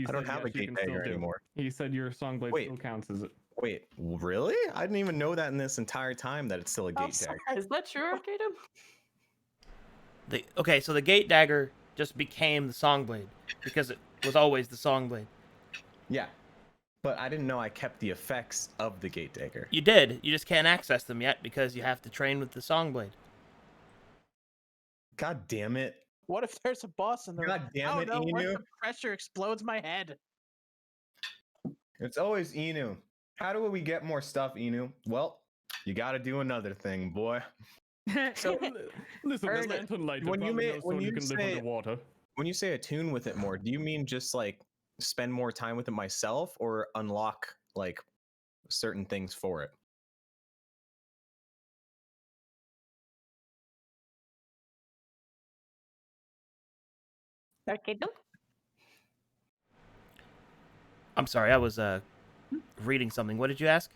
I don't have a gate dagger anymore. He said your Song Blade still counts as it. Wait, really? I didn't even know that in this entire time that it's still a gate dagger. Is that true, Arcadum? Okay, so the gate dagger just became the Song Blade because it was always the Song Blade. Yeah, but I didn't know I kept the effects of the gate dagger. You did. You just can't access them yet because you have to train with the Song Blade. God damn it. What if there's a boss in there? God damn it, What Inu. if the pressure explodes my head? It's always Inu. How do we get more stuff, Inu? Well, you gotta do another thing, boy. So listen, the lantern light when you can live underwater. When you say attune with it more, do you mean just like spend more time with it myself, or unlock like certain things for it? Arcadum? I'm sorry, I was reading something. What did you ask?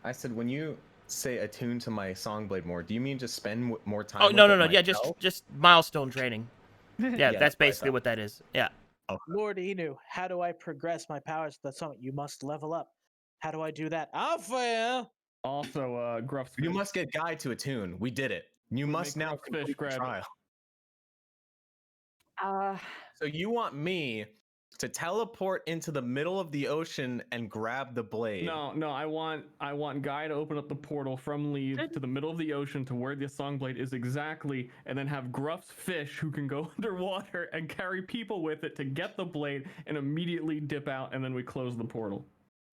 I said when you say attune to my Songblade more, do you mean just spend more time? Oh with no, it yeah, myself? just milestone training. Yeah, that's basically what that is. Yeah. Lord Inu, how do I progress my powers to the summit? You must level up. How do I do that? Alpha! Also, Gruff's You fish. must get Guy to attune. We did it. You must now Gruff's fish complete the grab it. trial. So you want me to teleport into the middle of the ocean and grab the blade? No, I want Guy to open up the portal from Leave to the middle of the ocean to where the Songblade is exactly, and then have Gruff's fish who can go underwater and carry people with it to get the blade and immediately dip out, and then we close the portal.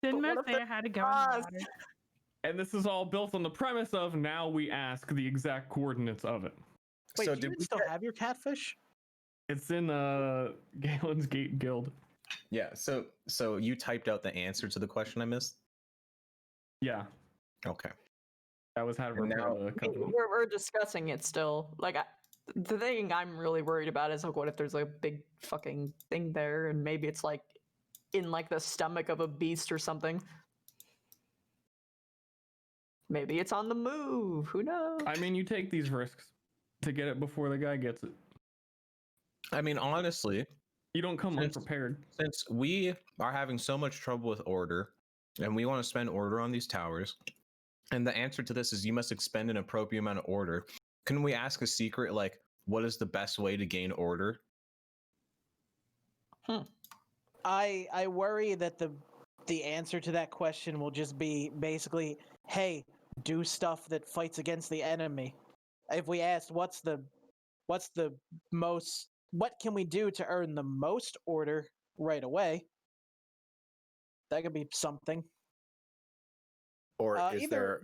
Didn't Mo say I had to go in the water? And this is all built on the premise of now we ask the exact coordinates of it. Wait, So do did you we still have your catfish? It's in Galen's Gate Guild. Yeah. So you typed out the answer to the question I missed? Yeah, Okay. that was how to And repair now- the covenant. We're discussing it still. Like, the thing I'm really worried about is like, what if there's like a big fucking thing there, and maybe it's like in like the stomach of a beast or something. Maybe it's on the move. Who knows? I mean, you take these risks to get it before the guy gets it. I mean, honestly, You don't come unprepared. since we are having so much trouble with order, and we want to spend order on these towers, and the answer to this is you must expend an appropriate amount of order. Can we ask a secret, like, what is the best way to gain order? I worry that the answer to that question will just be basically, hey, do stuff that fights against the enemy. If we asked what can we do to earn the most order right away, that could be something. Or is either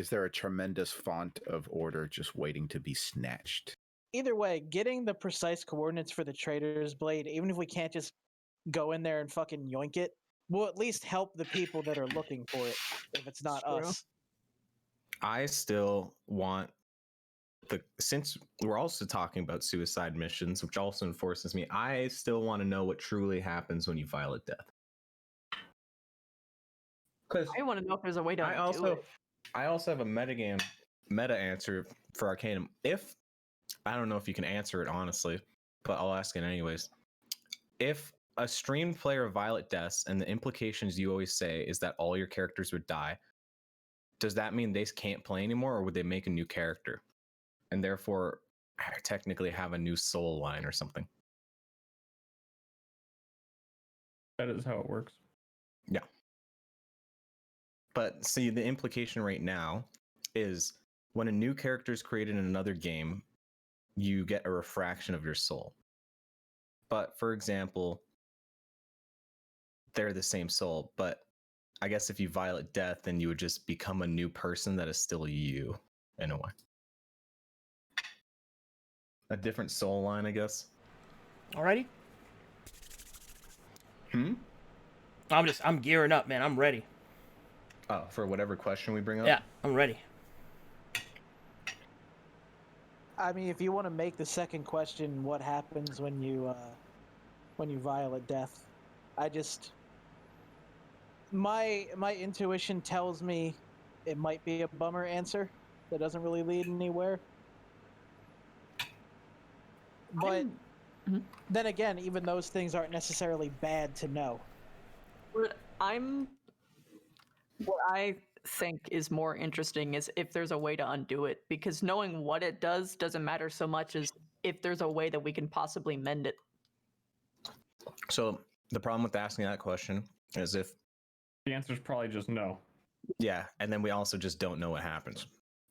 there a tremendous font of order just waiting to be snatched? either way, getting the precise coordinates for the Trader's Blade, even if we can't just go in there and fucking yoink it, will at least help the people that are looking for it, if it's not True. us. I still want since we're also talking about suicide missions, which also enforces me, I still want to know what truly happens when you violate death. Because I want to know if there's a way to I do it. also have a meta answer for Arcadum. If I don't know if you can answer it honestly, but I'll ask it anyways. If a streamed player violate deaths, and the implications you always say is that all your characters would die, does that mean they can't play anymore, or would they make a new character and therefore technically have a new soul line or something? That is how it works. Yeah. But see, the implication right now is when a new character is created in another game, you get a refraction of your soul. But for example, they're the same soul, but I guess if you violate death, then you would just become a new person that is still you, in a way. A different soul line, I guess. Alrighty. I'm gearing up, man. I'm ready. Oh, for whatever question we bring up? Yeah, I'm ready. I mean, if you want to make the second question, what happens when you violate death? My intuition tells me it might be a bummer answer that doesn't really lead anywhere. But then again, even those things aren't necessarily bad to know. What I think is more interesting is if there's a way to undo it, because knowing what it does doesn't matter so much as if there's a way that we can possibly mend it. So the problem with asking that question is if the answer is probably just no. Yeah, and then we also just don't know what happens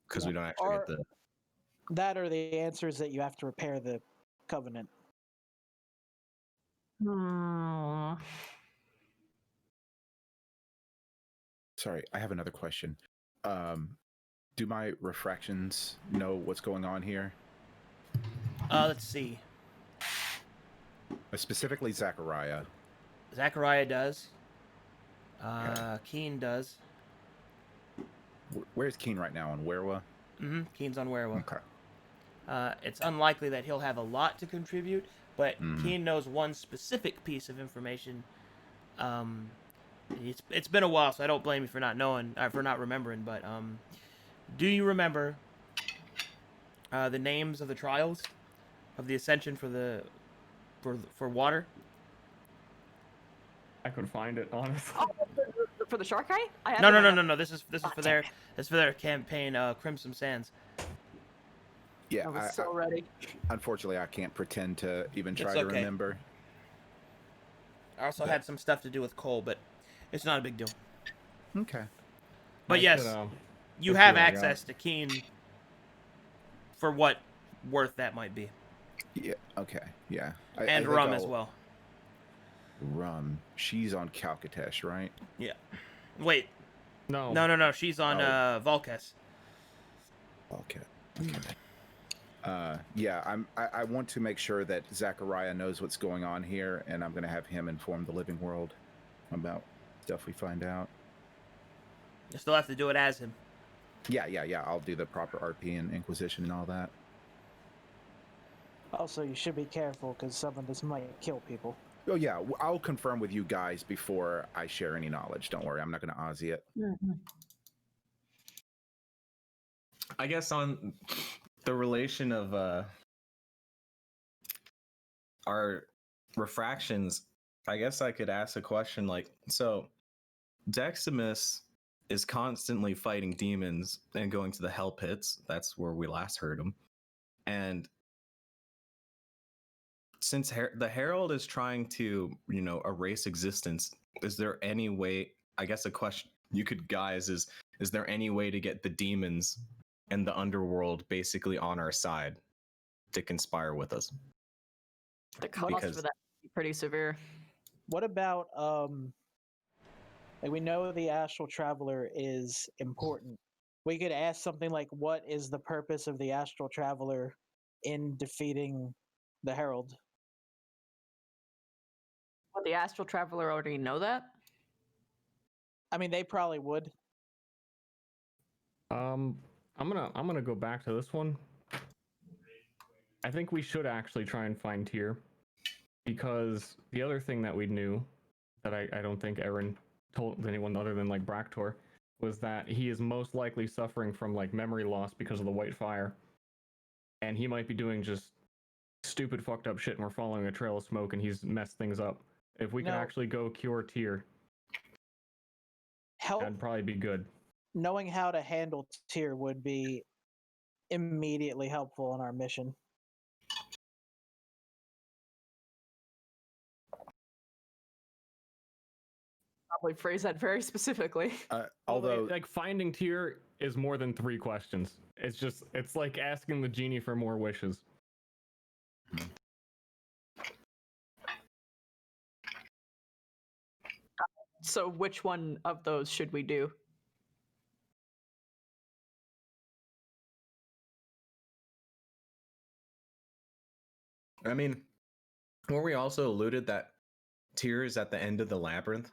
because we don't actually get the. That or the answer is that you have to repair the covenant. Sorry, I have another question. Do my refractions know what's going on here? Let's see. Specifically, Zachariah. Zachariah does. Keen does. Where's Keen right now? On Werwa? Keen's on Werwa. Okay. It's unlikely that he'll have a lot to contribute, but Keen knows one specific piece of information. It's been a while, so I don't blame you for not knowing, for not remembering. But do you remember the names of the trials of the Ascension for water? I could find it, honestly. Oh, for the shark eye? No. This is for their campaign, Crimson Sands. Yeah, I was so ready. Unfortunately, I can't pretend to even try to remember. I also had some stuff to do with coal, but it's not a big deal. Okay. But yes, you have access to Keen for what worth that might be. Yeah. Okay. Yeah. And Rum as well. Rum. She's on Calcatesh, right? Yeah. Wait. No. No. She's on Volkes. Okay. Yeah, I want to make sure that Zachariah knows what's going on here, and I'm going to have him inform the living world about stuff we find out. You still have to do it as him. Yeah. I'll do the proper RP and Inquisition and all that. Also, you should be careful because some of this might kill people. Oh yeah, I'll confirm with you guys before I share any knowledge. Don't worry, I'm not going to Aussie it. I guess on the relation of our refractions, I guess I could ask a question like, so Deximus is constantly fighting demons and going to the hell pits. That's where we last heard him. And since the herald is trying to, erase existence, is there any way, I guess a question you could guise is there any way to get the demons and the underworld basically on our side to conspire with us? The cost for that would be pretty severe. What about like we know the astral traveler is important. We could ask something like, what is the purpose of the astral traveler in defeating the herald? Would the astral traveler already know that? I mean, they probably would. I'm gonna go back to this one. I think we should actually try and find Tyre, because the other thing that we knew that I don't think Aaron told anyone other than like Bractor was that he is most likely suffering from like memory loss because of the white fire, and he might be doing just stupid fucked up shit and we're following a trail of smoke and he's messed things up. If we can actually go cure Tyre, that'd probably be good. Knowing how to handle Tyre would be immediately helpful in our mission. probably phrase that very specifically. Although, like finding Tyre is more than 3 questions. It's like asking the genie for more wishes. So which one of those should we do? I mean, were we also alluded that Tyre is at the end of the labyrinth?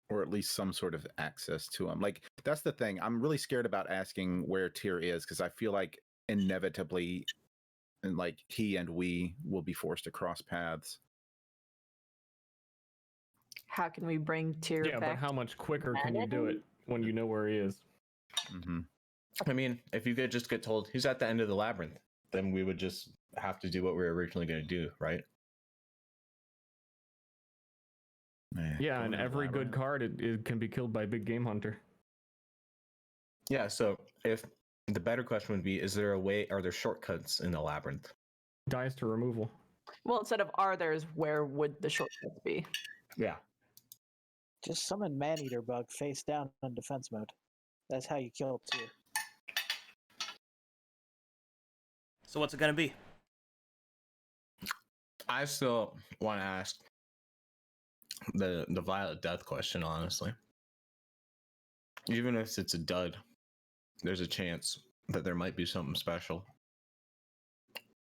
or at least some sort of access to him. Like, that's the thing. I'm really scared about asking where Tyr is because I feel like inevitably, and like he and we will be forced to cross paths. How can we bring Tyr Yeah, back? but how much quicker can you do it when you know where he is? Mm-hmm. I mean, if you could just get told he's at the end of the labyrinth, then we would just have to do what we were originally going to do, right? Yeah, and every good card it can be killed by Big Game Hunter. Yeah, so if the better question would be, is there a way, are there shortcuts in the labyrinth? Dies to removal. Well, instead of are there's, where would the shortcuts be? Yeah. Just summon Man-Eater Bug face down on defense mode. That's how you kill Tyr. So what's it gonna be? I still want to ask the Violet Death question, honestly. Even if it's a dud, there's a chance that there might be something special.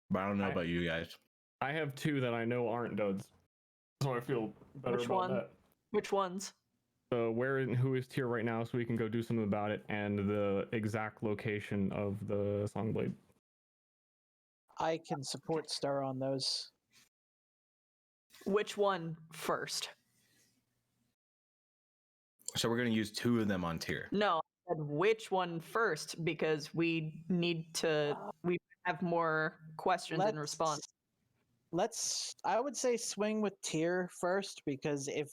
But I don't know about you guys. I have 2 that I know aren't duds, so I feel better Which about one? that. Which ones? Where and who is Tyr right now, so we can go do something about it, and the exact location of the Songblade. I can support Star on those. Which one first? So we're going to use 2 of them on Tyr. No, I said which one first because we need to. We have more questions in response. I would say swing with Tyr first because if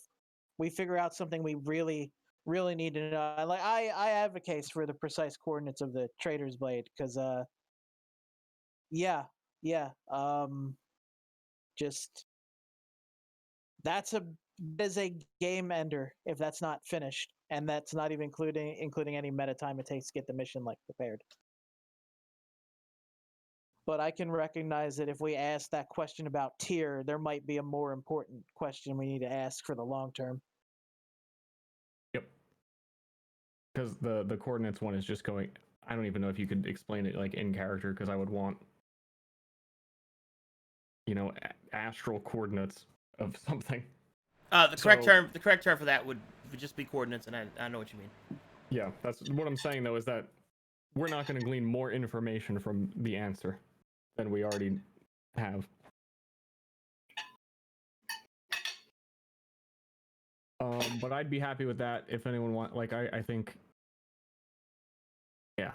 we figure out something we really need to know, I advocate for the precise coordinates of the Trader's Blade because just that's a game ender if that's not finished, and that's not even including any meta time it takes to get the mission like prepared. But I can recognize that if we ask that question about Tyr, there might be a more important question we need to ask for the long term. Yep. Because the coordinates one is just going. I don't even know if you could explain it like in character, because I would want, astral coordinates of something. The correct term for that would just be coordinates, and I know what you mean. Yeah, that's what I'm saying though, is that we're not going to glean more information from the answer than we already have. But I'd be happy with that if anyone want. Like, I think, yeah,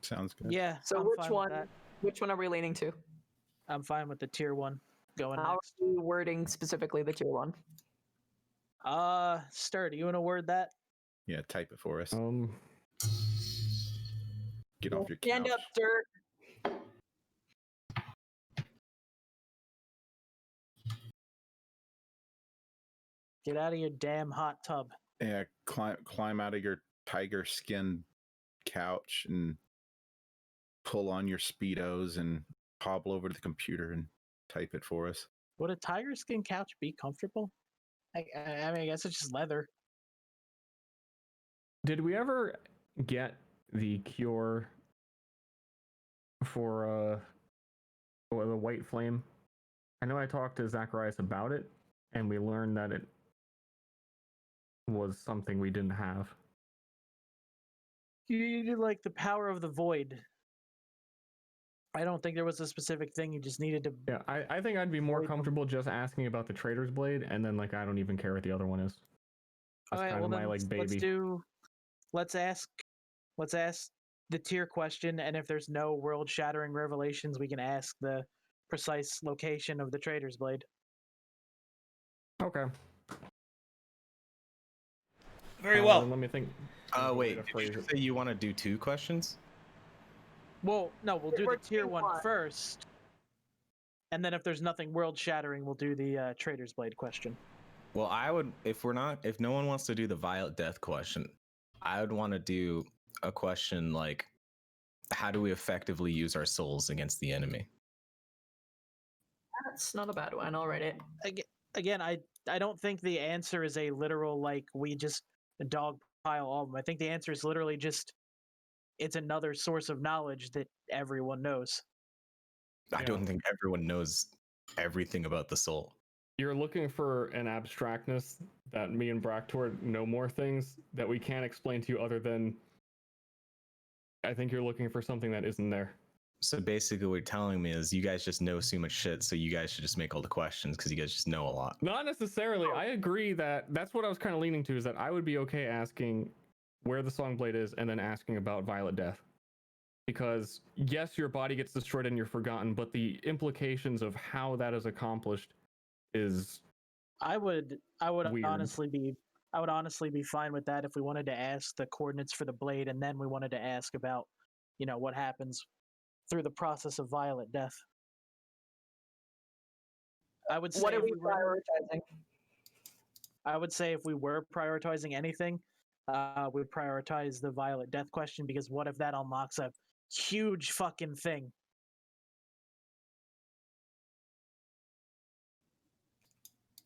sounds good. Yeah. So which one are we leaning to? I'm fine with the Tyr one going How next. are you wording specifically the Tyr one? Stir, do you want to word that? Yeah, type it for us. Get off your couch. Stand up, Stir. Get out of your damn hot tub. Yeah, climb out of your tiger skin couch and pull on your Speedos and hobble over to the computer and type it for us. Would a tiger skin couch be comfortable? I mean, I guess it's just leather. Did we ever get the cure for the white flame? I know I talked to Zacharias about it, and we learned that it was something we didn't have. You did like the power of the void. I don't think there was a specific thing you just needed to. Yeah, I think I'd be more comfortable just asking about the Trader's Blade, and then I don't even care what the other one is. That's All right, kind of my baby. Let's ask the Tyr question, and if there's no world-shattering revelations, we can ask the precise location of the Trader's Blade. Okay. Very well. Let me think. Wait, did you say you want to do 2 questions? Well, no, we'll do the Tyr one first. And then if there's nothing world-shattering, we'll do the Trader's Blade question. Well, I would, if no one wants to do the Violet Death question, I would want to do a question like, how do we effectively use our souls against the enemy? That's not a bad one. I'll write it. Again, I don't think the answer is a literal, like, we just dogpile all of them. I think the answer is literally just, it's another source of knowledge that everyone knows. I don't think everyone knows everything about the soul. You're looking for an abstractness that me and Bractor know more things that we can't explain to you other than I think you're looking for something that isn't there. So basically what you're telling me is you guys just know so much shit, so you guys should just make all the questions because you guys just know a lot. Not necessarily. I agree that's what I was kind of leaning to, is that I would be okay asking where the Songblade is and then asking about Violet Death. Because yes, your body gets destroyed and you're forgotten, but the implications of how that is accomplished is I would weird. honestly be fine with that if we wanted to ask the coordinates for the blade and then we wanted to ask about, what happens through the process of Violet Death. I would say What are we prioritizing? I would say if we were prioritizing anything, we'd prioritize the Violet Death question, because what if that unlocks a huge fucking thing?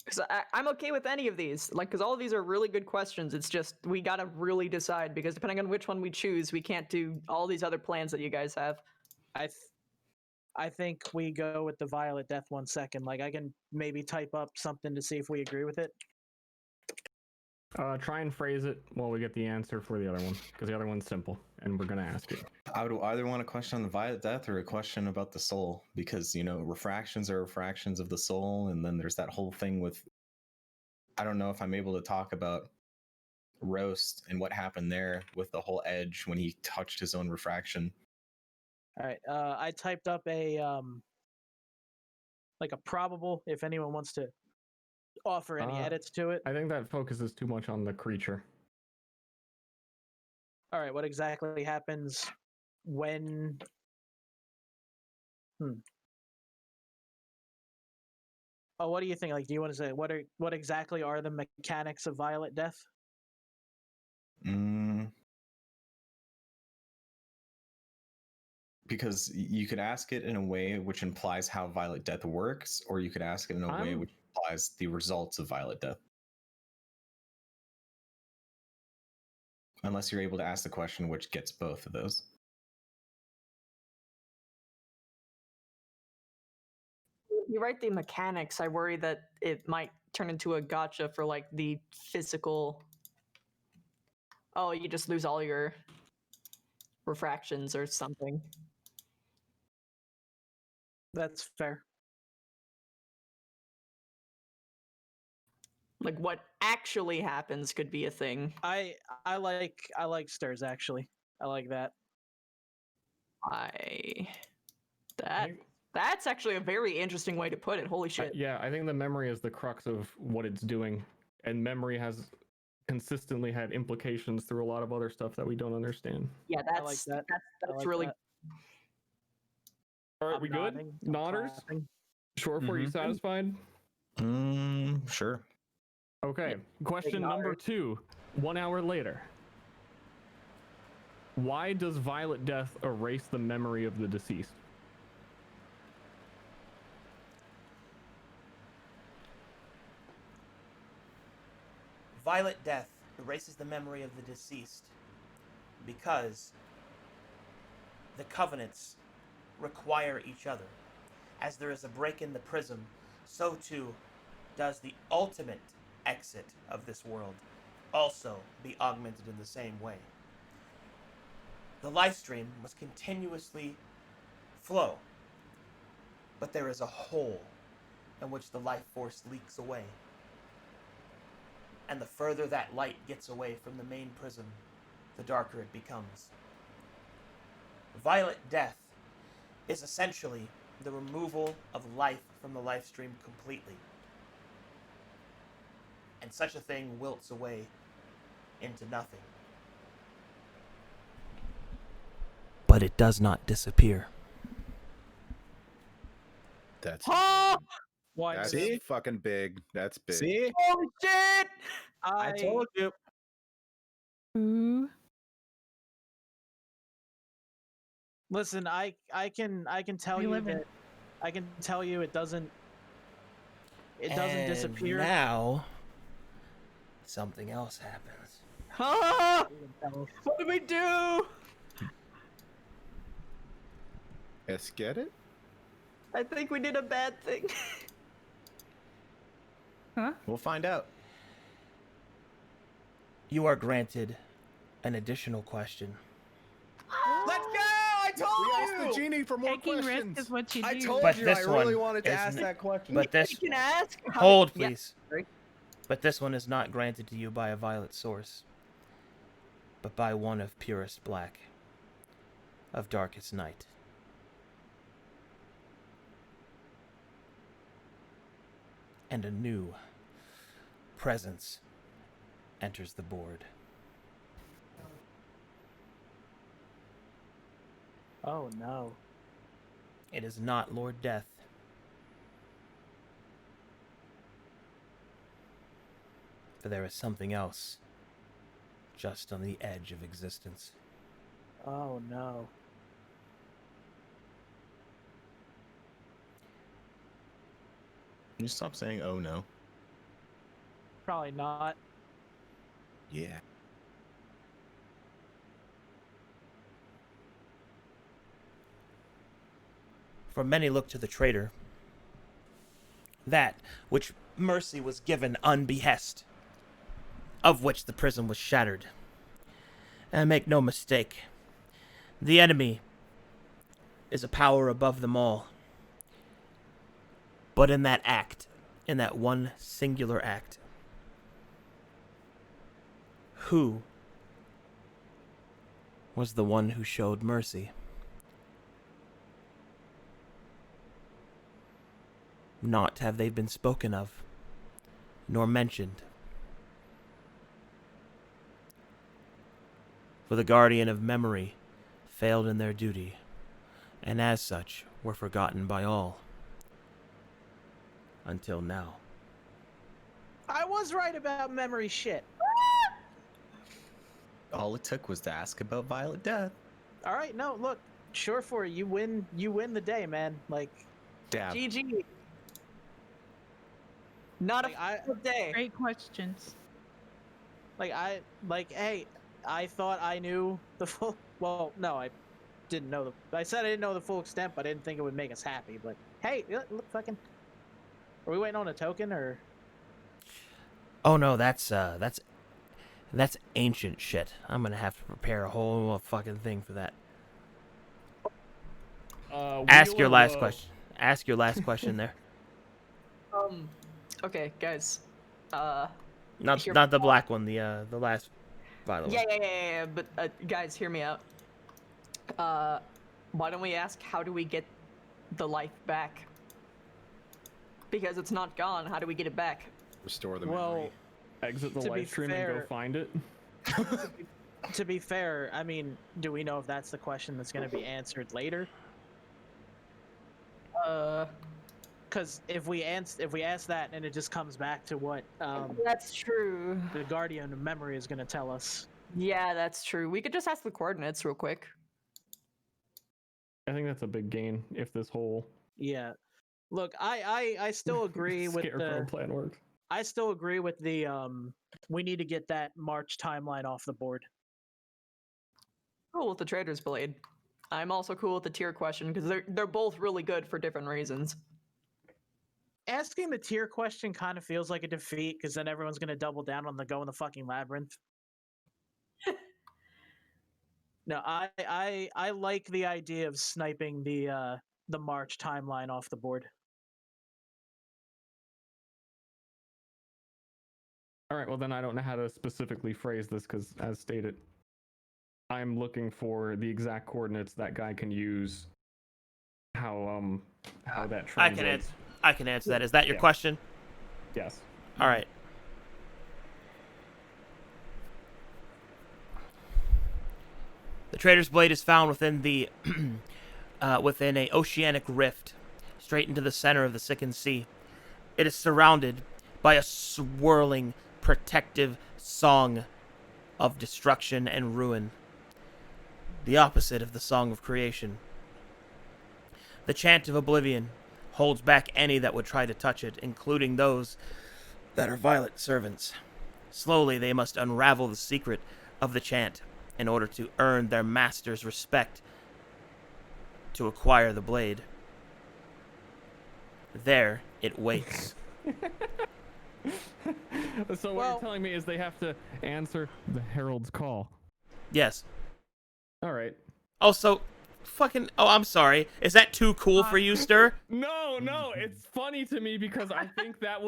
Because I'm okay with any of these, because all of these are really good questions. It's just we gotta really decide, because depending on which one we choose, we can't do all these other plans that you guys have. I think we go with the Violet Death 1 second. Like, I can maybe type up something to see if we agree with it. Try and phrase it while we get the answer for the other one, because the other one's simple, and we're gonna ask it. I would either want a question on the Violet Death or a question about the soul, because refractions are refractions of the soul, and then there's that whole thing with, I don't know if I'm able to talk about Roast and what happened there with the whole edge when he touched his own refraction. All right, I typed up a probable, if anyone wants to offer any edits to it. I think that focuses too much on the creature. All right, what exactly happens when? Oh, what do you think? Like, do you want to say what exactly are the mechanics of Violet Death? Because you could ask it in a way which implies how Violet Death works, or you could ask it in a way which implies the results of Violet Death. Unless you're able to ask the question which gets both of those. You write the mechanics, I worry that it might turn into a gotcha for the physical. Oh, you just lose all your refractions or something. That's fair. What actually happens could be a thing. I like stirs, actually. I like that. That's actually a very interesting way to put it. Holy shit. Yeah, I think the memory is the crux of what it's doing, and memory has consistently had implications through a lot of other stuff that we don't understand. Yeah, that's like that. That's like really. That. All right, we good? Nodders? Short for you satisfied? Sure. Okay, question number 2, 1 hour later. Why does Violet Death erase the memory of the deceased? Violet Death erases the memory of the deceased because the covenants require each other. As there is a break in the prism, so too does the ultimate exit of this world also be augmented in the same way. The life stream must continuously flow, but there is a hole in which the life force leaks away. And the further that light gets away from the main prism, the darker it becomes. Violet Death is essentially the removal of life from the life stream completely. And such a thing wilts away into nothing. But it does not disappear. That's Oh, Why? That's See? fucking big. That's big. See? holy shit! I told you. Ooh. Listen, I can tell We you live in- that I can tell you it doesn't And disappear. now, something else happens. Ah! What did we do? Let's get it. I think we did a bad thing. Huh? We'll find out. You are granted an additional question. Let's go! I We told asked the genie for more Taking risk questions. is what you do. I told But you I this really one wanted to is ask n- that question. But this, You can ask. hold Yeah, please. sorry. But this one is not granted to you by a violet source, but by one of purest black, of darkest night. And a new presence enters the board. Oh no. It is not Lord Death. For there is something else just on the edge of existence. Oh no. Can you stop saying "oh no"? Probably not. Yeah. For many look to the traitor, that which mercy was given unbehest, of which the prison was shattered. And make no mistake, the enemy is a power above them all. But in that act, in that one singular act, who was the one who showed mercy? Not have they been spoken of, nor mentioned. For the guardian of memory failed in their duty, and as such were forgotten by all. Until now. I was right about memory shit. All it took was to ask about Violet Death. All right, no, look, sure for you win the day, man. Like, Dab. GG. Not Like, a good day. Great questions. hey, I thought I knew the full. Well, no, I didn't know the. I said I didn't know the full extent, but I didn't think it would make us happy. But hey, look, fucking. Are we waiting on a token or? Oh no, that's ancient shit. I'm gonna have to prepare a whole fucking thing for that. Ask your last question. Ask your last question there. Okay, guys. Not Here- the black one, the last violet one. Yeah. But guys, hear me out. Why don't we ask how do we get the life back? Because it's not gone. How do we get it back? Restore the Well, memory. Exit the to be live stream and go fair- find it. to be fair, I mean, do we know if that's the question that's going to be answered later? Because if we ask that and it just comes back to what That's true. the guardian of memory is going to tell us. Yeah, that's true. We could just ask the coordinates real quick. I think that's a big gain if this whole Yeah. Look, I still agree with scarecrow the. plan works. I still agree with the we need to get that March timeline off the board. Cool with the Trader's Blade. I'm also cool with the tier question because they're both really good for different reasons. Asking the tier question kind of feels like a defeat because then everyone's gonna double down on the go in the fucking labyrinth. No, I like the idea of sniping the March timeline off the board. All right, well then I don't know how to specifically phrase this because, as stated, I'm looking for the exact coordinates that guy can use. How that translates. I can answer that. Is that your Yeah. question? Yes. All right. The Trader's Blade is found within the within a oceanic rift straight into the center of the sickened sea. It is surrounded by a swirling, protective song of destruction and ruin. The opposite of the song of creation. The chant of oblivion holds back any that would try to touch it, including those that are Violet servants. Slowly, they must unravel the secret of the chant in order to earn their master's respect to acquire the blade. There, it waits. So what you're telling me is they have to answer the herald's call. Yes. All right. Also, I'm sorry. Is that too cool for you, Stir? No, it's funny to me because I think that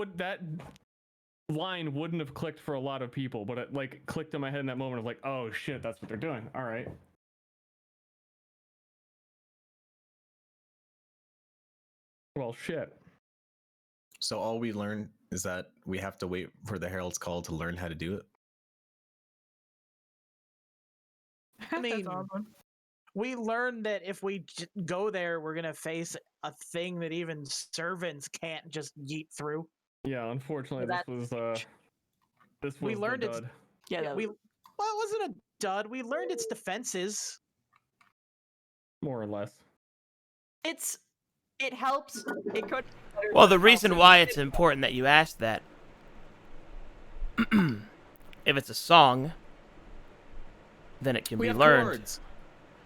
line wouldn't have clicked for a lot of people, but it like clicked in my head in that moment of like, oh shit, that's what they're doing. All right. Well, shit. So all we learn is that we have to wait for the herald's call to learn how to do it. I mean, That's awesome. we learned that if we go there, we're gonna face a thing that even servants can't just yeet through. Yeah, unfortunately, this was We learned the it's dud. Yeah, well, it wasn't a dud. We learned its defenses. More or less. It helps. It could. Well, the reason why it's important that you asked that, if it's a song, then it can We be have learned. chords.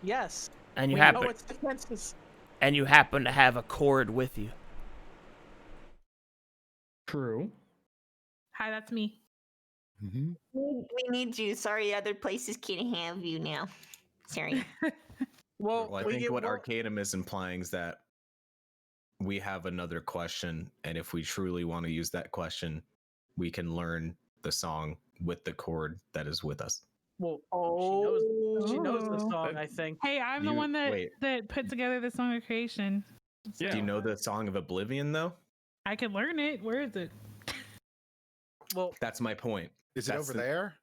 Yes. And you we happen know its defenses. and you happen to have a chord with you. True. Hi, that's me. We need you. Sorry, other places can't have you now. Sorry. Well, I think what Arcadum is implying is that we have another question, and if we truly want to use that question, we can learn the song with the chord that is with us. Well, she knows the song, I think. Hey, I'm the one that put together the song of creation. Do you know the Song of Oblivion, though? I could learn it. Where is it? Well, that's my point. Is it over there?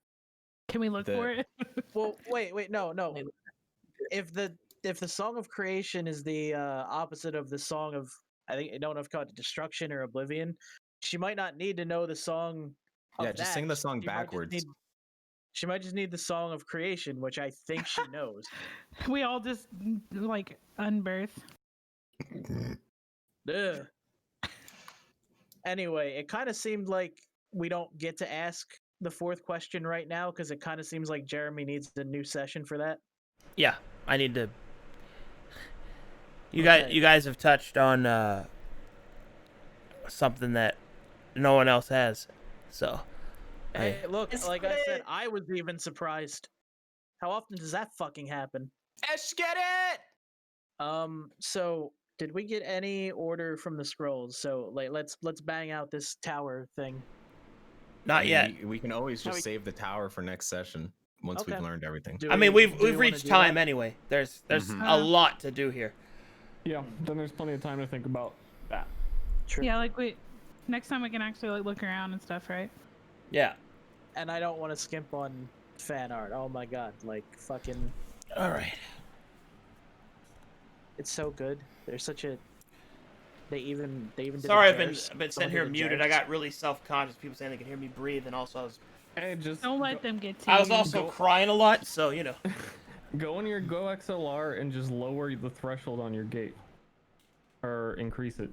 Can we look for it? Well, wait, no. If the Song of Creation is the opposite of the Song of, I don't know if it's called Destruction or Oblivion, she might not need to know the song. Yeah, just sing the song backwards. She might just need the Song of Creation, which I think she knows. We all just like unbirth. Ugh. Anyway, it kind of seemed like we don't get to ask the fourth question right now because it kind of seems like Jeremy needs a new session for that. Yeah, I need to. You guys have touched on something that no one else has, so. Hey, look, like I said, I was even surprised. How often does that fucking happen? Let's get it. So did we get any order from the scrolls? So like, let's bang out this tower thing. Not yet. We can always just save the tower for next session once we've learned everything. I mean, we've reached time anyway. There's a lot to do here. Yeah, then there's plenty of time to think about that. True. Yeah, like next time we can actually like look around and stuff, right? Yeah. And I don't want to skimp on fan art. Oh my god, like fucking. All right. It's so good. They're such a. They even. Did Sorry, I've jars. been Someone sitting here did muted. jars. I got really self-conscious. People saying they could hear me breathe, and also I was. And just don't let them get to I was you. also crying a lot, so you know. Go in your Go XLR and just lower the threshold on your gate, or increase it.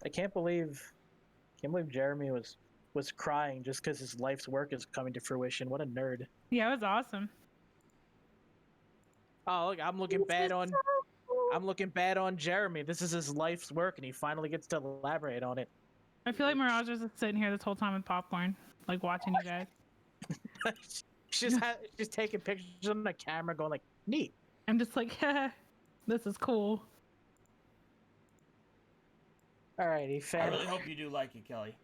I can't believe Jeremy was crying just because his life's work is coming to fruition. What a nerd. Yeah, it was awesome. Oh, look, I'm looking bad on Jeremy. This is his life's work, and he finally gets to elaborate on it. I feel like Mirage was just sitting here this whole time with popcorn, like watching you guys. she's taking pictures on the camera, going like, "Neat." I'm just like, this is cool. Alrighty, I fan. really hope you do like it, Kelly.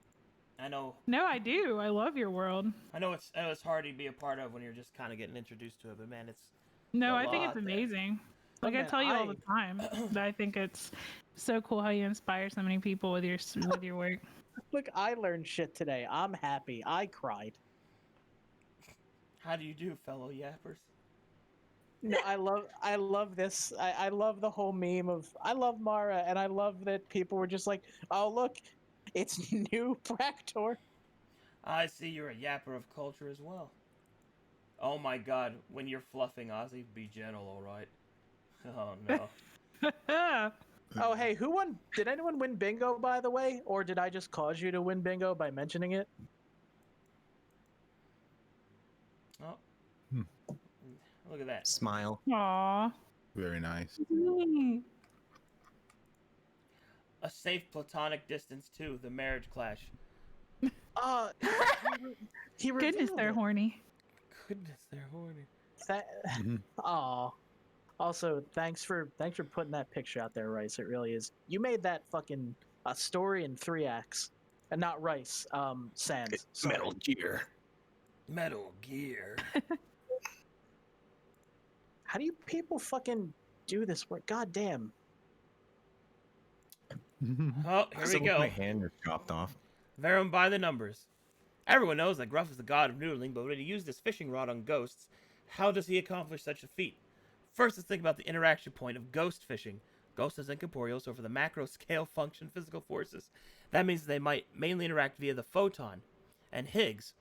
I know. No, I do. I love your world. I know it's hard to be a part of when you're just kind of getting introduced to it, but man, it's. No, a I think lot it's there. amazing. Like Oh, I man, tell you all the time, that I think it's so cool how you inspire so many people with your work. Look, I learned shit today. I'm happy. I cried. How do you do, fellow yappers? No, I love this. I love the whole meme of I love Mara, and I love that people were just like, oh look, it's new Bractor. I see you're a yapper of culture as well. Oh my god, when you're fluffing Ozzy, be gentle, alright? Oh no. Oh hey, who won? Did anyone win bingo by the way, or did I just cause you to win bingo by mentioning it? Oh. Hmm. Look at that. Smile. Aw. Very nice. A safe platonic distance too, the marriage clash. Uh, he Goodness, revealed they're it. horny. Goodness, they're horny. Aw. Also, thanks for putting that picture out there, Rice. It really is. You made that fucking a story in 3 acts, and not Rice. Sans. Sorry. Metal Gear. Metal Gear. How do you people fucking do this work? God damn. Oh, here we go. My hand is chopped off. Verum by the numbers. Everyone knows that Gruff is the god of noodling, but when he used his fishing rod on ghosts, how does he accomplish such a feat? First, let's think about the interaction point of ghost fishing. Ghost is incorporeal, so for the macro scale function physical forces, that means they might mainly interact via the photon. And Higgs,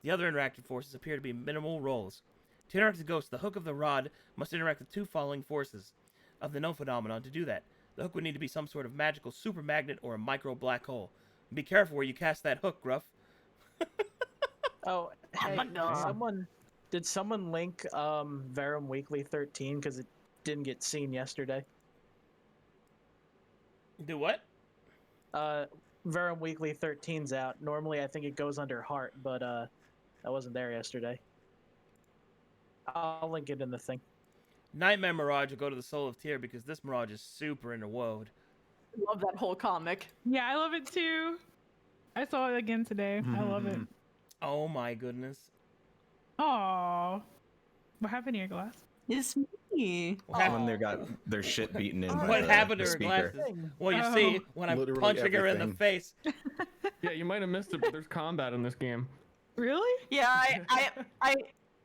the other interactive forces appear to be minimal rolls. To interact with ghosts, the hook of the rod must interact with 2 following forces of the known phenomenon. To do that, the hook would need to be some sort of magical super magnet or a micro black hole. Be careful where you cast that hook, Gruff. Oh, hey, my God. did someone link Verum Weekly 13 because it didn't get seen yesterday? Do what? Verum Weekly 13's out. Normally, I think it goes under Heart, but that wasn't there yesterday. I'll link it in the thing. Nightmare Mirage will go to the soul of Tyre because this Mirage is super into woad. Love that whole comic. Yeah, I love it too. I saw it again today. I love it. Oh my goodness. Aw. What happened to your glass? It's me. When they got their shit beaten in by What the, happened the to her speaker. glasses? Well, you Oh. see, when I'm Literally punching her in the everything. face. Yeah, you might have missed it, but there's combat in this game. Really? Yeah, I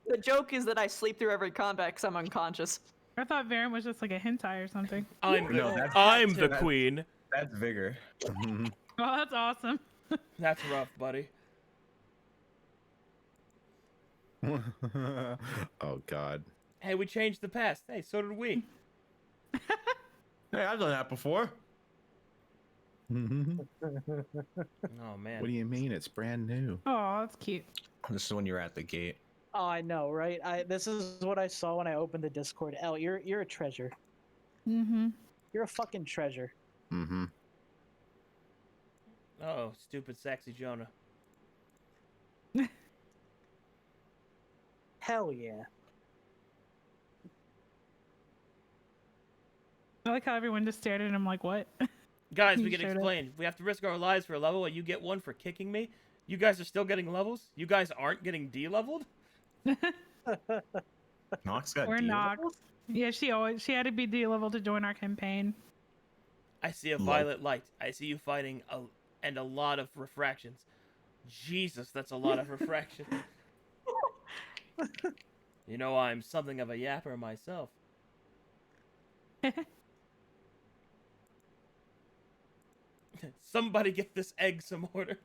the joke is that I sleep through every combat because I'm unconscious. I thought Varen was just like a hentai or something. I'm No, the, that's- I'm the that's- queen. That's vigor. Oh, that's awesome. That's rough, buddy. Oh God. Hey, we changed the past. Hey, so did we. Hey, I've done that before. Oh man. What do you mean? It's brand new. Oh, that's cute. This is when you're at the gate. Oh, I know, right? This is what I saw when I opened the Discord. Elle, you're a treasure. Mm-hmm. You're a fucking treasure. Mm-hmm. Oh, stupid sexy Jonah. Hell yeah. I like how everyone just stared at him like, what? Guys, You we can showed up. explain. We have to risk our lives for a level, and you get one for kicking me. You guys are still getting levels. You guys aren't getting de-leveled. Nox got We're deal. not. Yeah, she had to be D-level to join our campaign. I see a Lol. violet light. I see you fighting and a lot of refractions. Jesus, that's a lot of refraction. You know, I'm something of a yapper myself. Somebody get this egg some order.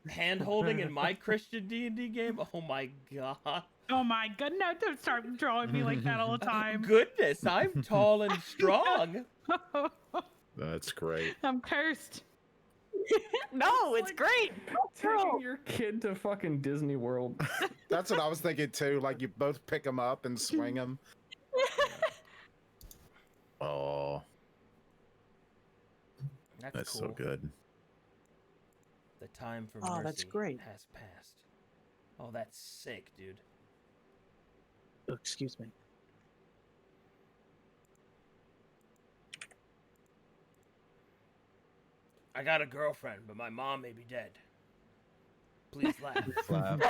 Hand holding in my Christian D&D game? Oh my god. Oh my god, no, don't start drawing me like that all the time. Goodness, I'm tall and strong. That's great. I'm cursed. No, it's great. Taking your kid to fucking Disney World. That's what I was thinking too. Like you both pick them up and swing them. Oh, that's cool. so good. The time for Oh, mercy that's great. has passed. Oh, that's sick, dude. Oh, excuse me. I got a girlfriend, but my mom may be dead. Please laugh. Laugh.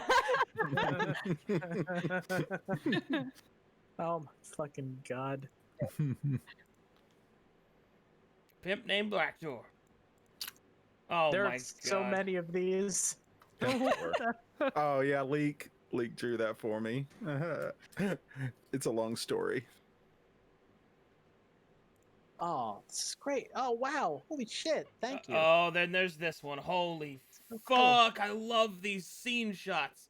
Oh my fucking god. Pimp named Blackdoor. Oh There my are so God. many of these. Oh yeah, leak. Leak drew that for me. It's a long story. Oh, this is great. Oh, wow. Holy shit. Thank you. Oh, then there's this one. Holy So cool. fuck! I love these scene shots.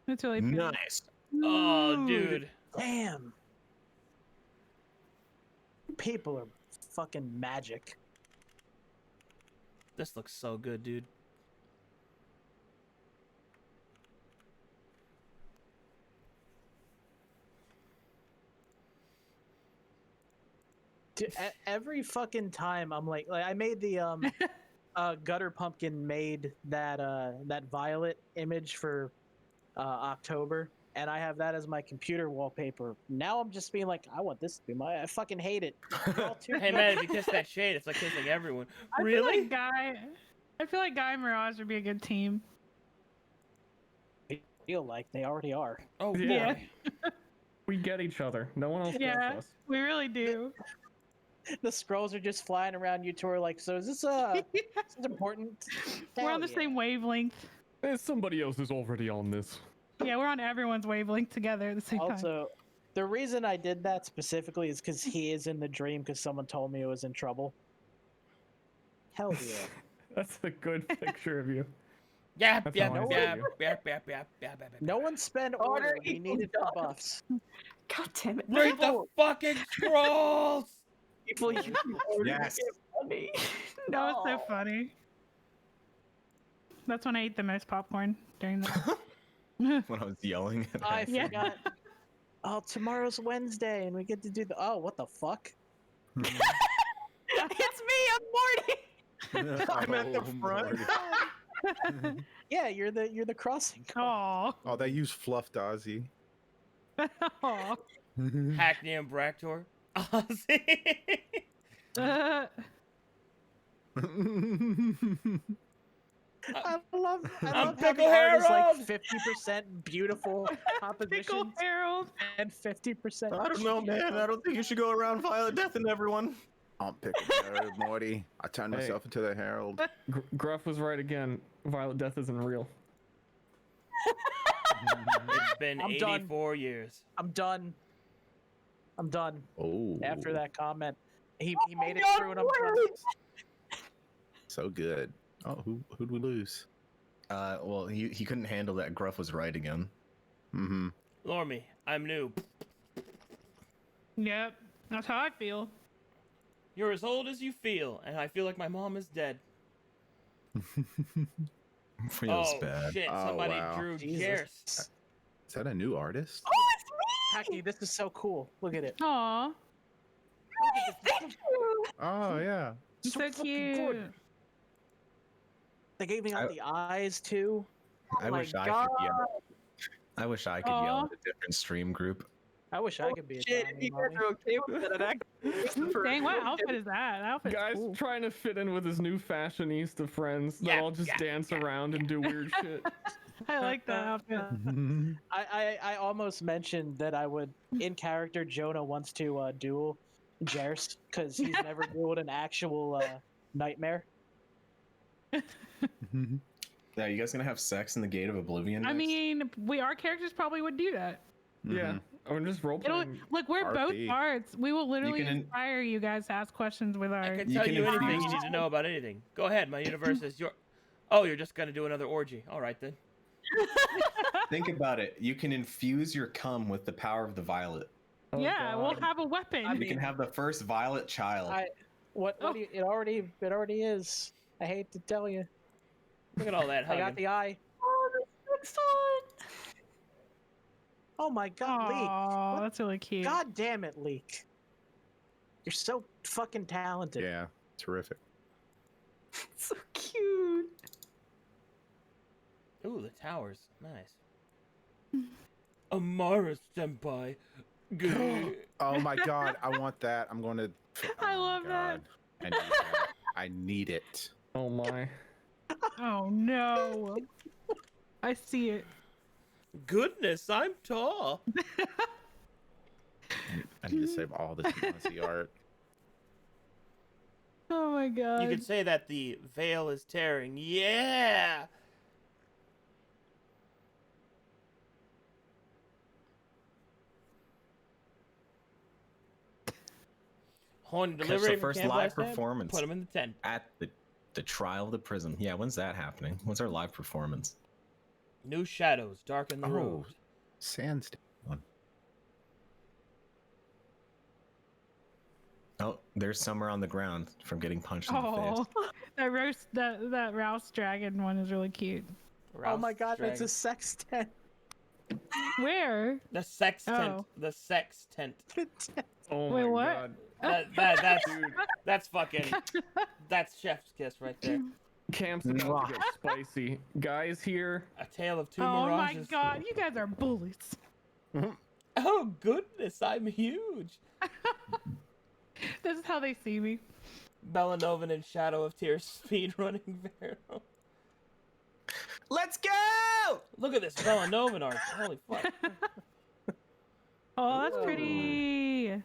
That's really pretty. Nice. Oh, dude. Damn. People are fucking magic. This looks so good, dude. Dude, every fucking time I'm like I made the gutter pumpkin made that violet image for October, and I have that as my computer wallpaper. Now I'm just being like, I want this to be my. I fucking hate it. They're all too Hey man, if you kiss that shade, it's like kissing everyone. Really? I feel like Guy and Mirage would be a good team. I feel like they already are. Oh Yeah. boy. We get each other. No one else Yeah, gets us. we really do. The scrolls are just flying around you two are like, so is this is this important? We're on Hell the yeah. same wavelength. Somebody else is already on this. Yeah, we're on everyone's wavelength together at the same time. Also, the reason I did that specifically is because he is in the dream because someone told me it was in trouble. Hell yeah. That's a good picture of you. Yap, That's yap, how I see yap, you. yap, yap, yap, yap, yap. No one spend order. We needed the buffs. God damn it. Read the fucking scrolls! People use order Yes. to get money. That was so funny. That's when I ate the most popcorn during that. When I was yelling at I Yeah. forgot. Oh, tomorrow's Wednesday, and we get to do the. Oh, what the fuck? It's me, I'm Morty. I'm at the front. Yeah, you're the crossing. Aw. Oh, they use fluffed Ozzy. Aw. Hackney and Bractor. Ozzy. I love I'm how the Pickle art is like Harold! 50% beautiful Pickle compositions Harold. and 50%. I don't know, man. I don't think you should go around Violet Death and everyone. I'm picking Herald, Morty. I turned Hey. myself into the Herald. Gruff was right again. Violet Death isn't real. It's been I'm done. 84 years. I'm done. I'm done. Oh, After that comment, he made it God, through, and I'm done. so good. Oh, who'd we lose? Well, he couldn't handle that Gruff was right again. Mm-hmm. Lormy, I'm new. Yep, that's how I feel. You're as old as you feel, and I feel like my mom is dead. Feels oh bad. shit! Oh, Somebody wow. drew Jesus. Gerst. Is that a new artist? Hackney, this is so cool. Look at it. Aw, Thank you. Oh yeah. so fucking cute. good. They gave me all the eyes too. I my wish I God. could yell. I wish I could yell Aw. at a different stream group. I wish I could be a Shit, if Johnny you guys Mommy. are okay with it, I'd actually. Dang, what outfit is that? That outfit's Guy's cool. trying to fit in with his new fashionista friends that Yeah, all just yeah, dance yeah, around and do weird shit. I like that outfit. I almost mentioned that I would, in character, Jonah wants to duel Jerst because he's never dueled an actual nightmare. Yeah, you guys gonna have sex in the Gate of Oblivion? I next? mean, our characters probably would do that. Yeah, or just role It'll, playing. look, we're both RP. bards. We will literally can- inspire you guys to ask questions with I our. can You tell can you anything you infuse- need to know about anything. Go ahead, my universe is your. Oh, you're just gonna do another orgy. All right then. Think about it. You can infuse your cum with the power of the violet. Oh, Yeah, we'll God. have a weapon. I You mean, can have the first violet child. What do you, it already is. I hate to tell you. Look at all that I hugging. got the eye. Oh, that's excellent. Oh my god, Aw, Leek. that's really cute. God damn it, Leek. You're so fucking talented. Yeah, terrific. So cute. Ooh, the towers. Nice. Amara senpai. Good. Oh my god, I want that. I'm going to. I love that. I need that. I need it. Oh my. Oh no. I see it. Goodness, I'm tall. I need to save all this Nazi art. Oh my god. You could say that the veil is tearing. Yeah. Horn Catch delivery the first camp live last night, performance Put him in the tent. at the trial of the prison. Yeah, when's that happening? When's our live performance? New shadows darken the road. Sandstone one. Oh, there's Summer on the ground from getting punched in the Oh, face. that Rouse Dragon one is really cute. Oh my Rouse god, that's Dragon. a sextet. Where? The sex tent. Oh. The sex tent. Oh Wait, my what? god. That's fucking. That's chef's kiss right there. Camp's about to get spicy. Guys here. A tale of two Oh my mirages. god, you guys are bullies. Oh goodness, I'm huge. This is how they see me. Belanovan and Shadow of Tears speed running Vero. Let's go! Look at this Belanovan art. Holy fuck. Oh, that's pretty.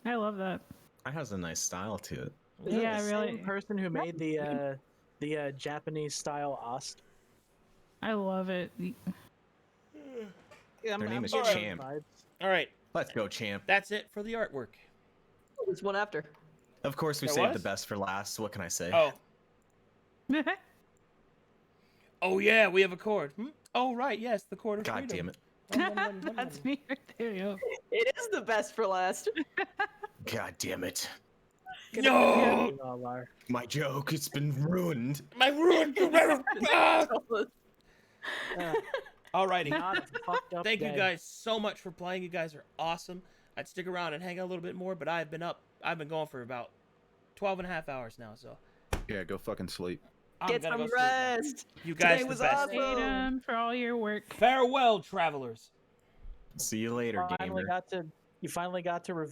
I love that. It has a nice style to it. Is that Yeah, the really. same person who made the Japanese style Ost? I love it. Yeah, Their name is getting Champ. vibes. All right, Let's go, champ. that's it for the artwork. There's one after. Of course, we There saved was? the best for last. What can I say? Oh. Oh yeah, we have a chord. Oh right, yes, the chord of God freedom. damn it. That's me right there, yo. It is the best for last. God damn it. No, We all are. My joke, it's been ruined. my ruined. Ah! Alrighty. Not a fucked up Thank you day. guys so much for playing. You guys are awesome. I'd stick around and hang out a little bit more, but I've been going for about 12 and a half hours now, so Yeah, go fucking sleep. I'm Get gonna some go sleep now. rest. You guys Today the was best. awesome. Tatum, for all your work. Farewell, travelers. See you later, gamer. You finally got to reveal